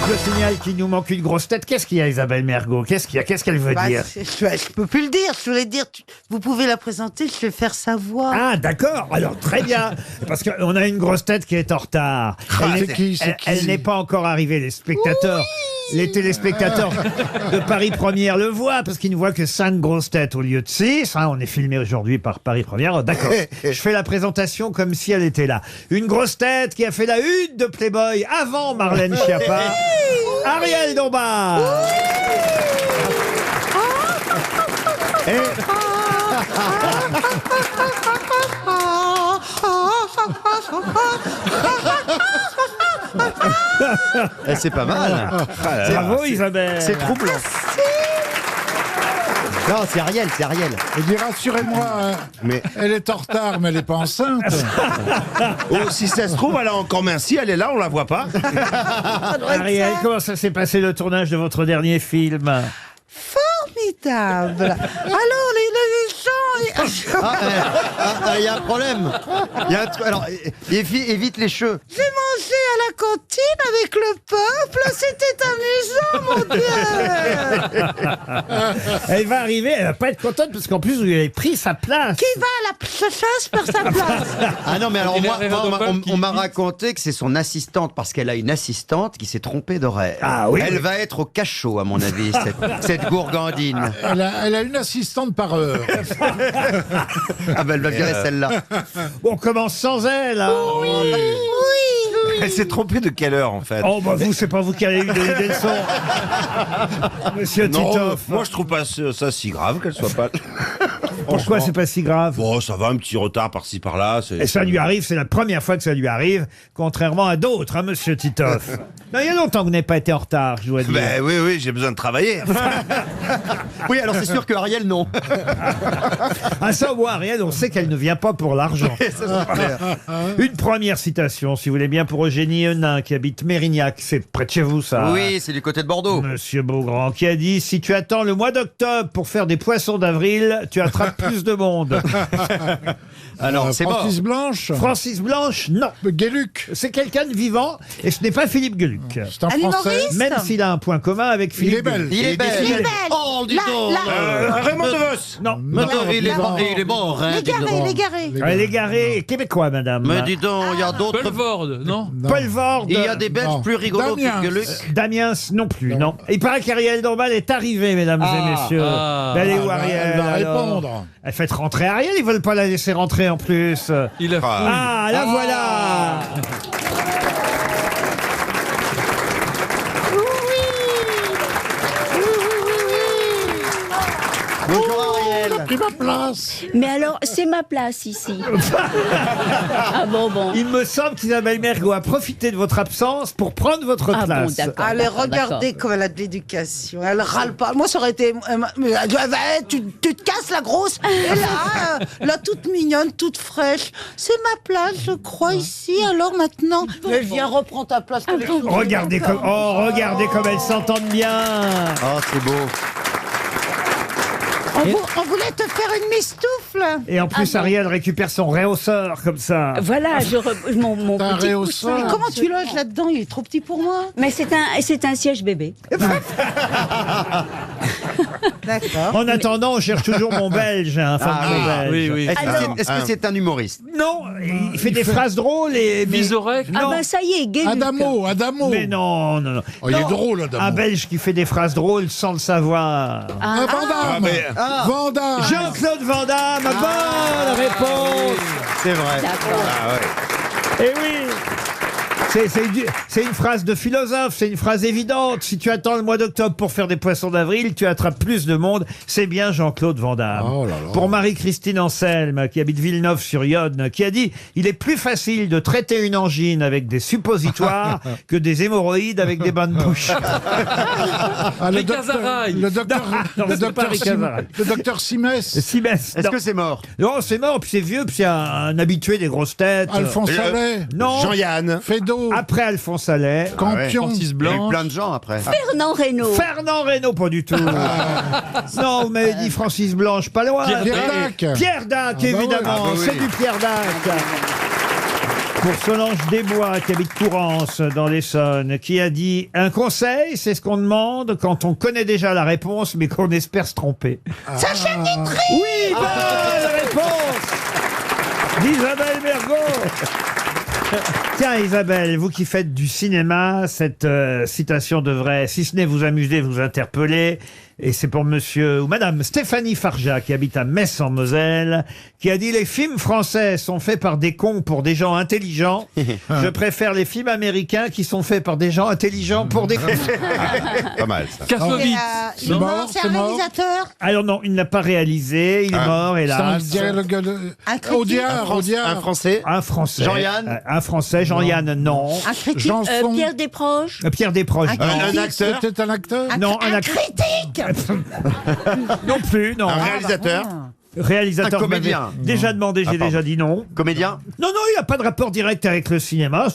Je signale qu'il nous manque une grosse tête. Qu'est-ce qu'il y a, Isabelle Mergo? Qu'est-ce qu'il y a? Qu'est-ce qu'elle veut dire? Je peux plus le dire. Je voulais dire, vous pouvez la présenter, je vais faire sa voix. Ah, d'accord. Alors, très bien. Parce qu'on a une grosse tête qui est en retard. Elle n'est pas encore arrivée. Les spectateurs, les téléspectateurs de Paris Première le voient parce qu'ils ne voient que 5 grosses têtes au lieu de 6. Hein, on est filmé aujourd'hui par Paris Première. D'accord. Je fais la présentation comme si elle était là. Une grosse tête qui a fait la une de Playboy avant Marlène Schiappa. Ariel Dombal. C'est pas mal. Bravo Isabelle. C'est troublant. Non, c'est Ariel, c'est Ariel. Il dit rassurez-moi, Mais elle est en retard, mais elle n'est pas enceinte. Oh, si ça se trouve, elle a encore minci, elle est là, on la voit pas. Ariel, comment ça s'est passé le tournage de votre dernier film? Formidable. Alors, les gens... il y a un problème. Il y a un alors, évite les cheveux. J'ai mangé à la cantine avec le peuple, c'était amusant, mon Dieu. Elle va arriver, elle va pas être contente parce qu'en plus vous lui avez pris sa place. Qui va à la chasse par sa place? Ah non, mais alors moi, on m'a raconté que c'est son assistante, parce qu'elle a une assistante qui s'est trompée d'horaire. Ah oui, Elle oui. va être au cachot, à mon avis, cette gourgandine. Elle a une assistante par heure. Ah ben, elle va virer celle-là. On commence sans elle. Hein. Elle s'est trompée de quelle heure, en fait? Oh bah vous, c'est pas vous qui allez lui donner des leçons. Monsieur Non, Titoff. moi je trouve pas ça si grave qu'elle soit pas... Pourquoi c'est pas si grave? Bon, ça va, un petit retard par-ci par-là. Et ça lui arrive, c'est la première fois que ça lui arrive, contrairement à d'autres, hein, monsieur Titoff. Non, il y a longtemps que vous n'avez pas été en retard, je dois dire. Ben oui, j'ai besoin de travailler. Oui, alors c'est sûr que Ariel, non. À ça, moi, Ariel, on sait qu'elle ne vient pas pour l'argent. Une première citation, si vous voulez bien, pour Eugénie Henin, qui habite Mérignac. C'est près de chez vous, ça. Oui, c'est du côté de Bordeaux. Monsieur Beaugrand, qui a dit « Si tu attends le mois d'octobre pour faire des poissons d'avril, tu attrapes plus de monde. » Alors, c'est mort. Francis Blanche. Francis Blanche, non. Gueluc. C'est quelqu'un de vivant, et ce n'est pas Philippe Gueluc. C'est un Elle est français. humoriste. Même s'il a un point commun avec Il Philippe est belle. Gueluc. Il est belle. Il est belle. Oh, dis donc. Raymond DeVos. Non. Il est mort, hein. L'égaré. Elle est garée québécois, madame. Mais dis donc, il y a d'autres... Paul Vord, non? Paul Vord. Il y a des Belges Non. plus rigolos Damiens. que Gueluc. Damiens, non plus, non. Il paraît qu'Ariel Dombal est arrivée, mesdames et messieurs. Ben, elle est où, Ariel? Elle va alors répondre. Elle fait rentrer Ariel, ils veulent pas la laisser rentrer en plus. Il a Ah, la voilà. Bonjour Ariel. Pris ma place. Mais alors, c'est ma place ici. Ah bon. Il me semble qu'Isabelle Mergo a profité de votre absence pour prendre votre Ah bon, place. d'accord. Allez, regardez comme elle a de l'éducation. Elle râle pas. Moi, ça aurait été... tu te casses, la grosse. Et là, toute mignonne, toute fraîche. C'est ma place, je crois, ici. Alors maintenant, mais viens, reprends ta place. Regardez comme elles s'entendent bien. Oh, c'est beau. On voulait te faire une mistoufle. Et en plus, Ah bon. Ariel récupère son réhausseur comme ça. Voilà, mon T'as un petit réhausseur. coussin. Mais comment tu loges là-dedans? Il est trop petit pour moi. Mais c'est un siège bébé. D'accord. En attendant, on cherche toujours mon belge, un fameux belge. Oui, oui. Est-ce que c'est un humoriste? Non, il fait des phrases drôles et... Vizorek. Ah Non. ben ça y est, Gueluc. Adamo. Mais non. Oh, il est Non. drôle, Adamo. Un belge qui fait des phrases drôles sans le savoir. Van Damme. Van Damme. Jean-Claude Van Damme, bonne réponse. C'est vrai. D'accord. Eh oui. C'est une phrase de philosophe, c'est une phrase évidente. Si tu attends le mois d'octobre pour faire des poissons d'avril, tu attrapes plus de monde. C'est bien Jean-Claude Van Damme. Oh là là. Pour Marie-Christine Anselme, qui habite Villeneuve-sur-Yonne, qui a dit « Il est plus facile de traiter une angine avec des suppositoires que des hémorroïdes avec des bains de bouche. Ah, le Ricazaraï. docteur Non, c'est pas Ricazaraï. le docteur Simès. » Simès. Est-ce que c'est mort? Non, c'est mort, puis c'est vieux, puis c'est un habitué des grosses têtes. Alphonse Allais. Non. Jean-Yann. Fédo. Après Alphonse Allais. Campion. Francis Il y a eu Blanche. plein de gens après. Fernand Reynaud. Fernand Reynaud, pas du tout. Non, vous m'avez dit Francis Blanche, pas loin. Pierre Pierre Dac. Pierre Dac, Ah bah évidemment, ouais. Ah bah oui. c'est du Pierre Dac. Pour Solange Desbois, qui habite Courance, dans l'Essonne, qui a dit « Un conseil, c'est ce qu'on demande quand on connaît déjà la réponse, mais qu'on espère se tromper. » Sacha Guitry. Oui, bonne réponse d'Isabelle Mergo. Tiens Isabelle, vous qui faites du cinéma, cette citation devrait, si ce n'est vous amuser, vous interpeller. Et c'est pour monsieur ou madame Stéphanie Farja, qui habite à Metz en Moselle, qui a dit « Les films français sont faits par des cons pour des gens intelligents. Je préfère les films américains qui sont faits par des gens intelligents pour des cons. » Pas mal, ça. Il est mort, c'est un mort. réalisateur. Alors non, il n'a pas réalisé, il est mort, hélas. Un critique. Audiard. Un Français. Un Français. Jean-Yann. Un Français, Jean-Yann, non. Un critique. Janson. Pierre Desproges. Pierre Desproges, Un non. Un acteur. C'était un acteur. Non, un acteur. critique. Non plus, non. Un réalisateur. Réalisateur, Un comédien. vous m'avez déjà demandé, j'ai déjà dit non. Comédien. Non, non, il n'a pas de rapport direct avec le cinéma.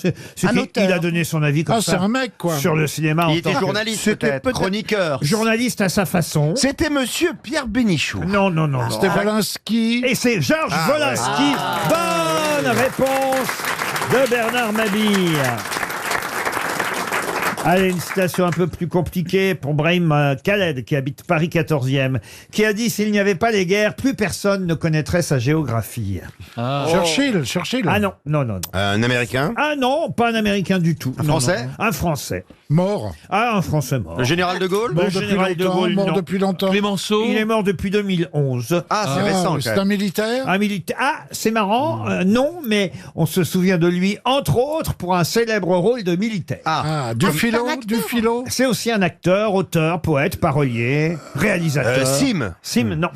Un auteur. Il a donné son avis comme C'est ça un mec, quoi. sur le cinéma. Il en était tant que- journaliste, C'était peut-être. peut-être- Chroniqueur. Journaliste à sa façon. C'était monsieur Pierre Bénichou. Non, non, non. non. C'était Volinsky. Et c'est Georges Wolinski. Bonne réponse de Bernard Mabille. Allez, une citation un peu plus compliquée pour Brahim Khaled, qui habite Paris 14e, qui a dit « S'il n'y avait pas les guerres, plus personne ne connaîtrait sa géographie. Churchill. » Ah non, non, non, non. Un Américain. Ah non, pas un Américain du tout. Un Non, Français non. Un Français. Mort. Ah, un Français mort. Le général de Gaulle. Le Mort depuis général de longtemps. Gaulle, Mort non. depuis longtemps. Clémenceau. Il est mort depuis 2011. Ah, c'est récent. C'est quand même. un militaire. Un militaire. Ah, c'est marrant. Non, mais on se souvient de lui, entre autres, pour un célèbre rôle de militaire. Ah, du c'est un philo. acteur. Du philo. C'est aussi un acteur, auteur, poète, parolier, réalisateur. Sim. Sim, non.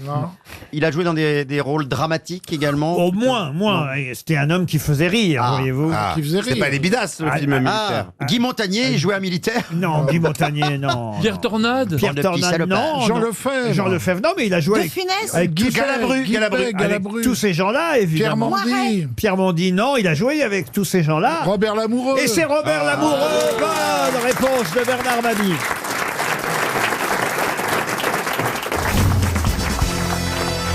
Il a joué dans des rôles dramatiques également. Au moins. Et c'était un homme qui faisait rire, Ah. voyez-vous. Qui faisait C'est rire. pas les bidasses, le film militaire. Guy Montagnier, il jouait un militaire. Non, Guy Montagnier, non. Pierre Tornade. Pierre Bande de petits Tornade, salopards. non. Jean non. Lefebvre. Jean Lefebvre, non, mais il a joué De avec, Funès. avec tous, Galabru, Guy Galabru. Beck, avec Galabru. tous ces gens-là, Pierre évidemment. Mandy. Pierre Mandy, non, il a joué avec tous ces gens-là. Robert Lamoureux. Et c'est Robert Lamoureux. Bonne réponse de Bernard Mabille.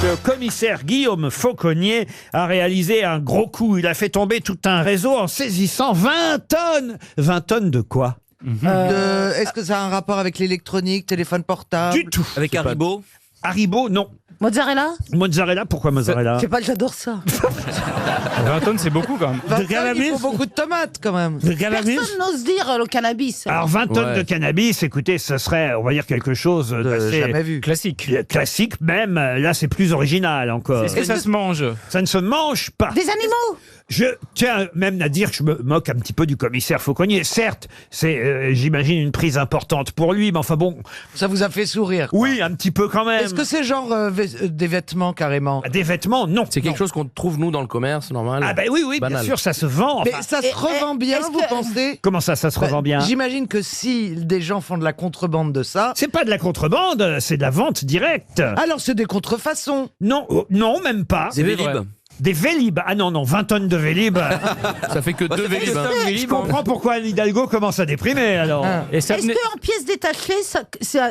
Le commissaire Guillaume Fauconnier a réalisé un gros coup. Il a fait tomber tout un réseau en saisissant 20 tonnes. 20 tonnes de quoi? Est-ce que ça a un rapport avec l'électronique, téléphone portable? Du tout. Avec Haribo. Haribo, non. Mozzarella. Mozzarella, pourquoi mozzarella? Je sais pas, j'adore ça. 20 tonnes, c'est beaucoup quand même. 20 tonnes, il faut beaucoup de tomates quand même. Personne n'ose dire le cannabis. Alors 20 tonnes Ouais. de cannabis, écoutez, ce serait, on va dire, quelque chose d'assez Jamais vu. Classique. classique même. Là, c'est plus original encore. Est-ce que ça se mange? Ça ne se mange pas. Des animaux. Je tiens même à dire que je me moque un petit peu du commissaire Fauconnier. Certes, c'est, j'imagine, une prise importante pour lui, mais enfin bon, Ça vous a fait sourire. oui, un petit peu quand même. Est-ce que c'est genre des vêtements carrément? Des vêtements, non. C'est quelque Non. chose qu'on trouve, nous, dans le commerce, normal. Ah ben oui, bien Banal. sûr, ça se vend. Mais Enfin, ça se revend bien, est-ce vous que- pensez? comment ça se revend bien? J'imagine que si des gens font de la contrebande de ça, C'est pas de la contrebande, c'est de la vente directe. alors c'est des contrefaçons. Non, non, même pas. C'est Vélib. Des Vélib. Ah non, 20 tonnes de Vélib. Ça fait que deux Vélib. hein. Je comprends pourquoi Anne Hidalgo commence à déprimer alors. Et ça Est-ce venait- qu'en pièces détachées,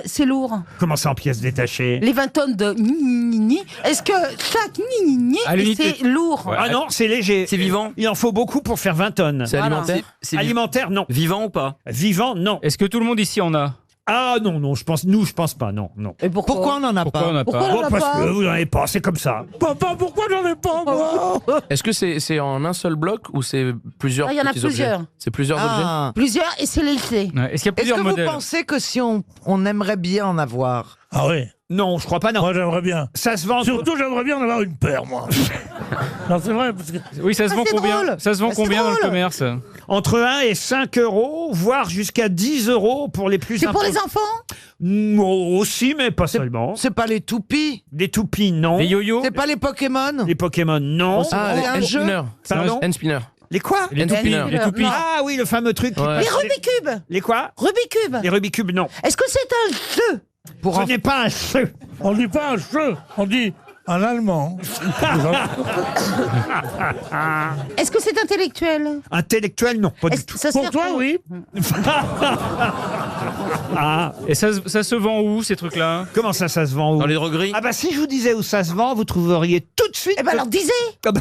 c'est lourd? Comment ça en pièces détachées? Les 20 tonnes de ni. Est-ce que chaque ni À l'unité. c'est lourd? Ouais. Ah non, c'est léger. C'est vivant. Il en faut beaucoup pour faire 20 tonnes. C'est Voilà. alimentaire. C'est Alimentaire, non. vivant ou pas? Vivant, non. Est-ce que tout le monde ici en a? Ah non, je pense pas, non. Et Pourquoi on n'en a Pourquoi on pas? n'a Pourquoi pas? on en a parce pas que vous n'en avez pas, c'est comme ça. Papa, pourquoi j'en ai pas, moi? Est-ce que c'est en un seul bloc ou c'est plusieurs Ah, il y en a petits objets? plusieurs. C'est plusieurs objets? Ah. Plusieurs et c'est léger. Ouais. Est-ce qu'il y a Est-ce plusieurs que vous modèles? pensez que si on aimerait bien en avoir? Ah oui, Non, je crois pas, non. moi j'aimerais bien. Ça se vend. Surtout j'aimerais bien en avoir une paire, moi. Non, c'est vrai, parce que... Oui, ça se Ah, vend c'est combien? drôle. Ça se vend Ah, c'est combien dans le drôle. commerce? Entre 1 et 5 euros, voire jusqu'à 10 euros pour les plus C'est pour les importants. enfants? Aussi, mais pas seulement. C'est pas les toupies? Des toupies, non. Les yo-yo? C'est pas les Pokémon? Les Pokémon, non. Ah, les c'est un hand jeu. spinner. Pardon Hand spinner. Les quoi? Les Hand toupies. spinner. Les toupies. Non. Ah oui, le fameux truc. qui Ouais. passe- Les Rubik's Cube. Les quoi? Rubik's Cube. Les Rubik's Cube, non. Est-ce que c'est un jeu? Pour Ce en- n'est pas un jeu. On dit pas un jeu, on dit En allemand. Est-ce que c'est intellectuel? Intellectuel, non, pas du Est-ce tout. que ça Pour sert toi, oui. Ah, Et ça se vend où, ces trucs-là? comment ça se vend où? Dans les drogueries. Ah bah si je vous disais où ça se vend, vous trouveriez tout de suite. Eh ben alors disez. Ah bah-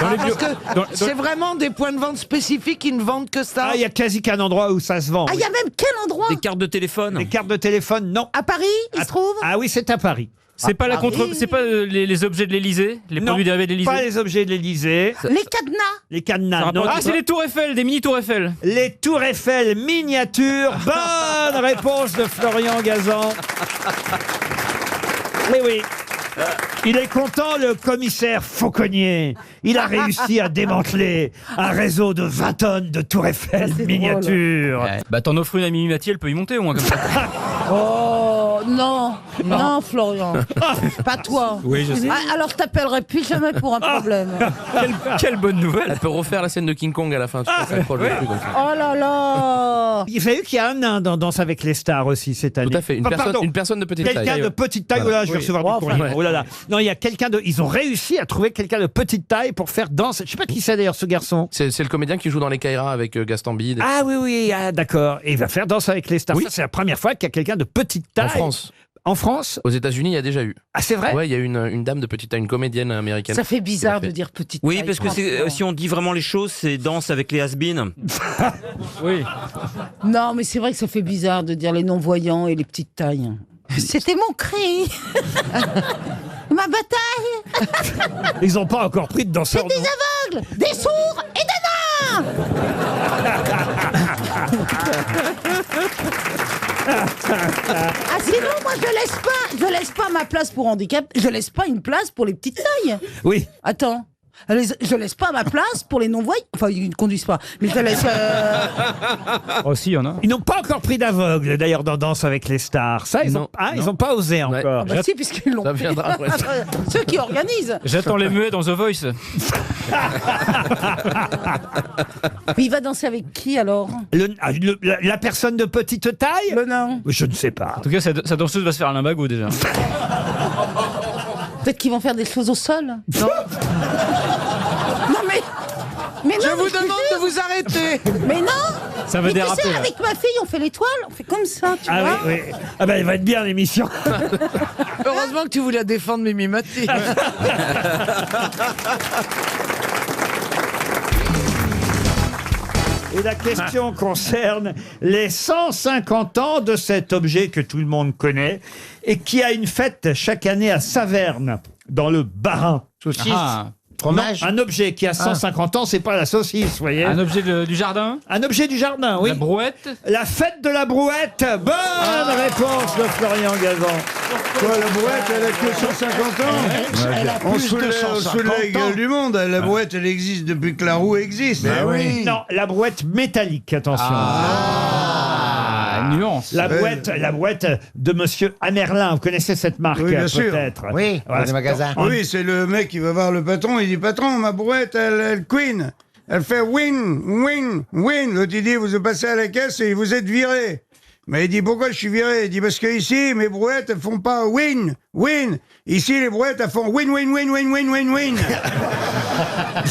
Dans les bio- Parce que dans- c'est vraiment des points de vente spécifiques qui ne vendent que ça. Ah, il y a quasi qu'un endroit où ça se vend. Ah, il y a même quel endroit? Des cartes de téléphone. Les cartes de téléphone, non. À Paris, il se trouve? Ah oui, c'est à Paris. C'est pas la Paris. c'est pas les objets de l'Élysée, les Non, produits dérivés de l'Élysée. pas les objets de l'Élysée, Les cadenas. les cadenas, non. Ah, c'est les tours Eiffel, des mini tours Eiffel. Les tours Eiffel miniatures. Bonne réponse de Florian Gazan. Oui, oui. Il est content, le commissaire Fauconnier. Il a réussi à démanteler un réseau de 20 tonnes de tours Eiffel miniatures. Bah t'en offres une à Mimi Mathieu, elle peut y monter au moins comme ça. Oh non, non Florian, pas toi. Oui, je sais. Ah, alors je t'appellerai plus jamais pour un problème. Quelle bonne nouvelle. Elle peut refaire la scène de King Kong à la fin. Tu vois, ça accroche le truc comme ça. Oh là là. Il fait qu'il y a un nain dans Danse avec les stars aussi cette année. Tout à fait. Ah, pardon. Une personne de petite taille. Quelqu'un de petite taille. Oh là, je vais recevoir du courrier. ouais. Oh là là. Non, il y a quelqu'un de. Ils ont réussi à trouver quelqu'un de petite taille pour faire danse. Je sais pas qui c'est d'ailleurs ce garçon. C'est le comédien qui joue dans les Kaira avec Gaston Bide. Ah oui, oui, ah, d'accord. Et il va faire Danse avec les stars. Oui. Ça, c'est la première fois qu'il y a quelqu'un de petite taille. En France. En France? Aux États-Unis, il y a déjà eu. Ah, c'est vrai? Ouais, il y a une dame de petite taille, une comédienne américaine. Ça fait bizarre Tout à fait. de dire petite Oui, taille, parce que franchement. si on dit vraiment les choses, c'est danse avec les has-beens. Oui. Non, mais c'est vrai que ça fait bizarre de dire les non-voyants et les petites tailles. C'était mon cri. Ma bataille. Ils n'ont pas encore pris de danseurs. Des non. aveugles, des sourds et des nains. Ah sinon moi je laisse pas ma place pour handicap, je laisse pas une place pour les petites tailles. Oui. Attends. Je laisse pas ma place pour les non-voyants. Enfin, ils ne conduisent pas. Mais je laisse. Oh si, il y en a. Ils n'ont pas encore pris d'aveugle d'ailleurs dans Danse avec les stars. Ça, ils Non, ont, ah, non. ils n'ont pas osé Ouais. encore. Ah bah si, puisqu'ils l'ont Ça fait. viendra après. Ceux qui organisent. J'attends les muets dans The Voice. Mais il va danser avec qui alors? La personne de petite taille? Le nain. Je ne sais pas. En tout cas, sa danseuse va se faire un limbago déjà. Peut-être qu'ils vont faire des choses au sol. Non. Non mais. Mais non, Je mais vous te demande jure. de vous arrêter. Mais non. Ça va Mais tu déraper. sais, là. avec ma fille, on fait l'étoile, on fait comme ça, tu Ah vois. oui, oui. Ah ben, elle va être bien l'émission. Heureusement que tu voulais défendre Mimi Mati. Et la question concerne les 150 ans de cet objet que tout le monde connaît et qui a une fête chaque année à Saverne, dans le Bas-Rhin. Saucisse. Ah, Fromage. Un objet qui a 150 ans, c'est pas la saucisse, vous voyez. un objet du jardin. Un objet du jardin, oui. La brouette. La fête de la brouette. Bonne réponse de Florian Gazan. Quoi, la brouette, elle a que 150 ans Elle a On plus se de la 150 gueule ans. du monde. La brouette, elle existe depuis que la roue existe. Mais oui. Non, la brouette métallique, attention. Ah, nuance. La brouette de Monsieur Amerlin. Vous connaissez cette marque, Oui, bien sûr. peut-être. Oui, Voilà, dans les magasins. Oui, c'est le mec qui va voir le patron. Il dit, patron, ma brouette, elle queen. Elle fait win, win, win. L'autre, il dit, vous passez à la caisse et vous êtes viré. Mais il dit, pourquoi je suis viré? Il dit, parce que ici, mes brouettes, elles font pas win, win. Ici, les brouettes, elles font win, win, win, win, win, win, win.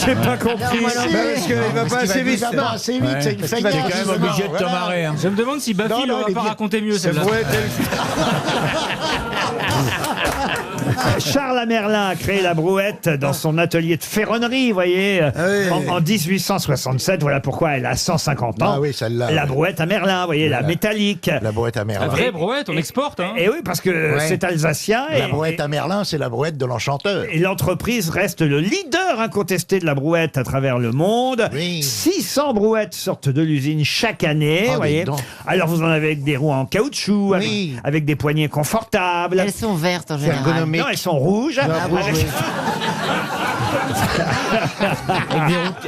J'ai pas compris. Bah, parce qu'il va pas assez vite. Pas assez vite, c'est une Parce qu'il va feignante. quand même obligé de te marrer. Je me demande si Baffy Non, non, n'aura elle est pas bien. raconté mieux Ces celle-là. brouettes, Charles Amerlin a créé la brouette dans son atelier de ferronnerie, vous voyez, oui. en 1867. Voilà pourquoi elle a 150 ans. Ah oui, celle-là. La brouette à Merlin, vous voyez, la métallique. La brouette à La Merlin. vraie brouette, on exporte. Hein. Et oui, parce que Ouais. c'est alsacien. La brouette à Merlin, c'est la brouette de l'enchanteur. Et l'entreprise reste le leader incontesté de la brouette à travers le monde. Oui. 600 brouettes sortent de l'usine chaque année, Oh, vous voyez. dis donc. Alors vous en avez avec des roues en caoutchouc, Oui. avec des poignées confortables. Elles sont vertes en général. Ergonomique. Non, elles sont rouges. Avec-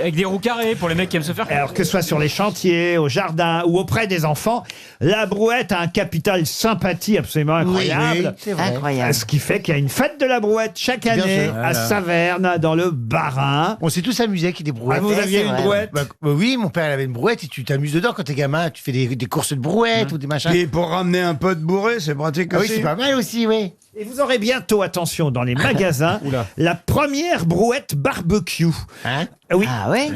Avec des roues carrées pour les mecs qui aiment se faire. Alors que ce soit sur les chantiers, au jardin ou auprès des enfants, la brouette a un capital sympathie absolument incroyable. c'est vrai. Incroyable. Ce qui fait qu'il y a une fête de la brouette chaque année sûr. à Saverne, dans le Bas-Rhin. On s'est tous amusés avec des brouettes. Ah, vous aviez c'est une vrai. brouette? Oui, mon père il avait une brouette et tu t'amuses dedans quand t'es gamin. Tu fais des courses de brouettes ou des machins. Et pour ramener un pote bourré, c'est pratique Ah oui, aussi. c'est pas mal aussi, oui. Et vous aurez bientôt, attention, dans les magasins, la première brouette barbecue. Hein? Oui. Ah ouais.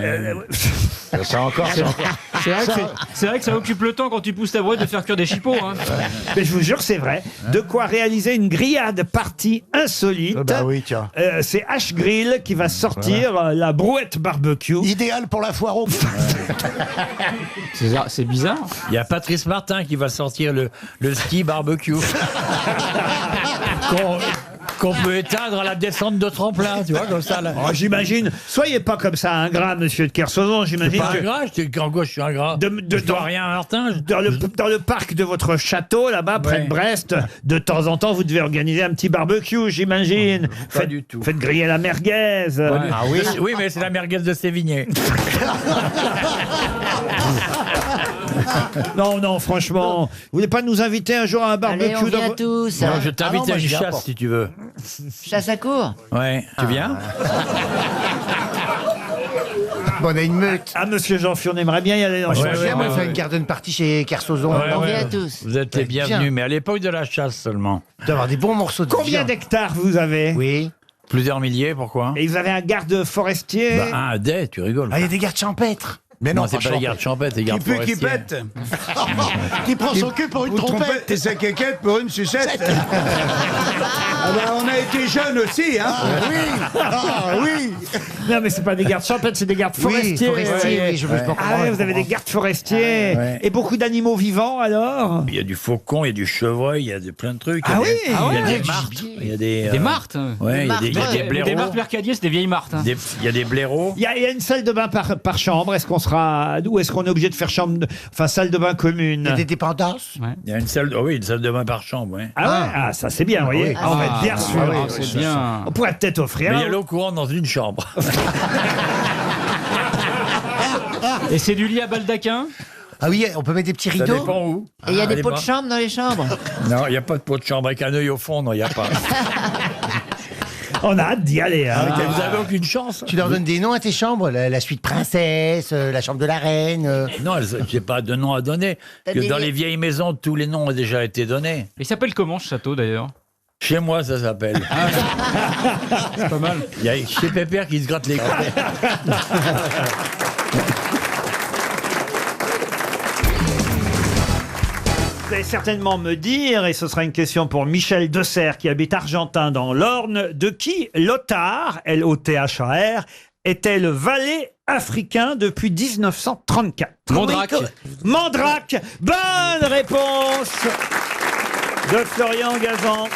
Ça encore, c'est encore. C'est vrai que ça occupe le temps quand tu pousses ta brouette de faire cuire des chipots. Hein. Mais je vous jure, c'est vrai. De quoi réaliser une grillade partie insolite. Bah oui, tiens. C'est H-Grill qui va sortir la brouette barbecue. Idéal pour la foire au C'est bizarre. Il y a Patrice Martin qui va sortir le ski barbecue. Qu'on peut éteindre à la descente de tremplin, tu vois, comme ça. Là. Oh, j'imagine. Soyez pas comme ça ingrat, monsieur de Kersauzon. Je suis J'imagine pas que ingrat, en gauche, je suis ingrat. Je dois rien à Martin. dans le parc de votre château, là-bas, près de Brest, de temps en temps, vous devez organiser un petit barbecue, j'imagine. Pas du tout. Faites griller la merguez. Ah oui, oui, mais c'est la merguez de Sévigné. Non, franchement. Vous voulez pas nous inviter un jour à un barbecue Allez, on vient dans... tous. Non, je t'invite moi, à je une viens chasse pas. si tu veux. Chasse à court. Ouais, tu viens? Bon, on a une meute. Ah, monsieur Jean-Phil, on aimerait bien y aller dans le Ouais, chasse. ouais, On va ouais. faire une garden party chez Kersauzon. Ouais, On ouais. vient tous. Vous êtes les bienvenus, Viens. mais à l'époque de la chasse seulement. Il doit avoir des bons morceaux de Combien viande. d'hectares vous avez? Oui. Plusieurs milliers, pourquoi? Et vous avez un garde forestier? Bah, un dé, tu rigoles. Ah, il y a des gardes champêtres. Mais non, c'est pas les gardes champêtres, les gardes Qui pue, qui forestiers. pète. Qui prend son cul pour une Ou trompette trompette. et sa quéquette pour une sucette. Ah bah, on a été jeunes aussi, hein. Oui. Non, mais c'est pas des gardes champêtres, c'est des gardes forestiers. forestier, oui, je veux pas Ah ouais, vous avez des gardes forestiers. Ouais. Et beaucoup d'animaux vivants, alors? Il y a du faucon, il y a du chevreuil, il y a plein de trucs. Ah Il y a des- oui. Il y a Ah des martres. Il y a des... Des martes. Ouais, il y a des Des blaireaux. martes mercadier, c'est des vieilles martes. Hein. Il y a des blaireaux. Il y a une salle de bain par chambre. Est-ce qu'on sera... Ou est-ce qu'on est obligé de faire salle de bain commune? Il y a des dépendances. Il y a une salle, oh oui, une salle de bain par chambre, ouais. Ah ouais? Ah, ça c'est bien, vous voyez. oui. Ah, on va être bien sûr. Ah, c'est bien. On pourrait peut-être offrir. Mais il y a l'eau courante dans une chambre. Et c'est du lit à baldaquin. Ah oui, on peut mettre des petits Ça rideaux. dépend où. Et il y a Ça des pots de dépend. chambre dans les chambres. Non, il n'y a pas de pot de chambre avec un œil au fond, non, il n'y a pas. On a hâte d'y aller. Hein. Vous avez aucune chance. Tu leur donnes des noms à tes chambres, la suite princesse, la chambre de la reine. Non, j'ai pas de nom à donner. T'as Que des- dans les vieilles maisons, tous les noms ont déjà été donnés. Il s'appelle comment ce château d'ailleurs? Chez moi, ça s'appelle. C'est pas mal. Il y a chez Pépère qui se gratte les couilles. Vous allez certainement me dire, et ce sera une question pour Michel Desserre qui habite Argentin dans l'Orne, de qui Lothar, L-O-T-H-A-R, était le valet africain depuis 1934. Mandrake. Mandrake. Bonne réponse de Florian Gazan.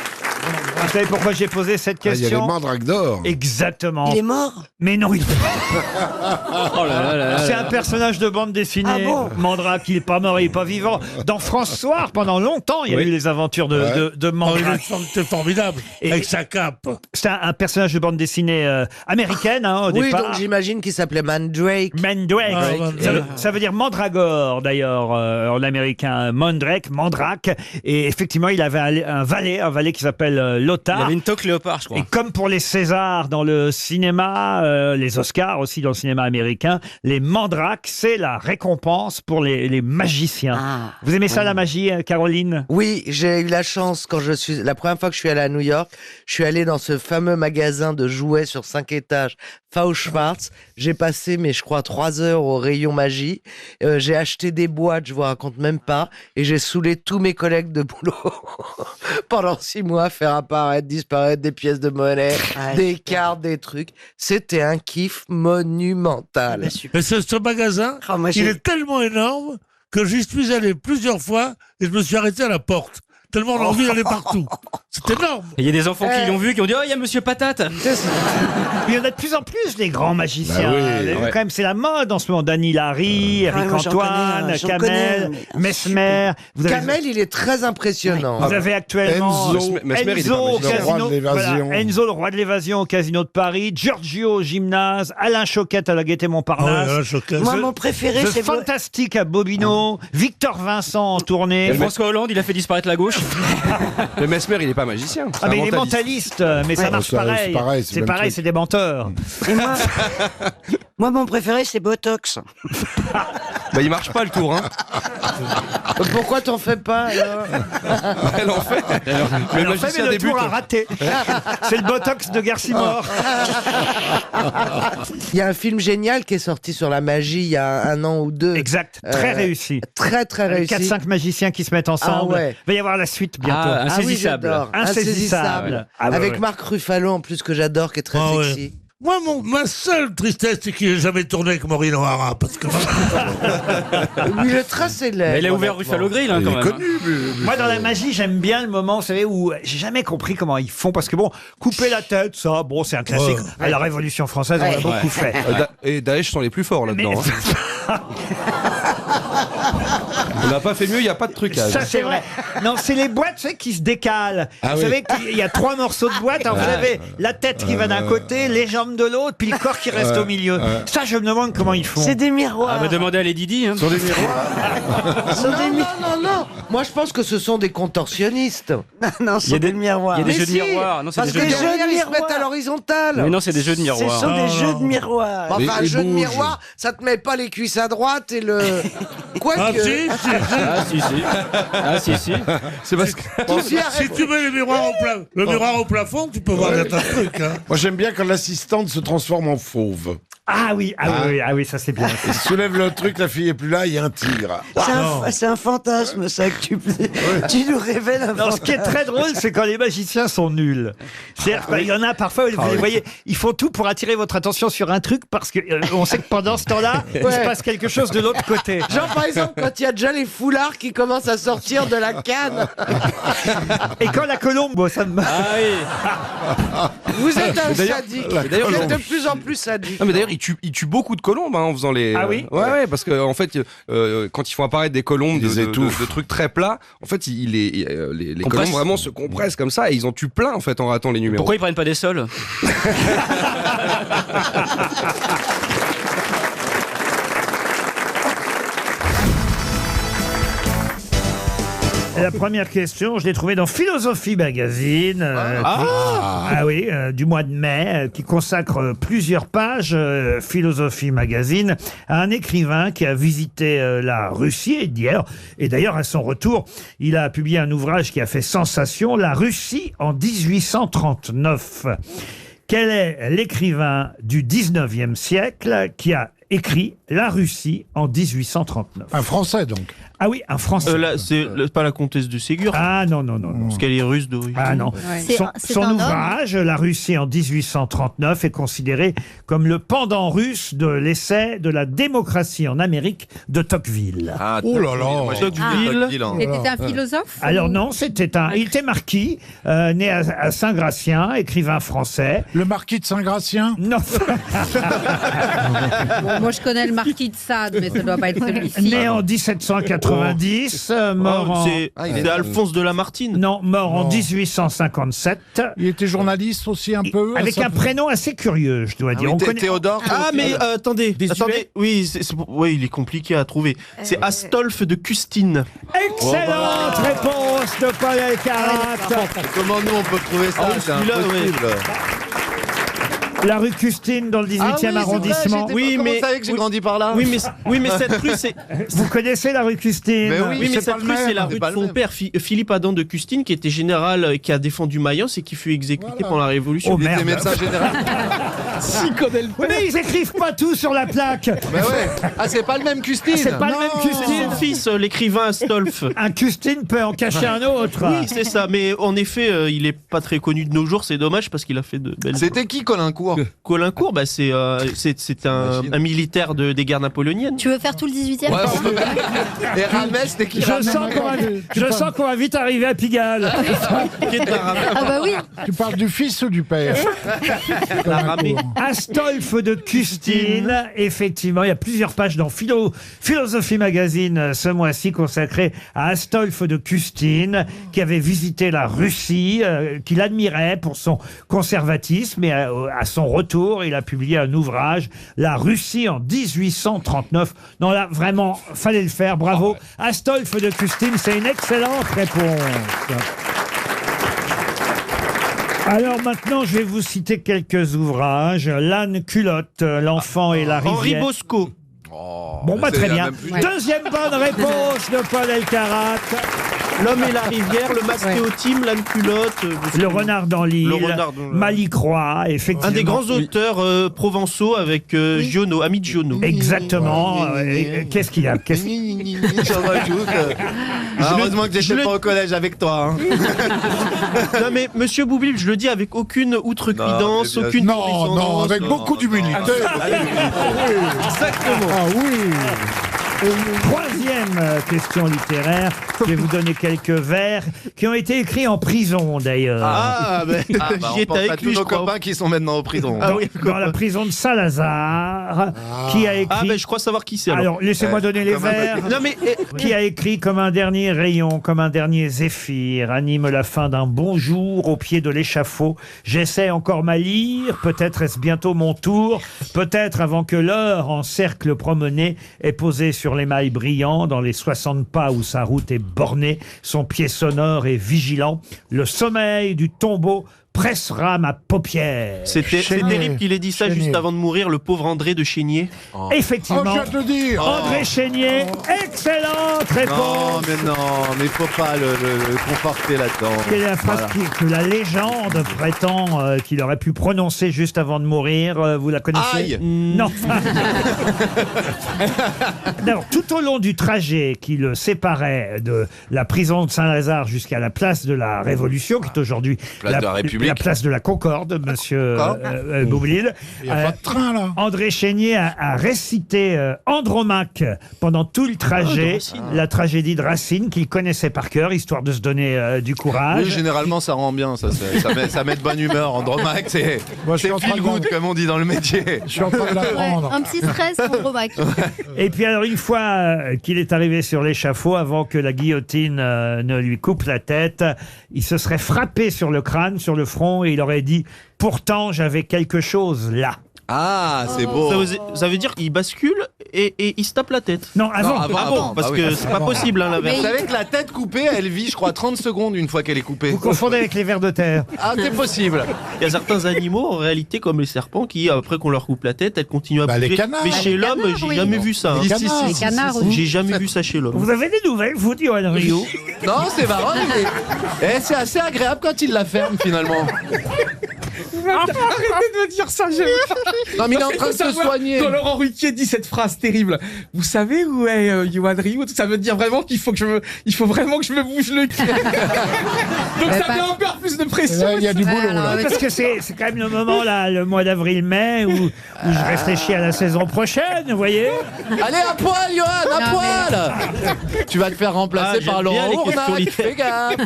Vous savez pourquoi j'ai posé cette Ah, il y a les question? mandrakes d'or. Exactement. Il est mort. Mais non, il... Oh là là là là. c'est un personnage de bande dessinée. Ah bon Mandrake, il est pas mort, il est pas vivant. Dans France Soir, pendant longtemps, il y a eu les aventures de Mandrake. C'est formidable. Et- Avec sa cape. C'est un personnage de bande dessinée américaine au Oui, départ. donc j'imagine qu'il s'appelait Mandrake. Mandrake. Mandrake. Ça veut dire mandragore d'ailleurs en américain. Mandrake, Mandrake. Et effectivement, il avait un valet qui s'appelle Lothar. une toque léopard, je crois. Et comme pour les Césars dans le cinéma, les Oscars aussi dans le cinéma américain, les mandrakes, c'est la récompense pour les magiciens. Ah. Vous aimez ça, la magie, Caroline? Oui, j'ai eu la chance la première fois que je suis allé à New York, je suis allé dans ce fameux magasin de jouets sur 5 étages, Fau Schwarz. J'ai passé, je crois, 3 heures au rayon magie. J'ai acheté des boîtes, je vous raconte même pas, et j'ai saoulé tous mes collègues de boulot pendant 6 mois, faire apparaître, disparaître des pièces de monnaie, des cartes, des trucs. C'était un kiff monumental. Et ce magasin, Ah, moi, il j'ai- est tellement énorme que j'y suis allé plusieurs fois et je me suis arrêté à la porte. Tellement on a envie d'aller partout. C'est énorme. Et il y a des enfants qui l'ont vu qui ont dit: oh, il y a Monsieur Patate. Il y en a de plus en plus, les grands magiciens. Bah oui, Quand même, c'est la mode en ce moment. Dany Larry, Eric moi, j'en Antoine, connais, j'en Kamel, connais, mais- Mesmer. Vous avez, Kamel, il est très impressionnant. vous avez actuellement Enzo. Mesmer, il est pas Enzo au magicien. Le roi casino, de l'évasion. voilà, Enzo, le roi de l'évasion au casino de Paris, Giorgio au gymnase, Alain Choquette à la Gaîté Montparnasse. Moi, mon préféré, The c'est Fantastique à Bobino, Victor Vincent en tournée. Et François Hollande, il a fait disparaître la gauche. Le Mesmer, il est pas magicien. Ah mais il est mentaliste, mais ça marche ça, pareil. c'est pareil, c'est C'est le même pareil, truc. c'est des menteurs. Et moi, mon préféré, c'est Botox. Bah, il marche pas le tour, hein. Pourquoi t'en fais pas alors? Elle en fait. Elle en fait, mais le tour a raté. C'est le botox de Garcimore. Il y a un film génial qui est sorti sur la magie il y a 1 an ou 2. Exact, très réussi. Très très Avec réussi. 4-5 magiciens qui se mettent ensemble. Ah ouais. Il va y avoir la suite bientôt. Ah, Ah oui, insaisissable. j'adore. Insaisissable. Ah ouais, Avec ouais. Marc Ruffalo en plus que j'adore, qui est très Ah ouais. sexy. Moi, ma seule tristesse, c'est qu'il n'ait jamais tourné avec Maureen O'Hara. Parce que... Oui, il est très célèbre. Il a ouvert Ruffalo Grill, hein, Il quand est même. connu. Moi, dans la magie, j'aime bien le moment, vous savez, où j'ai jamais compris comment ils font. Parce que bon, couper la tête, ça, bon, c'est un classique. Ouais. À la Révolution française, on l'a beaucoup fait. Et Daesh sont les plus forts là-dedans. Mais- hein. On n'a pas fait mieux, il n'y a pas de trucage. Ça, c'est vrai. Non, c'est les boîtes, tu sais, qui se décalent. Ah vous oui. savez qu'il y a 3 morceaux de boîte. Alors, vous avez la tête qui va d'un côté, les jambes de l'autre, puis le corps qui reste au milieu. Ça, je me demande comment ils font. C'est des miroirs. Ah, bah, demandez à Lady Di. Hein. Sur des miroirs. Non. Moi, je pense que ce sont des contorsionnistes. Non, Il y a des miroirs. Il y a des Mais jeux de si, miroirs. Non, c'est Parce des que jeux les de jeux miroirs. ils se mettent à l'horizontale. Mais non, c'est des jeux de Ce miroirs. sont des jeux de miroirs. Enfin, un Mais jeu de bouge. miroir, ça te met pas les cuisses à droite et le. Ah, Quoique. si. Ah, si, si. Ah, si, si. C'est parce que. Si tu mets le miroir au plafond, tu peux voir un tas de trucs. Hein. Moi, j'aime bien quand l'assistante se transforme en fauve. Ah oui, ça c'est bien. Il soulève le truc, la fille est plus là, il y a un tigre. C'est un fantasme, ça, que tu nous révèles un Non, ce qui est très drôle, c'est quand les magiciens sont nuls. C'est-à-dire qu'il y en a parfois, vous les voyez, ils font tout pour attirer votre attention sur un truc parce que on sait que pendant ce temps-là, il se passe quelque chose de l'autre côté. Genre, par exemple, quand il y a déjà les foulards qui commencent à sortir de la canne. Et quand la colombe, bon, ça me. Ah oui. Vous êtes un d'ailleurs- sadique. d'ailleurs, Vous êtes je- de plus en plus sadique. Non mais d'ailleurs il tue beaucoup de colombes hein, en faisant les. Ah oui Ouais parce que en fait quand ils font apparaître des colombes Ils étouffent. de trucs très plats, en fait les Compresse. colombes vraiment se compressent comme ça et ils en tuent plein en fait en ratant les numéros. Pourquoi ils prennent pas des sols? La première question, je l'ai trouvée dans Philosophie Magazine, du mois de mai, qui consacre plusieurs pages, Philosophie Magazine, à un écrivain qui a visité la Russie et d'ailleurs à son retour, il a publié un ouvrage qui a fait sensation, La Russie en 1839. Quel est l'écrivain du 19e siècle qui a écrit La Russie en 1839? Un Français, donc. Ah oui, un Français. Là, c'est pas la comtesse de Ségur. Ah non. Parce qu'elle est russe d'origine. Ah non. Son ouvrage, La Russie en 1839, est considéré comme le pendant russe de l'essai de la démocratie en Amérique de Tocqueville. Ah, oh là là. Tocqueville. C'était un philosophe? Alors non, il était marquis, né à Saint-Gratien, écrivain français. Le marquis de Saint-Gratien? Non. Bon, moi, je connais le marquis de Sade, mais ça doit pas être celui-ci. Né en 1790, mort en... C'est Alphonse de Lamartine. Non, mort en 1857. Il était journaliste aussi un peu. Avec un prénom assez curieux, je dois dire. On connaît- Théodore. Ah, mais attendez. Duvet Oui, oui, il est compliqué à trouver. C'est Astolphe de Custine. Excellente réponse de Paul Elkarat. Comment nous on peut trouver ça? C'est celui-là, impossible. La rue Custine dans le 18e arrondissement. Oui, mais Vous savez que j'ai grandi par là? oui, mais cette rue, c'est. Vous connaissez la rue Custine? Mais oui. Oui, mais c'est cette pas le rue, c'est même, la c'est rue pas de le son même. père, Philippe Adam de Custine, qui était général, qui a défendu Mayence et qui fut exécuté pendant la Révolution. Oh merde. Médecin général. Si, connaît le Oui, mais ils écrivent pas tout sur la plaque. Mais ouais. Ah, c'est pas le même Custine. C'est pas le même C'est Custine. son fils, l'écrivain Astolphe. Un Custine peut en cacher un autre. Oui, c'est ça. Mais en effet, il est pas très connu de nos jours. C'est dommage parce qu'il a fait de belles. C'était qui Colincourt? Colincourt, bah c'est un militaire des guerres napoléoniennes. Tu veux faire tout le 18e? Et Ramel, c'était qui? Je sens qu'on va vite arriver à Pigalle. Qui est un Ah bah oui. Tu parles du fils ou du père? ramé. Astolphe de Custine, effectivement, il y a plusieurs pages dans Philosophie Magazine ce mois-ci consacrées à Astolphe de Custine, qui avait visité la Russie, qu'il admirait pour son conservatisme, et à son retour, il a publié un ouvrage, La Russie en 1839. Non, là, vraiment, fallait le faire, bravo. Astolphe de Custine, c'est une excellente réponse. Alors maintenant, je vais vous citer quelques ouvrages. L'âne culotte, l'enfant et la rivière. Henri Bosco. Bon, bah c'est très la bien. même plus- Deuxième bonne réponse de Paul Elkarat. L'homme et la rivière, le mastéotime, l'âne culotte. Le renard dans l'île, Le renard dans l'île. Malicroix, effectivement. Un des grands auteurs provençaux avec Giono, ami de Giono. Exactement. Qu'est-ce qu'il y a Heureusement que j'étais pas au collège avec toi. Non mais Monsieur Boublil, je le dis avec aucune outrecuidance, aucune Non, condescendance. avec beaucoup d'humilité. Exactement. Ah oui. Troisième question littéraire. Je vais vous donner quelques vers qui ont été écrits en prison d'ailleurs. J'y étais avec lui, tous je nos crois. copains qui sont maintenant en prison. Dans la prison de Saint-Lazare, qui a écrit. Ah ben je crois savoir qui c'est. Alors laissez-moi donner les vers. Non mais Qui a écrit comme un dernier rayon, comme un dernier zéphyr, anime la fin d'un bon jour au pied de l'échafaud. J'essaie encore ma lyre, peut-être est-ce bientôt mon tour, peut-être avant que l'heure en cercle promené est posée sur l'émail brillant, dans les 60 pas où sa route est bornée, son pied sonore est vigilant, le sommeil du tombeau pressera ma paupière. c'est terrible qu'il ait dit ça juste avant de mourir, le pauvre André de Chénier. Effectivement. Oh, je viens de le dire. André Chénier, excellente réponse. Mais faut pas le conforter là-dedans. Quelle est la phrase Voilà. que la légende prétend qu'il aurait pu prononcer juste avant de mourir? Vous la connaissez? Aïe. Non. D'abord, tout au long du trajet qui le séparait de la prison de Saint-Lazare jusqu'à la place de la Révolution, qui est aujourd'hui Place de la République. la place de la Concorde, monsieur Boublil. Il n'y a pas de train, là. André Chénier a récité Andromaque pendant tout le trajet, la tragédie de Racine qu'il connaissait par cœur, histoire de se donner du courage. Oui, généralement, ça rend bien. Ça met de bonne humeur. Andromaque, c'est Moi, je suis en train feel de good, comme on dit dans le métier. Je suis en train de l'apprendre. Un petit stress pour Romac. Et puis alors une fois qu'il est arrivé sur l'échafaud, avant que la guillotine ne lui coupe la tête, il se serait frappé sur le crâne, sur le front, et il aurait dit « Pourtant, j'avais quelque chose là ». Ah, c'est beau. Ça veut dire qu'il bascule et il se tape la tête. Non, avant. Parce que c'est pas possible hein, l'inverse. Vous savez que la tête coupée, elle vit, je crois, 30 secondes une fois qu'elle est coupée. Vous confondez avec les vers de terre. Ah, c'est possible. Il y a certains animaux, en réalité, comme les serpents, qui, après qu'on leur coupe la tête, elles continuent à les bouger. canards. Mais chez Les l'homme, canards, j'ai oui. jamais vu ça. hein. Les canards aussi. J'ai jamais vu ça chez l'homme. Vous avez des nouvelles, vous, Johan Rioux? Non, c'est marrant. Mais c'est assez agréable quand il la ferme, finalement. Arrêtez de me dire ça, j'aime pas. Non, mais il est en train de se soigner. Quand Laurent Ruquier dit cette phrase terrible, vous savez où est Johan Rioux? Ça veut dire vraiment qu'il faut vraiment que je me bouge le cul. Donc ça met encore plus de pression. Là, il y a du boulot, là. Parce que c'est quand même le moment, là, le mois d'avril-mai, où je réfléchis à la saison prochaine, vous voyez? Allez, à poil, Johan, à poil. Tu vas te faire remplacer Ah, par j'aime bien Laurent les questions Ournac, fais gaffe.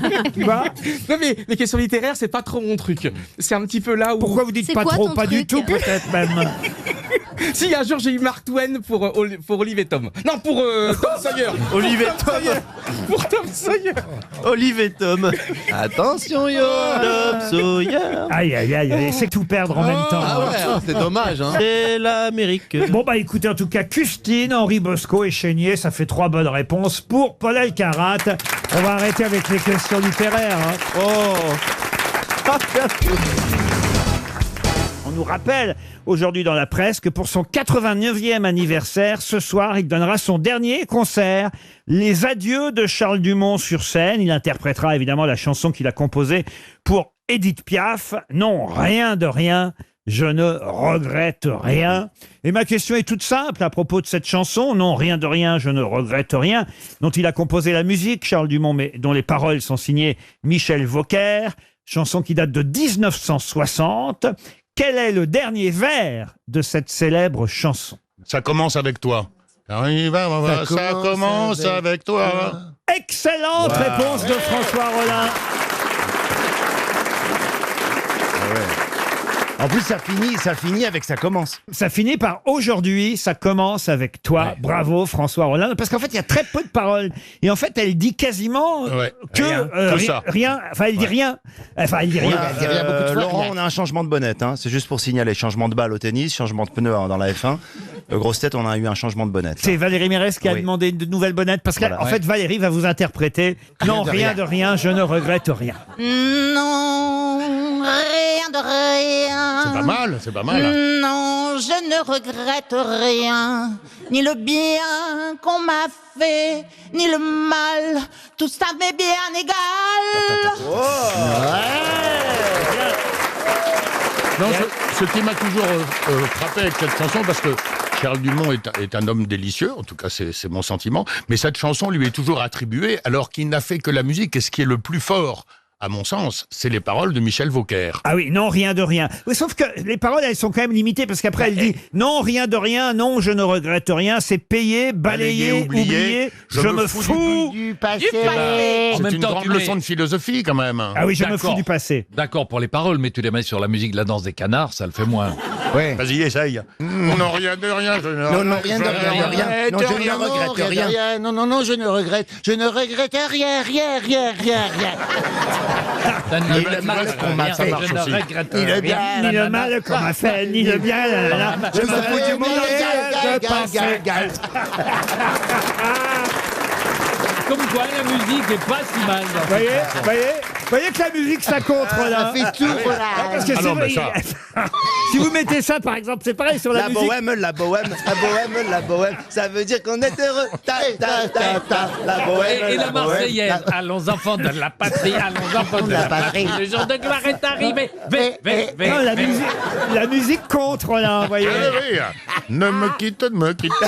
Quoi? Non mais les questions littéraires, c'est pas trop mon truc. C'est un petit peu là où... Pourquoi vous dites C'est pas quoi trop? ton Pas du truc tout, peut-être même. Si, un jour j'ai eu Mark Twain pour Olive et Tom. Non, pour Tom Sawyer. Olive et Tom. Pour Tom Sawyer. Olive et Tom. Attention, Johan. Tom Sawyer. Aïe, aïe, aïe, aïe, c'est tout perdre en même temps. Ah ouais, c'est dommage, hein. C'est l'Amérique. Bon, bah écoutez, en tout cas, Custine, Henri Bosco et Chénier, ça fait 3 bonnes réponses pour Paul Elkarat. On va arrêter avec les questions littéraires. hein. On nous rappelle aujourd'hui dans la presse que pour son 89e anniversaire, ce soir, il donnera son dernier concert, Les Adieux de Charles Dumont sur scène. Il interprétera évidemment la chanson qu'il a composée pour Édith Piaf. Non, rien de rien. Je ne regrette rien. Et ma question est toute simple à propos de cette chanson. Non, rien de rien, je ne regrette rien, dont il a composé la musique, Charles Dumont, mais dont les paroles sont signées Michel Vauquer. Chanson qui date de 1960. Quel est le dernier vers de cette célèbre chanson? Ça commence avec toi. Ça commence avec toi. Excellente réponse de François Rollin. En plus, ça finit avec ça commence. Ça finit par aujourd'hui, ça commence avec toi. Bravo François Rollin. Parce qu'en fait, il y a très peu de paroles. Et en fait, elle dit quasiment que ça. rien. Enfin, elle dit rien. Enfin, elle dit rien. Laurent, on a un changement de bonnette. Hein. C'est juste pour signaler. Changement de balle au tennis, changement de pneu dans la F1. Grosse tête, on a eu un changement de bonnette. C'est Valérie Mérès qui a demandé de nouvelles bonnettes. Parce qu'en fait, Valérie va vous interpréter. Non, rien de rien, je ne regrette rien. Non, rien de rien. C'est pas mal, c'est pas mal. Non, je ne regrette rien, ni le bien qu'on m'a fait, ni le mal, tout ça m'est bien égal. Non, ce qui m'a toujours frappé avec cette chanson, parce que Charles Dumont est un homme délicieux, en tout cas c'est mon sentiment, mais cette chanson lui est toujours attribuée alors qu'il n'a fait que la musique, et ce qui est le plus fort, à mon sens, c'est les paroles de Michel Vauquer. Ah oui, non, rien de rien. Oui, sauf que les paroles, elles sont quand même limitées, parce qu'après, elle dit « Non, rien de rien, non, je ne regrette rien, c'est payé, balayé, oublié, je me fous du passé. C'est une grande leçon de philosophie, quand même. Ah oui, je me fous du passé. D'accord pour les paroles, mais tu les mets sur la musique de la danse des canards, ça le fait moins. Ouais. Vas-y, essaye. Non, rien de rien, je ne Non, rien de rien. Non, je ne regrette rien. Non, je ne regrette. Je ne regrette rien. Ni le mal qu'on m'a fait, je ne regrette rien. Ni le mal qu'on m'a fait, ni le bien. Je me fous du monde entier, je pense. Comme quoi, la musique est pas si mal. Vous voyez que la musique, ça compte, là. Ça fait tout, voilà. Parce que c'est vrai, si vous mettez ça, par exemple, c'est pareil sur la musique. La bohème, ça veut dire qu'on est heureux. La bohème, Et la Marseillaise, allons enfants de la patrie, allons enfants de la patrie, le jour de gloire est arrivé. Non, la musique contre, là, vous voyez. Oui. Ne me quitte pas, ne me quitte pas.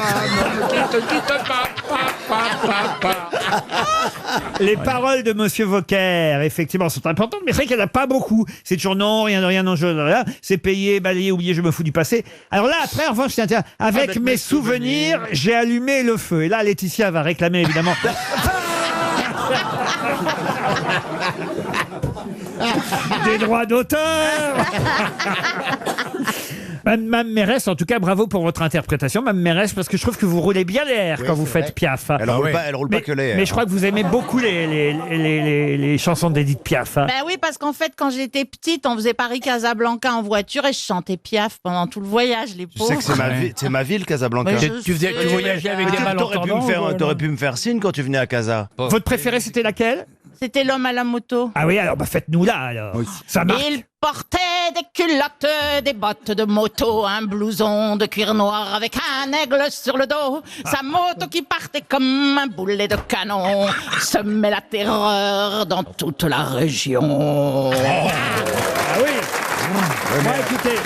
Les paroles de Monsieur Vauquer, effectivement, sont importantes, mais c'est vrai qu'il n'y en a pas beaucoup. C'est toujours non, rien de rien, non, je de rien. C'est payé, balayé, oublié, je me fous du passé. Alors là, après, en revanche, c'est intéressant. Avec mes souvenirs, j'ai allumé le feu. Et là, Laetitia va réclamer, évidemment. Des droits d'auteur. Mme Mérès, en tout cas, bravo pour votre interprétation, Mme Mérès, parce que je trouve que vous roulez bien les airs quand vous faites Piaf. Elle roule pas que les airs. Mais je crois que vous aimez beaucoup les chansons d'Edith Piaf. Ben oui, parce qu'en fait, quand j'étais petite, on faisait Paris-Casablanca en voiture et je chantais Piaf pendant tout le voyage, les Tu pauvres. sais que c'est ma ville, Casablanca. Mais Tu voyageais avec des malentendants. T'aurais pu me faire signe quand tu venais à Casa. Votre préférée, c'était laquelle? C'était l'homme à la moto. Ah oui, alors faites-nous là, alors. Oui. Ça marche. Il portait des culottes, des bottes de moto, un blouson de cuir noir avec un aigle sur le dos. Sa moto qui partait comme un boulet de canon semait la terreur dans toute la région. Ah oui. Moi, écoutez.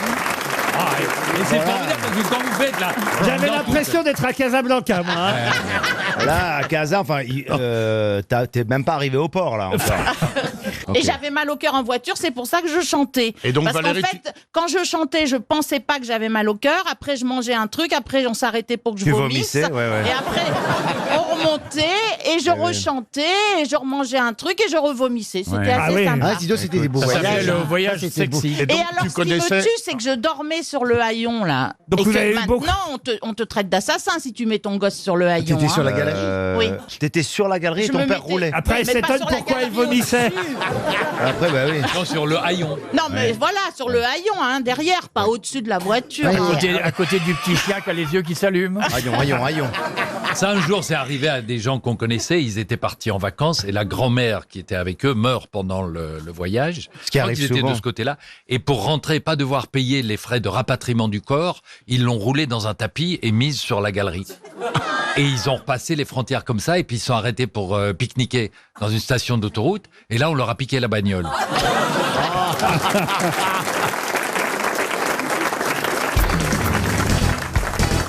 Et c'est formidable parce que quand vous faites là. J'avais l'impression d'être à Casablanca, moi. Hein. Là, à Casa, enfin, t'es même pas arrivé au port, là, encore. Et j'avais mal au cœur en voiture, c'est pour ça que je chantais. Et donc, parce Valérie, qu'en fait, quand je chantais, je pensais pas que j'avais mal au cœur. Après, je mangeais un truc. Après, on s'arrêtait pour que je Tu vomisse. vomissais, ouais. Et après, on remontait et je rechantais et je remangeais un truc et je revomissais. C'était assez sympa. Ah, dis-donc, c'était des beaux voyages. Le voyage sexy. Et alors, ce qui me tue, c'est que je dormais sur le haillon, là. Donc et vous que avez eu maintenant, beaucoup- on te traite d'assassin si tu mets ton gosse sur le haillon. T'étais sur la hein. galerie. Oui. T'étais sur la galerie et Je ton me père mettais- roulait. Après, elle Mais pas s'étonne sur la pourquoi il galerie vomissait. Après, bah oui. Non, sur le haillon. Non, mais voilà, sur le haillon, hein, derrière, pas au-dessus de la voiture. hein. À côté du petit chien qui a les yeux qui s'allument. Rayon. Ça, un jour, c'est arrivé à des gens qu'on connaissait. Ils étaient partis en vacances et la grand-mère qui était avec eux meurt pendant le voyage. Ce qui arrive Ils étaient souvent. de ce côté-là. Et pour rentrer, pas devoir payer les frais de rapatriement du corps, ils l'ont roulé dans un tapis et mise sur la galerie. Et ils ont repassé les frontières comme ça et puis ils sont arrêtés pour pique-niquer dans une station d'autoroute. Et là, on leur a piqué la bagnole.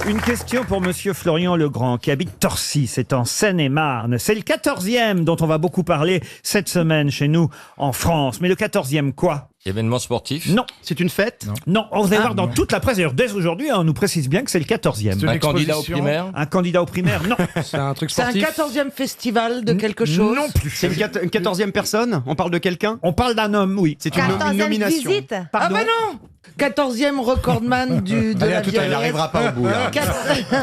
Une question pour Monsieur Florian Legrand, qui habite Torcy, c'est en Seine-et-Marne. C'est le 14e dont on va beaucoup parler cette semaine chez nous en France. Mais le 14e quoi? Événement sportif? Non. C'est une fête? Non, vous allez voir dans toute la presse, d'ailleurs dès aujourd'hui, on nous précise bien que c'est le 14e. Un candidat au primaire? Un candidat au primaire, non. C'est un truc C'est un sportif. 14e festival de quelque chose? Non plus. C'est une 14e personne? On parle de quelqu'un? On parle d'un homme, oui. C'est une nomination. Ah Pardon. bah non 14e recordman de la Elle vieillesse. n'arrivera pas au bout, là.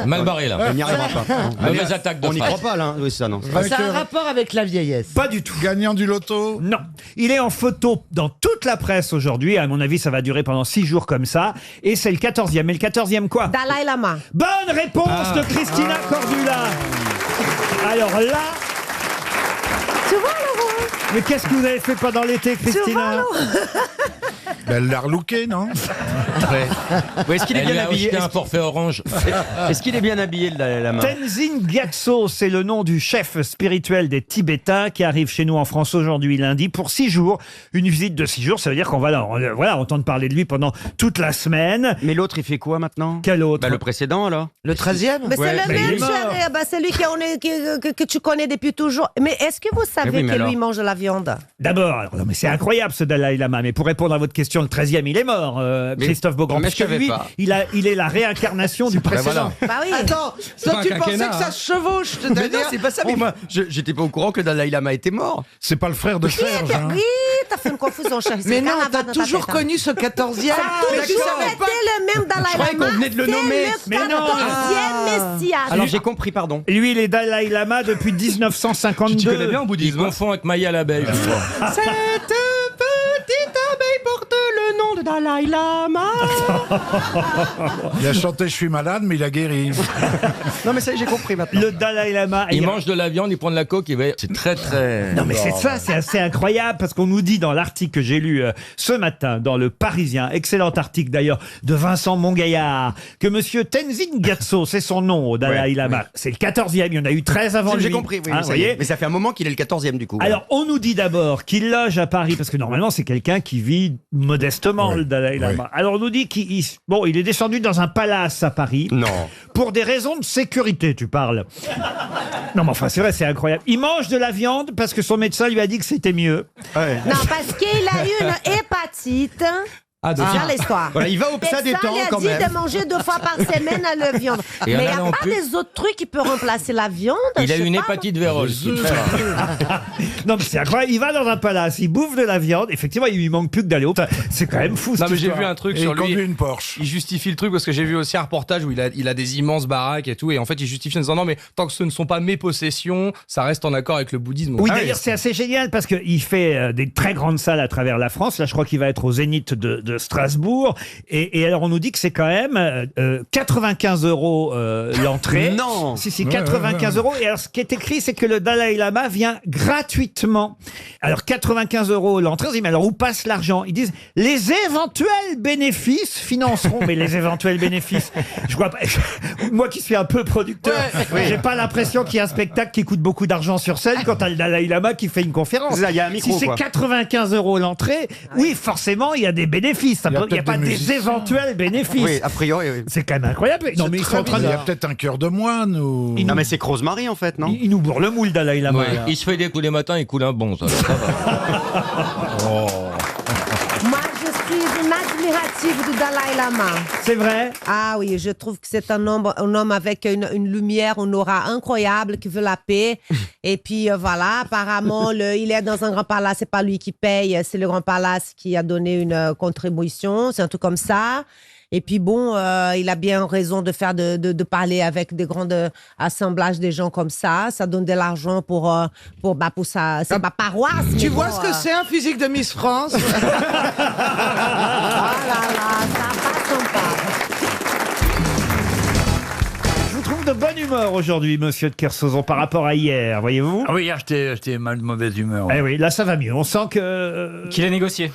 Mal barré là. Elle n'y arrivera pas. Mauvaise attaque de On n'y phrase. croit pas, là. Oui, ça, non. C'est un rapport avec la vieillesse. Pas du tout. Gagnant du loto? Non. Il est en photo dans toute la presse aujourd'hui. À mon avis, ça va durer pendant 6 jours comme ça. Et c'est le 14e. Et le 14e quoi? Dalai Lama. Bonne réponse de Christina Cordula. Alors là... Tu vois, Laurent? Mais qu'est-ce que vous avez fait pendant l'été, Christina? Elle l'a relooké, non? Ouais, est-ce qu'il est Elle lui bien a habillé? acheté un forfait orange. Est-ce qu'il est bien habillé, le Dalai Lama? Tenzin Gyatso, c'est le nom du chef spirituel des Tibétains qui arrive chez nous en France aujourd'hui lundi pour 6 jours. Une visite de 6 jours, ça veut dire qu'on va entendre parler de lui pendant toute la semaine. Mais l'autre, il fait quoi maintenant? Quel autre? Le précédent, alors? Le 13e? Mais Ouais, c'est le mais il est même, mort. chérie. C'est lui que tu connais depuis toujours. Mais est-ce que vous savez oui, mais que lui alors mange de la viande? D'abord, alors, non, mais c'est incroyable ce Dalai Lama, mais pour répondre à votre question, le 13e, il est mort, Christophe Beaugrand, mais parce je que savais lui, pas. il est la réincarnation du précédent. Bah oui. Attends, pas toi un tu pensais quinquennat, que ça hein. se chevauche, Mais non, c'est-à-dire... c'est pas ça. Mais moi, j'étais pas au courant que le Dalai Lama était mort. C'est pas le frère de Serge, hein. Oui, t'as fait une confusion, chérie. Mais C'est non, carnaval t'as dans ta toujours tête, hein. connu ce 14e. Ça a toujours été le même Dalai Je croyais Lama. qu'on venait de le nommer. C'est Mais le non. 14e Messia. Alors j'ai compris, pardon. Lui, il est Dalai Lama depuis 1952. Tu connais bien en Il bouddhisme. Il confond avec Maya l'abeille. je crois. Cette petite abeille porte le nom de Dalai Lama. Il a chanté Je suis malade, mais il a guéri. Non, mais ça, j'ai compris maintenant. Le Dalai Lama. Il mange de la viande, il prend de la coke, c'est très très... Non mais c'est ça, c'est assez incroyable parce qu'on nous dit dans l'article que j'ai lu ce matin dans Le Parisien, excellent article d'ailleurs de Vincent Mongaillard, que monsieur Tenzin Gyatso, c'est son nom au Dalai Ouais, Lama. oui. C'est le 14e, il y en a eu 13 avant lui. J'ai compris, oui. Hein, ça vous y est. voyez. Mais ça fait un moment qu'il est le 14e du coup. Alors, on nous dit d'abord qu'il loge à Paris, parce que normalement, c'est quelqu'un qui vit modestement, le Dalai Lama. Alors, on nous dit qu'il il est descendu dans un palace à Paris. Non. Pour des raisons de sécurité, tu parles. Non, mais enfin, c'est vrai, c'est incroyable. Il mange de la viande parce que son médecin lui a dit que c'était mieux. Non, parce qu'il a eu une hépatite. Ah, C'est ça l'histoire. Voilà, il va au Psa des temps quand Il a dit même. de manger 2 fois par semaine la viande. Et Mais il en n'y a allant pas plus- des autres trucs qui peuvent remplacer la viande. Il je a sais une pas. hépatite vérole. Non, mais c'est incroyable. Il va dans un palace, il bouffe de la viande. Effectivement, il lui manque plus que d'aller au. Enfin, c'est quand même fou. Non cette mais j'ai histoire. vu un truc Et sur il conduit lui. une Porsche. Il justifie le truc parce que j'ai vu aussi un reportage où il a des immenses baraques et tout et en fait il justifie en disant non mais tant que ce ne sont pas mes possessions, ça reste en accord avec le bouddhisme. Oui, Ah d'ailleurs, c'est assez génial parce qu'il fait des très grandes salles à travers la France. Là, je crois qu'il va être au Zénith de Strasbourg. Et alors, on nous dit que c'est quand même 95 € l'entrée. Non. Si, 95 €. Et alors, ce qui est écrit, c'est que le Dalai Lama vient gratuitement. Alors, 95 € l'entrée. On dit, mais alors, où passe l'argent? Ils disent, les éventuels bénéfices financeront. Mais les éventuels bénéfices, je crois pas. Moi qui suis un peu producteur, j'ai pas l'impression qu'il y a un spectacle qui coûte beaucoup d'argent sur scène quand t'as le Dalai Lama qui fait une conférence. Ça, il y a un micro, si c'est quoi. 95 € l'entrée, oui, forcément, il y a des bénéfices. Il n'y a, peut-être pas des des musiciens. éventuels bénéfices. Oui, a priori, oui. C'est quand même incroyable. Non, mais ils sont en train Il de. y a peut-être un cœur de moine ou... Non, mais c'est Rosemary en fait, non? Il nous bourre le moule, Dalai Lama. Ouais, là. il se fait des coups les matins, il coule un bon, ça. Ça va. Moi, je suis une admirative du Dalai Lama. C'est vrai? Ah oui, je trouve que c'est un homme avec une lumière, une aura incroyable, qui veut la paix. Et puis voilà, apparemment, il est dans un grand palace, c'est pas lui qui paye, c'est le grand palace qui a donné une contribution, c'est un truc comme ça. Et puis bon, il a bien raison de faire de parler avec des grands assemblages des gens comme ça. Ça donne de l'argent pour sa paroisse. Tu mais vois bon, ce que c'est un physique de Miss France? Ah là là, ça passe sympa. Je vous trouve de bonne humeur aujourd'hui, monsieur de Kersauzon, par rapport à hier, voyez-vous? Ah oui, hier, j'étais mal de mauvaise humeur. Eh oui, là, ça va mieux. On sent que. Qu'il a négocié.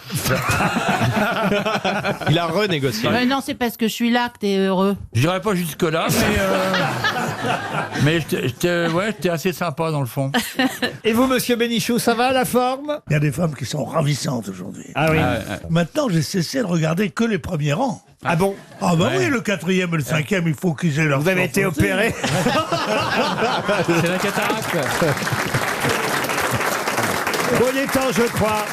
Il a renégocié. Non, c'est parce que je suis là que t'es heureux. Je dirais pas jusque-là, mais j'étais assez sympa dans le fond. Et vous, monsieur Bénichou, ça va, la forme? Il y a des femmes qui sont ravissantes aujourd'hui. Ah oui. Maintenant, j'ai cessé de regarder que les premiers rangs. Ah bon? Ah bah oui, le 4e et le 5e, il faut qu'ils aient leur... Vous avez chance été aussi. opéré? C'est la cataracte. Bon, il est temps, je crois,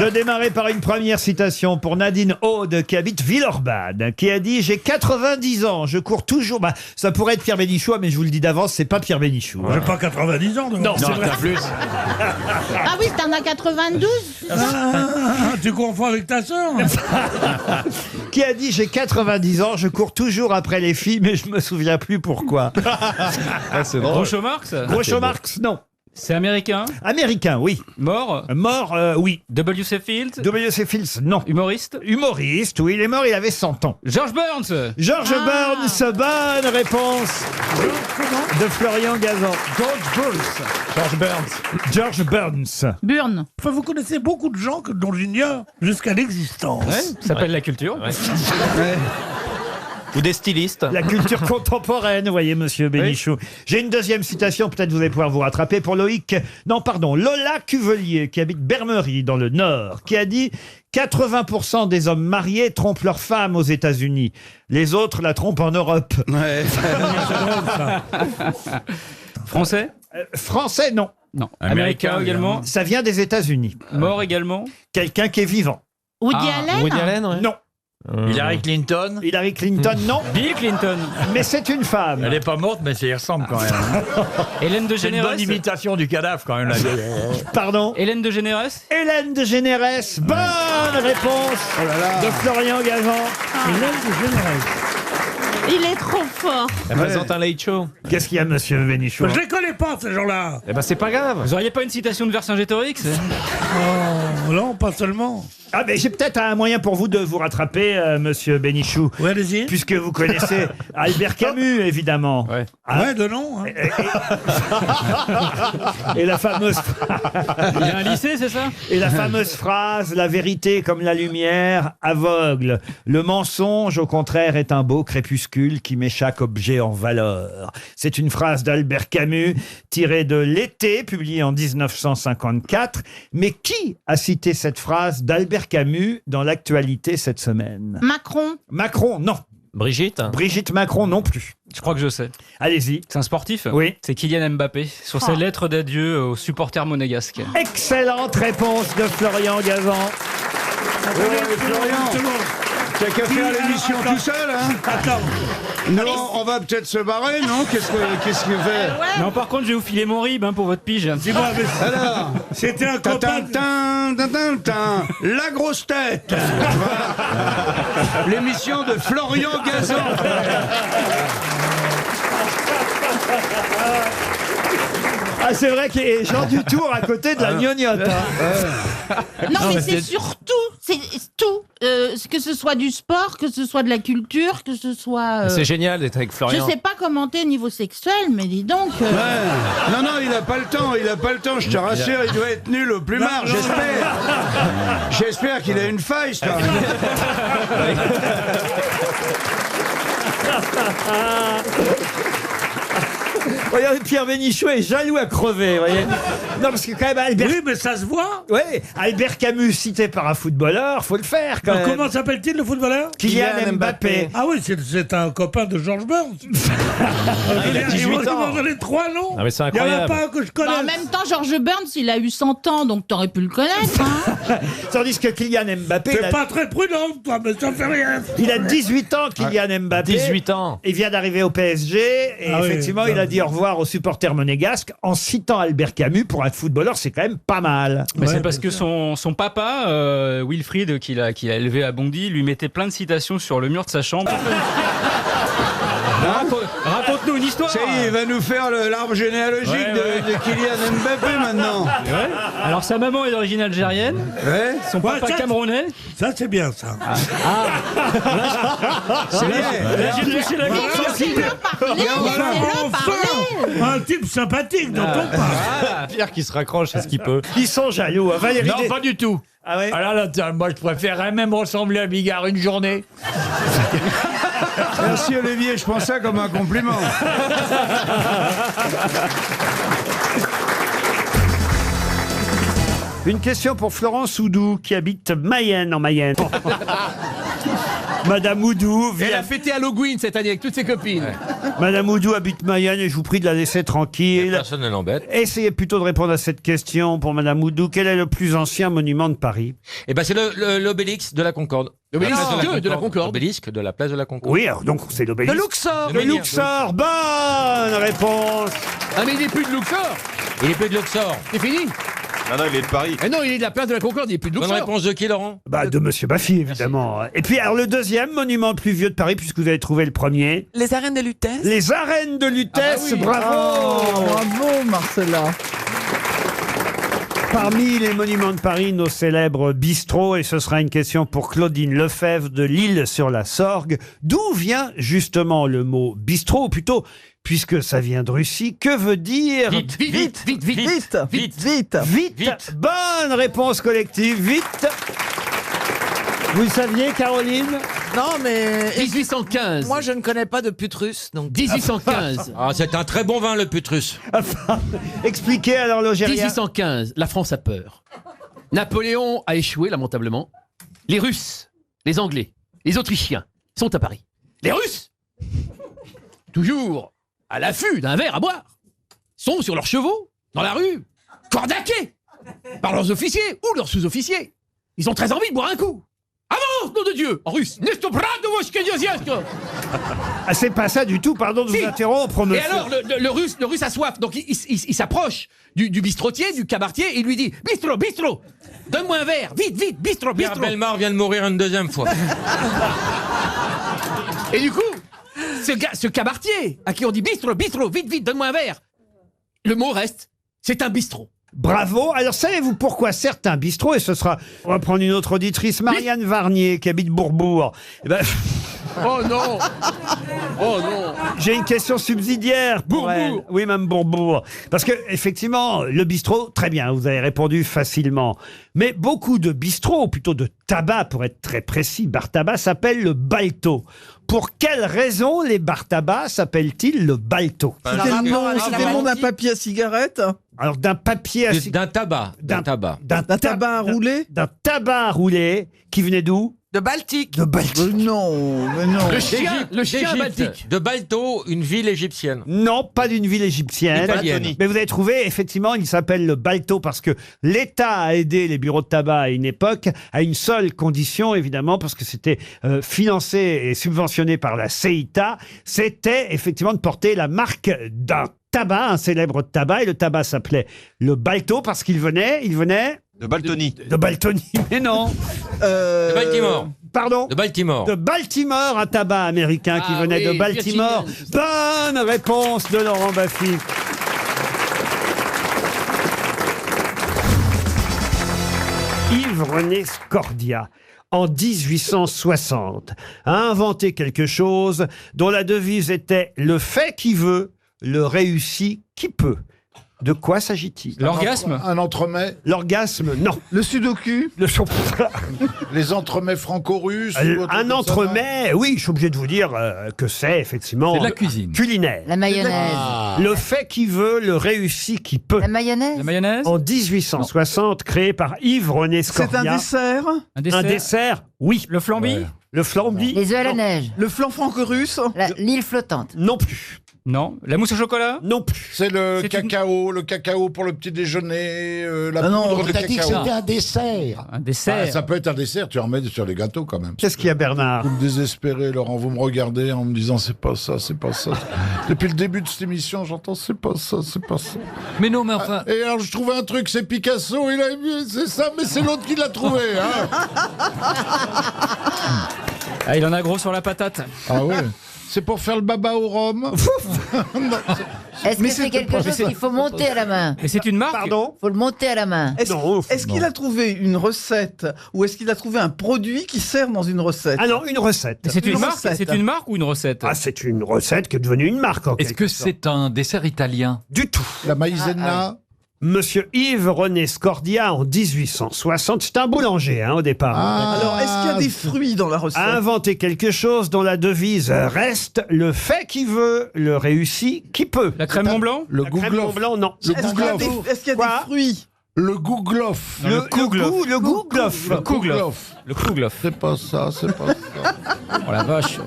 de démarrer par une première citation pour Nadine Aude, qui habite Villeurbanne, qui a dit « J'ai 90 ans, je cours toujours... » Bah, ça pourrait être Pierre Bénichou, mais je vous le dis d'avance, c'est pas Pierre Bénichou. J'ai pas 90 ans, Non, c'est vrai. plus. Ah oui, t'en as 92? tu confonds avec ta sœur? Qui a dit « J'ai 90 ans, je cours toujours après les filles, mais je me souviens plus pourquoi. » C'est drôle. Groucho Marx. Groucho Marx, non. C'est américain. Américain, oui. Mort. Mort, oui. W.C. Fields. W.C. Fields, non. Humoriste. Humoriste, oui, il est mort, il avait 100 ans. George Burns. George Burns, bonne réponse de Florian Gazan. George Burns. George Burns. Burn. Enfin, vous connaissez beaucoup de gens dont j'ignore jusqu'à l'existence. Ça s'appelle la culture. Ou des stylistes. La culture contemporaine, vous voyez, monsieur Bénichou. J'ai une deuxième citation, peut-être vous allez pouvoir vous rattraper pour Loïc. Non, pardon, Lola Cuvelier, qui habite Bermerie, dans le Nord, qui a dit 80% des hommes mariés trompent leur femme aux États-Unis. Les autres la trompent en Europe. Ouais. Français. Français, non. Non. Américain également. Ça vient des États-Unis. Mort également. Quelqu'un qui est vivant. Woody Allen. Woody Allen, ouais. Non. Hillary Clinton. Hillary Clinton, non. Bill Clinton. Mais c'est une femme. Elle n'est pas morte, mais ça y ressemble quand même. Hélène de C'est une Généresse. bonne imitation du cadavre quand même. Là. Pardon. Hélène de Généresse. Hélène de Généresse, bonne réponse de Florian Gazan. Hélène de Généresse. Il est trop fort. Elle présente un late show. Qu'est-ce qu'il y a, monsieur Bénichou? Je les connais pas, ces gens-là. Eh ben, c'est pas grave. Vous auriez pas une citation de Vercingétorix? Oh, non, pas seulement. Ah, mais j'ai peut-être un moyen pour vous de vous rattraper, monsieur Bénichou. Ouais, allez-y. Puisque vous connaissez Albert Camus, évidemment. Ouais. Ouais, de nom. Hein. Et la fameuse... Il y a un lycée, c'est ça? Et la fameuse phrase, la vérité comme la lumière aveugle. Le mensonge, au contraire, est un beau crépuscule qui met chaque objet en valeur. C'est une phrase d'Albert Camus, tirée de L'été, publiée en 1954. Mais qui a cité cette phrase d'Albert Camus dans l'actualité cette semaine? Macron. Macron, non. Brigitte. Brigitte Macron, non plus. Je crois que je sais. Allez-y. C'est un sportif? Oui. C'est Kylian Mbappé, sur ses lettres d'adieu aux supporters monégasques. Excellente réponse de Florian Gazan. Florian, t'as qu'à faire l'émission tout seul, hein? Attends. Non, on va peut-être se barrer, non? Qu'est-ce qu'il fait? Non, par contre, je vais vous filer mon rib pour votre pige. Dis-moi, mais Alors, c'était un copain. La grosse tête. L'émission de Florian Gazan. Ah, c'est vrai qu'il y a Jean Dutour à côté de la gnognotte. Hein. Non, mais c'est surtout, c'est tout. Que ce soit du sport, que ce soit de la culture, que ce soit... C'est génial d'être avec Je Florian. sais pas commenter au niveau sexuel, mais dis donc... Ouais. Non, il a pas le temps, je te rassure, il doit être nul au plumard, j'espère. J'espère qu'il a une faille, ce gars. Regardez, Pierre Bénichou est jaloux à crever, voyez. Non, parce que quand même, Albert... Oui, mais ça se voit. Oui, Albert Camus cité par un footballeur, faut le faire quand même. Comment s'appelle-t-il le footballeur? Kylian Mbappé. Ah oui, c'est un copain de George Burns. Il a 18 ans. Vous en avez 3 noms. Ah, mais c'est Il n'y en a incroyable. pas un que je connais. En même temps, George Burns, il a eu 100 ans, donc t'aurais pu le connaître. Hein. Tandis que Kylian Mbappé... T'es pas très prudent, toi, mais ça fait rien. Il a 18 ans, Kylian Mbappé. 18 ans. Il vient d'arriver au PSG et Ah oui, effectivement, il a dit au revoir aux supporters monégasques en citant Albert Camus. Pour un footballeur, c'est quand même pas mal. Mais c'est parce que son papa, Wilfried, qu'il a élevé à Bondy, lui mettait plein de citations sur le mur de sa chambre. Raconte-nous une histoire. Ça y est, il va nous faire l'arbre généalogique de Kylian Mbappé maintenant. Ouais. Alors sa maman est d'origine algérienne, son papa camerounais. Ça, c'est bien, ça. C'est bien. Là, j'ai touché la gorge. Un type sympathique dont on parle. Voilà, Pierre qui se raccroche, c'est ce qu'il peut. Ils sont jaloux. Hein. Valérie Non, pas du tout. Ah ouais. Alors là, tiens, moi, je préférerais même ressembler à Bigard une journée. Merci Olivier, je prends ça comme un compliment. Une question pour Florence Oudou qui habite Mayenne en Mayenne. Madame Oudou Elle a fêté Halloween cette année avec toutes ses copines. Madame Oudou habite Mayenne et je vous prie de la laisser tranquille. Personne ne l'embête. Essayez plutôt de répondre à cette question pour Madame Oudou. Quel est le plus ancien monument de Paris? Eh ben, c'est l'obélix de la Concorde. L'obélisque La place de la Concorde. L'obélisque de la place de la Concorde. Oui, alors donc c'est l'obélisque. Le Luxor. Le Luxor, bonne réponse. Ah mais il n'est plus de Luxor. Il est plus de Luxor. C'est fini. Non, il est de Paris. Eh non, il est de la place de la Concorde, il n'est plus de Bonne Luxor. réponse de qui, Laurent? Bah, de Monsieur Baffy, évidemment. Et puis, alors, le deuxième monument le plus vieux de Paris, puisque vous avez trouvé le premier. Les arènes de Lutèce. Les arènes de Lutèce, bravo! Bravo, Marcella. Parmi les monuments de Paris, nos célèbres bistrots, et ce sera une question pour Claudine Lefebvre de L'Isle-sur-la-Sorgue. D'où vient justement le mot bistrot, ou plutôt, puisque ça vient de Russie, que veut dire... Vite. Bonne réponse collective, vite. Vous le saviez, Caroline? Non, mais... 1815. Moi, je ne connais pas de pute russe, donc... 1815. Ah, c'est un très bon vin, le Putrus. Expliquez alors, Logérien. 1815. La France a peur. Napoléon a échoué, lamentablement. Les Russes, les Anglais, les Autrichiens sont à Paris. Les Russes, toujours à l'affût d'un verre à boire, sont sur leurs chevaux, dans la rue, cordaqués par leurs officiers ou leurs sous-officiers. Ils ont très envie de boire un coup. Avance, nom de Dieu, en russe. Ah, c'est pas ça du tout, pardon de vous interrompre, Et monsieur. alors, le russe a soif, donc il s'approche du bistrotier, du cabaretier, et il lui dit « Bistrot, donne-moi un verre, vite, bistrot, Pierre Bellemare vient de mourir une deuxième fois. Et du coup, ce cabaretier, à qui on dit bistrot, vite, donne-moi un verre. Le mot reste, c'est un bistrot. Bravo. Alors, savez-vous pourquoi certains bistrots, et ce sera, on va prendre une autre auditrice, Marianne Varnier, qui habite Bourbourg. Eh ben, Oh non. j'ai une question subsidiaire pour elle. Oui, même Bourbourg. Parce que, effectivement, le bistrot, très bien, vous avez répondu facilement. Mais beaucoup de bistrots, ou plutôt de tabac, pour être très précis, bar tabac, s'appellent le balto. Pour quelle raison les bar tabac s'appellent-ils le balto? C'était le nom d'un papier à cigarette? Alors, d'un papier à D'un tabac. D'un tabac. D'un tabac à rouler? D'un tabac à rouler qui venait d'où? De Baltique. De Baltique. Non. Le chien baltique. De Balto, une ville égyptienne. Non, pas d'une ville égyptienne. Italienne. Mais vous avez trouvé, effectivement, il s'appelle le balto parce que l'État a aidé les bureaux de tabac à une époque à une seule condition, évidemment, parce que c'était financé et subventionné par la CEITA. C'était effectivement de porter la marque d'un tabac, un célèbre tabac, et le tabac s'appelait le balto parce qu'il venait... De Baltony. De Baltony, mais non. De Baltimore. Pardon? De Baltimore. De Baltimore, un tabac américain qui venait de Baltimore. Bonne réponse de Laurent Baffy. Yves-René Scordia, en 1860, a inventé quelque chose dont la devise était « Le fait qui veut, le réussit qui peut ». De quoi s'agit-il? L'orgasme? Un entremets? L'orgasme, non. Le sudoku? Les entremets franco-russes? Un entremets, oui, je suis obligé de vous dire que c'est effectivement... C'est de la cuisine. Culinaire. La mayonnaise. Le fait qui veut, le réussit qui peut. La mayonnaise? La mayonnaise? En 1860, créé par Yves-René Scordia. C'est un dessert? Un dessert, oui. Le flambi? Le flambi? Les œufs à la neige? Le flan franco-russe? L'île flottante? Non plus. Non. La mousse au chocolat? Non plus. C'est le cacao pour le petit déjeuner, la poudre de T'as dit que cacao. c'était un dessert. Un dessert. Ah, ça peut être un dessert, tu en mets sur les gâteaux quand même. Qu'est-ce qu'il y a, Bernard? Vous me désespérez, Laurent, vous me regardez en me disant c'est pas ça, c'est pas ça. Depuis le début de cette émission, j'entends c'est pas ça, c'est pas ça. Mais non, mais enfin... Et alors je trouvais un truc, c'est Picasso, il a vu, c'est ça, mais c'est l'autre qui l'a trouvé. Hein. Ah, il en a gros sur la patate. Ah ouais. C'est pour faire le baba au rhum. Est-ce que c'est quelque chose qu'il faut monter à la main? Et c'est une marque? Pardon? Faut le monter à la main. Est-ce qu'il a trouvé une recette ou est-ce qu'il a trouvé un produit qui sert dans une recette? Ah non, une recette. C'est une marque? recette. C'est une marque ou une recette? Ah, c'est une recette qui est devenue une marque. Est-ce que c'est un dessert italien? Du tout. La maïzena. Monsieur Yves-René Scordia, en 1860, c'est un boulanger au départ. Alors, est-ce qu'il y a des fruits dans la recette? A inventé quelque chose dont la devise reste « Le fait qui veut, le réussit qui peut ». La crème Mont Blanc? La crème Mont Blanc, non. Est-ce qu'il y a des fruits? Le gouglof. Le gouglof. Le Kouglof. Le Kouglof. C'est pas ça, c'est pas ça. Oh la vache.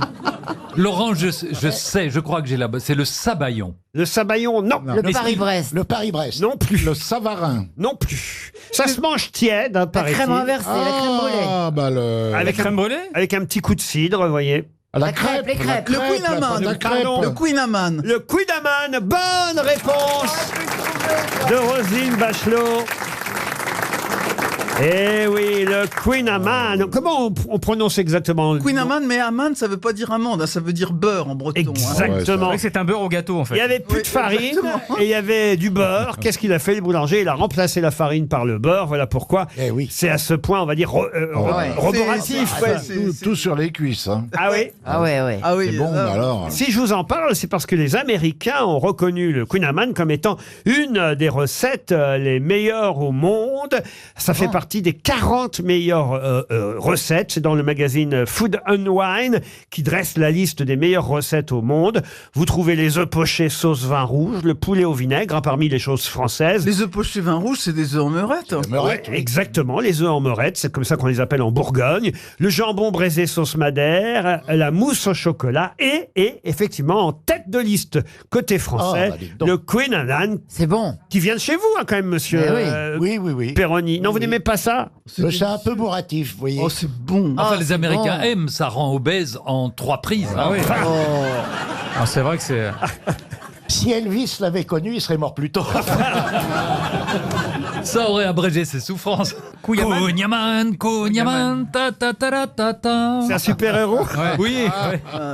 Laurent, je sais, je crois que j'ai la bonne. C'est le sabayon. Le sabayon, non. Le Paris-Brest? Le Paris-Brest. Non plus. Le savarin. Non plus. Ça se mange tiède, La paraît-il. crème renversée, la crème brûlée? Ah, bah le... Avec crème brûlée? Avec un petit coup de cidre, vous voyez. La crêpe, les crêpes. Le Queen Amman. Le Queen Amman. Le Queen Amman, bonne réponse de Roselyne Bachelot. Eh oui, le Queen Amman. Comment on prononce exactement le Queen nom? Amman, mais Amman, ça veut pas dire amande, hein, ça veut dire beurre en breton. hein. Exactement. C'est un beurre au gâteau en fait. Il y avait plus de farine et il y avait du beurre. Qu'est-ce qu'il a fait, le boulanger? Il a remplacé la farine par le beurre. Voilà pourquoi c'est à ce point, on va dire, roboratif. Tout sur les cuisses. Hein. Ah oui? Ah ouais, ouais. Ah oui, C'est bon, alors. Si je vous en parle, c'est parce que les Américains ont reconnu le Queen Amman comme étant une des recettes les meilleures au monde. Ça fait partie des 40 meilleures recettes. C'est dans le magazine Food and Wine qui dresse la liste des meilleures recettes au monde. Vous trouvez les œufs pochés sauce vin rouge, le poulet au vinaigre, hein, parmi les choses françaises. Les œufs pochés vin rouge, c'est des œufs en meurette. Ouais, exactement, les œufs en meurette, c'est comme ça qu'on les appelle en Bourgogne. Le jambon braisé sauce madère, la mousse au chocolat et effectivement en tête de liste côté français, le Queen Amman. C'est bon. Qui vient de chez vous, hein, quand même, monsieur Oui. Perroni. Non, vous n'aimez pas ça? C'est un peu bourratif, vous voyez. Oh, c'est bon. Enfin, les Américains aiment, ça rend obèse en 3 prises. Ah oui. Oh. C'est vrai que c'est. Si Elvis l'avait connu, il serait mort plus tôt. Ça aurait abrégé ses souffrances. Kunyaman, ta ta ta ta ta. C'est un super-héros? Oui.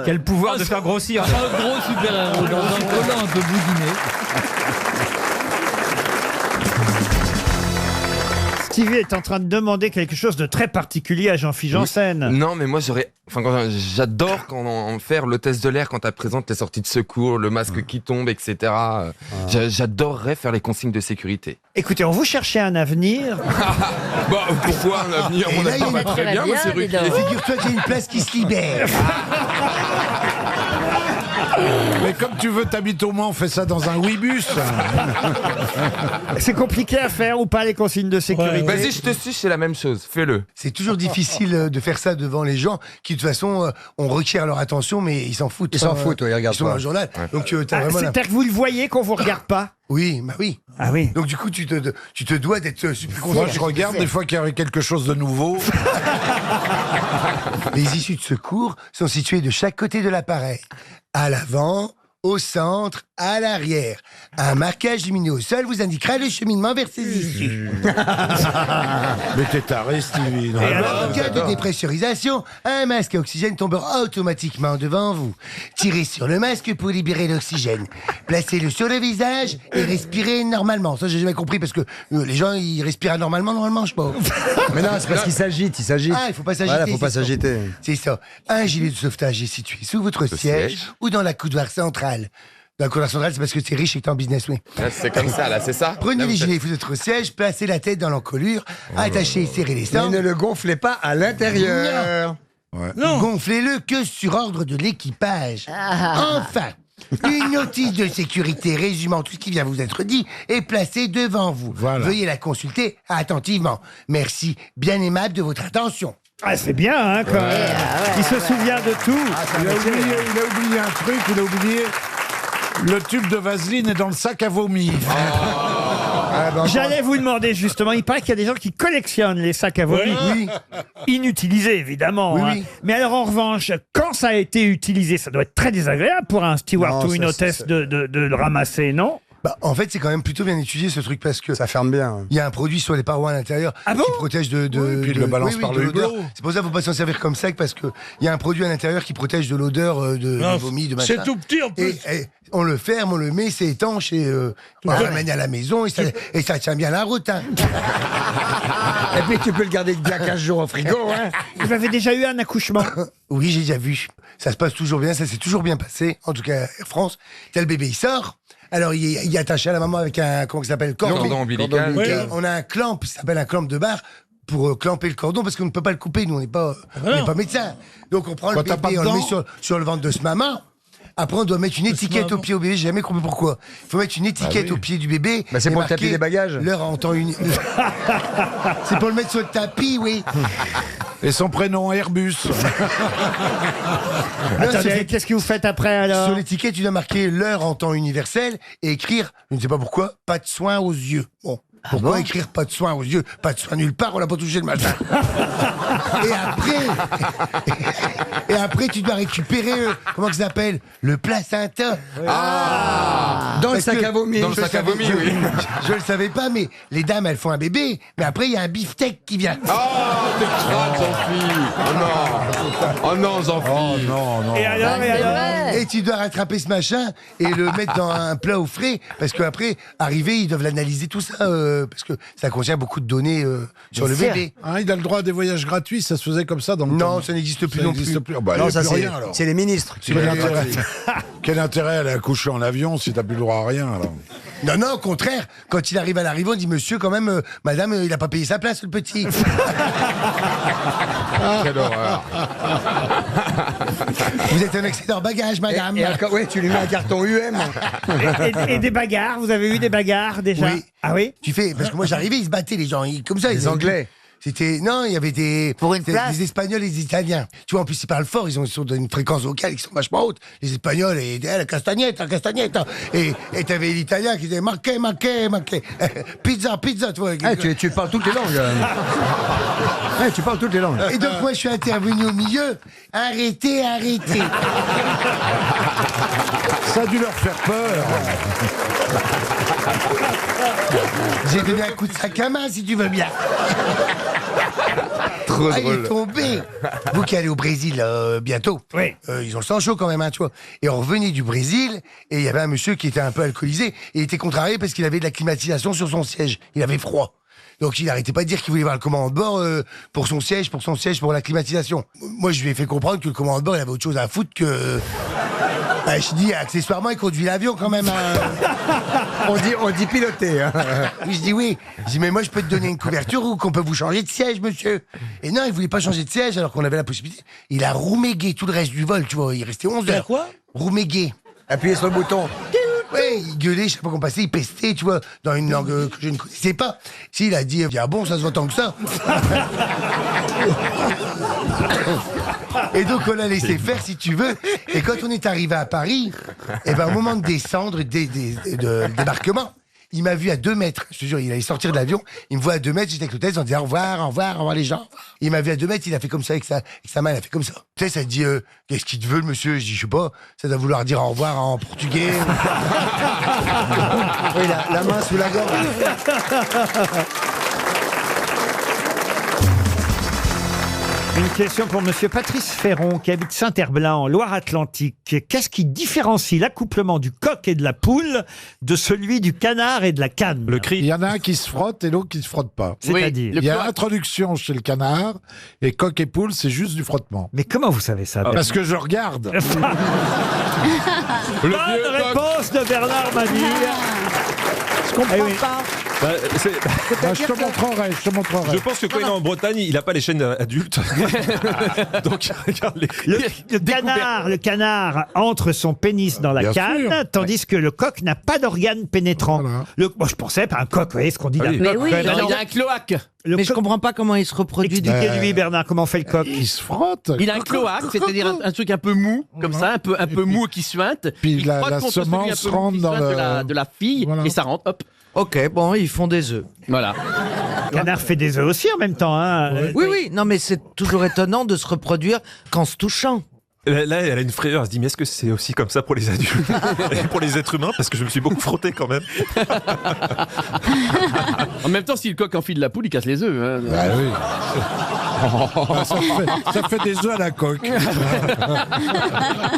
Quel pouvoir de faire grossir. Un gros super-héros dans un collant un peu boudiné. Stevie est en train de demander quelque chose de très particulier à Jean-Philippe Janssen. Non, mais moi j'adore quand on faire l'hôtesse de l'air quand elle présente les sorties de secours, le masque qui tombe, etc. J'adorerais faire les consignes de sécurité. Écoutez, on vous cherchait un avenir. Bah, pourquoi un avenir? On n'a pas très bien, monsieur Ruquier. Figure-toi qu'il y a une place qui se libère. Mais comme tu veux t'habiter au Mans, on fait ça dans un Ouibus. C'est compliqué à faire ou pas, les consignes de sécurité? Vas-y, je te suis, c'est la même chose. Fais-le. C'est toujours difficile de faire ça devant les gens qui, de toute façon, on requiert leur attention, mais ils s'en foutent. Ils s'en foutent, ils regardent Ils sont pas. dans le journal. Donc, t'as vraiment C'est-à-dire que vous le voyez qu'on vous regarde pas? Oui, bah oui. Ah oui. Donc, du coup, tu te dois d'être super content. Moi, je regarde des fois qu'il y avait quelque chose de nouveau. Les issues de secours sont situées de chaque côté de l'appareil. À l'avant, au centre, à l'arrière. Un marquage lumineux au sol vous indiquera le cheminement vers ces issues. Mais t'es taré, Stevie. Non. En cas de dépressurisation, un masque à oxygène tombera automatiquement devant vous. Tirez sur le masque pour libérer l'oxygène. Placez-le sur le visage et respirez normalement. Ça, j'ai jamais compris parce que les gens, ils respirent anormalement, je sais pas. Mais non, c'est parce qu'il s'agite, Ah, il faut pas s'agiter. Voilà, faut pas c'est ça. s'agiter. C'est ça. Un gilet de sauvetage est situé sous votre siège ou dans la coudoir centrale. Dans la couloir central, c'est parce que c'est riche et que t'es en business, oui. C'est comme ça, là, c'est ça? Prenez les gilets sous votre siège, placez la tête dans l'encolure, attachez et serrez les sangs. Mais ne le gonflez pas à l'intérieur. Non. Gonflez-le que sur ordre de l'équipage. Enfin, une notice de sécurité résumant tout ce qui vient vous être dit est placée devant vous. Veuillez la consulter attentivement. Merci, bien aimable de votre attention. Ah, c'est bien, hein, quand même. Il se souvient de tout. Il a oublié un truc, il a oublié... Le tube de Vaseline est dans le sac à vomi. J'allais vous demander justement, il paraît qu'il y a des gens qui collectionnent les sacs à vomi. Oui. Inutilisés, évidemment. Oui, hein. oui. Mais alors, en revanche, quand ça a été utilisé, ça doit être très désagréable pour un steward ou une hôtesse de le ramasser, non? Bah, en fait, c'est quand même plutôt bien étudié ce truc parce que Ça ferme bien. il y a un produit sur les parois à l'intérieur qui protège de puis il le balance par le l'odeur. hublot. C'est pour ça qu'il ne faut pas s'en servir comme ça parce que il y a un produit à l'intérieur qui protège de l'odeur de vomi, de machin. C'est tout petit en plus. Et on le ferme, on le met, c'est étanche et on le ramène à la maison et ça tient bien la route. Hein. Et puis tu peux le garder bien 15 jours au frigo. Hein. Vous avez déjà eu un accouchement? Oui, j'ai déjà vu. Ça se passe toujours bien, ça s'est toujours bien passé. En tout cas, Air France. Tel le bébé, il sort. Alors, il est attaché à la maman avec un, comment ça s'appelle, Cordon ombilical. Oui. On a un clamp, ça s'appelle un clamp de barre, pour clamper le cordon, parce qu'on ne peut pas le couper, nous, on n'est pas médecin. Donc, on prend le bébé, on le met sur le ventre de ce maman. Après, on doit mettre une étiquette au pied au bébé. J'ai jamais compris pourquoi. Il faut mettre une étiquette au pied du bébé. Bah, c'est pour le tapis des bagages. L'heure en temps une. C'est pour le mettre sur le tapis, oui. Et son prénom Airbus. Attendez, qu'est-ce que vous faites après alors? Sur l'étiquette, tu dois marquer l'heure en temps universel et écrire, je ne sais pas pourquoi, pas de soin aux yeux. Bon. Pourquoi écrire pas de soin aux yeux, pas de soin nulle part, on l'a pas touché le matin. et après, tu dois récupérer, comment ça s'appelle, le placenta. Dans le sac à vomi. Dans le sac à vomi, oui. Je le savais pas, mais les dames, elles font un bébé, mais après, il y a un beefsteak qui vient. Oh, t'es crade, Jean-Philippe. Oh non, Jean-Philippe. Oh non. Et alors, Et tu dois rattraper ce machin et le mettre dans un plat au frais, parce qu'après, arrivé, ils doivent l'analyser tout ça, parce que ça contient beaucoup de données sur le bébé. Hein, il a le droit à des voyages gratuits, ça se faisait comme ça dans le Non, temps. ça n'existe plus Ça non n'existe plus. plus. Bah, Non, il y a ça plus c'est rien, alors. c'est les ministres. Quel intérêt à aller accoucher en avion si t'as plus le droit à rien alors? Non, non, au contraire, quand il arrive à l'arrivée, on dit monsieur, quand même, madame, il a pas payé sa place, le petit. Quelle horreur. Vous êtes un excédent bagage, madame. Ouais, tu lui mets un carton UM. et des bagarres, vous avez eu des bagarres déjà? Oui. Ah oui? Tu fais, parce que moi j'arrivais, ils se battaient les gens, comme ça. Les Anglais. C'était, non, il y avait des Espagnols et des Italiens. Tu vois, en plus, ils parlent fort, ils sont d'une fréquence vocale qui sont vachement hautes. Les Espagnols, et la castagnetta. Et t'avais l'Italien qui disait, marqué. Pizza, tu vois. Tu parles toutes les langues. Tu parles toutes les langues. Et donc, moi, je suis intervenu au milieu. Arrêtez. Ça a dû leur faire peur. J'ai donné un coup de sac à main, si tu veux bien. Trop Il drôle. est tombé. Vous qui allez au Brésil bientôt, ils ont le sang chaud quand même, hein, tu vois. Et on revenait du Brésil, et il y avait un monsieur qui était un peu alcoolisé, et il était contrarié parce qu'il avait de la climatisation sur son siège. Il avait froid. Donc il arrêtait pas de dire qu'il voulait voir le commandant de bord pour son siège, pour la climatisation. Moi, je lui ai fait comprendre que le commandant de bord, il avait autre chose à foutre que... je dis, accessoirement, il conduit l'avion quand même. On dit piloter. Hein. Oui, je dis oui. Je dis, mais moi, je peux te donner une couverture ou qu'on peut vous changer de siège, monsieur. Et non, il voulait pas changer de siège alors qu'on avait la possibilité. Il a roumégué tout le reste du vol, tu vois. Il restait 11 heures. Quoi Roumégué. Appuyez sur le bouton. Ouais, il gueulait, chaque fois qu'on passait, il pestait, tu vois, dans une langue que je ne connaissais pas. Si, il a dit, ah bon, ça se voit tant que ça. Et donc, on l'a laissé faire, si tu veux. Et quand on est arrivé à Paris, au moment de descendre, de débarquement, il m'a vu à 2 mètres. Je te jure, il allait sortir de l'avion. Il me voit à 2 mètres, j'étais avec l'hôtesse, on disait au revoir les gens. Il m'a vu à 2 mètres, il a fait comme ça avec sa main, il a fait comme ça. Tu sais, ça dit, qu'est-ce qu'il te veut, le monsieur? Je dis, je sais pas, ça doit vouloir dire au revoir en portugais. Oui, la main sous la gorge. Une question pour monsieur Patrice Ferron, qui habite Saint-Herblain, en Loire-Atlantique. Qu'est-ce qui différencie l'accouplement du coq et de la poule de celui du canard et de la canne? Le cri. Il y en a un qui se frotte et l'autre qui se frotte pas. C'est-à-dire? Il y a introduction chez le canard et coq et poule, c'est juste du frottement. Mais comment vous savez ça? Parce que je regarde. Bonne réponse de Bernard Mabille. Je comprends pas. Je te montrerai. Je pense que quand il est en Bretagne, il n'a pas les chaînes adultes. Donc, regarde les... Le canard entre son pénis dans la Bien canne, sûr. tandis que le coq n'a pas d'organe pénétrant. Moi, je pensais pas un coq, vous voyez ce qu'on dit d'un Mais coq. oui, quand même. il a un cloaque. Le Mais je coq- comprends pas comment il se reproduit. Expliquez-lui, Bernard, comment fait le coq. Il se frotte. Il a un cloaque, c'est-à-dire un truc un peu mou, comme ça, un peu mou qui suinte. Puis Il la frotte contre celui semence un peu mou rentre qui dans suinte le- de la fille, Voilà. et ça rentre, hop. Ok, bon, ils font des œufs. Voilà. Le canard fait des œufs aussi en même temps. Hein. Oui, non, mais c'est toujours étonnant de se reproduire qu'en se touchant. Là, elle a une frayeur. Elle se dit, mais est-ce que c'est aussi comme ça pour les adultes et pour les êtres humains? Parce que je me suis beaucoup frotté quand même. En même temps, si le coq enfile la poule, il casse les œufs. Hein. Ah oui. Ça fait des œufs à la coque.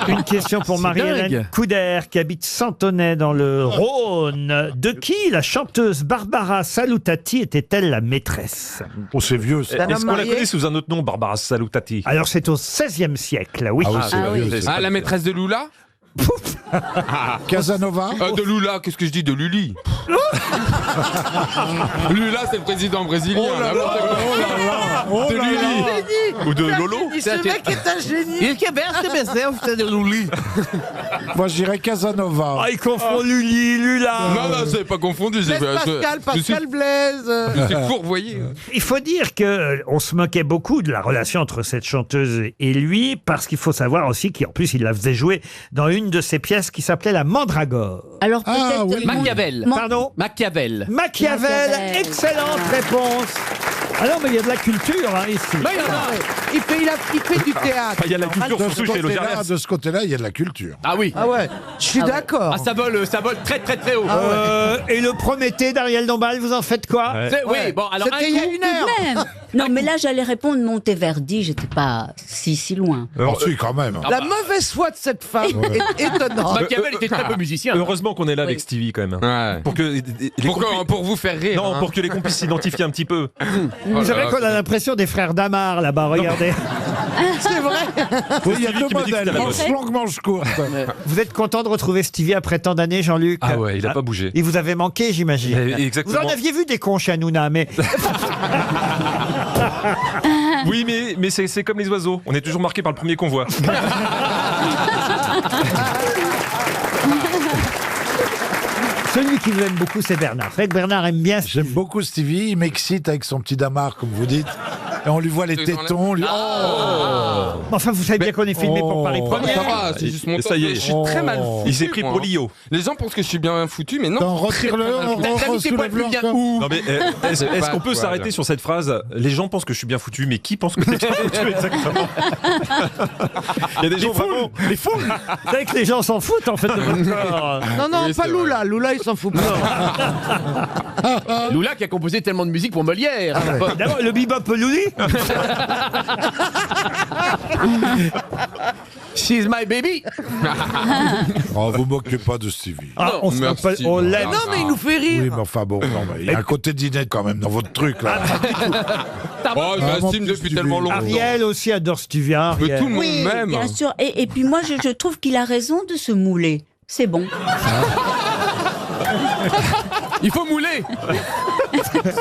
Une question pour C'est Marie-Hélène dingue. Couder, qui habite Santonnet dans le Rhône. De qui la chanteuse Barbara Salutati était-elle la maîtresse? Oh, c'est vieux. ça. Est-ce qu'on la connaît sous un autre nom, Barbara Salutati? Alors c'est au XVIe siècle, oui. Ah oui, c'est vieux, c'est Ah, la maîtresse de Lula? Casanova. De Lula, qu'est-ce que je dis? De Luli. Lula, c'est le président brésilien. De Luli. Ou de Lolo? Ce mec est un génie. Il est bien, c'est de Luli. Moi, je dirais Casanova. Ah, il confond Luli, Lula. Non, non, c'est pas confondu. Laisse Pascal Blaise. Je suis fourvoyé. Il faut dire que on se moquait beaucoup de la relation entre cette chanteuse et lui, parce qu'il faut savoir aussi qu'en plus il la faisait jouer dans une une de ses pièces qui s'appelait La Mandragore. Alors peut-être... Machiavel. Pardon? Machiavel. Machiavel, excellente réponse. Ah non, mais il y a de la culture hein, ici. Il fait du théâtre. Il y a la culture De ce surtout chez le côté-là, Gervais. de ce côté-là, il y a de la culture. Ah oui. Ah ouais, je suis d'accord. Ah, ça vole très très très haut. Et le Prométhée d'Ariel Dombal, vous en faites quoi? Oui, bon, alors C'était il y a une heure. Même. Non, mais là, j'allais répondre Monteverdi, j'étais pas si loin. Alors, si, quand même. La mauvaise foi de cette femme est étonnante. Machiavel était très peu musicien. Heureusement qu'on est là avec Stevie quand même. Ouais. Pour vous faire rire. Non, hein. pour que les complices s'identifient un petit peu. Vous savez qu'on a l'impression des frères Damar là-bas, regardez. C'est vrai. Oui, il y a Stevie deux qui m'a dit que modèles, c'était la manche mode. longue, manche courte. Vous êtes content de retrouver Stevie après tant d'années, Jean-Luc? Ah ouais, il a pas bougé. Il vous avait manqué, j'imagine. Exactement. Vous en aviez vu des cons chez Hanouna, mais... Oui, mais c'est comme les oiseaux. On est toujours marqué par le premier convoi. Celui qui vous aime beaucoup, c'est Bernard. C'est vrai que Bernard aime bien... J'aime beaucoup Stevie, il m'excite avec son petit damar, comme vous dites. Et on lui voit les tétons. Enfin, vous savez bien qu'on est filmé pour Paris Première. Ça va, c'est juste mon Et ça y est. Je suis très mal foutu. Il s'est pris moi, pour hein. Lio. Les gens pensent que je suis bien foutu, mais non. Attends, retire-le, soulève-le encore. Non mais est-ce qu'on peut s'arrêter sur cette phrase? Les gens pensent que je suis bien foutu, mais qui pense que t'es bien foutu exactement? Il y a des gens vraiment... Les foules. Vous savez que les gens s'en foutent, en fait, de votre corps. Non, Oui, pas c'est Lula. Lula, il s'en fout pas. Lula qui a composé tellement de musique pour Molière. D'abord, le bebop Louli. She's my baby. Oh, vous moquez pas de Stevie. Ah, on se merci. rappelle, on l'aime. Non, mais il nous fait rire. Oui, mais enfin bon, non, mais il y a un côté dîner quand même dans votre truc là. Oh, je m'estime depuis tellement longtemps. Ariel aussi adore Stevie. Mais Ariel. tout le monde Oui, m'aime. bien sûr. Et puis moi, je trouve qu'il a raison de se mouler. C'est bon. Il faut mouler.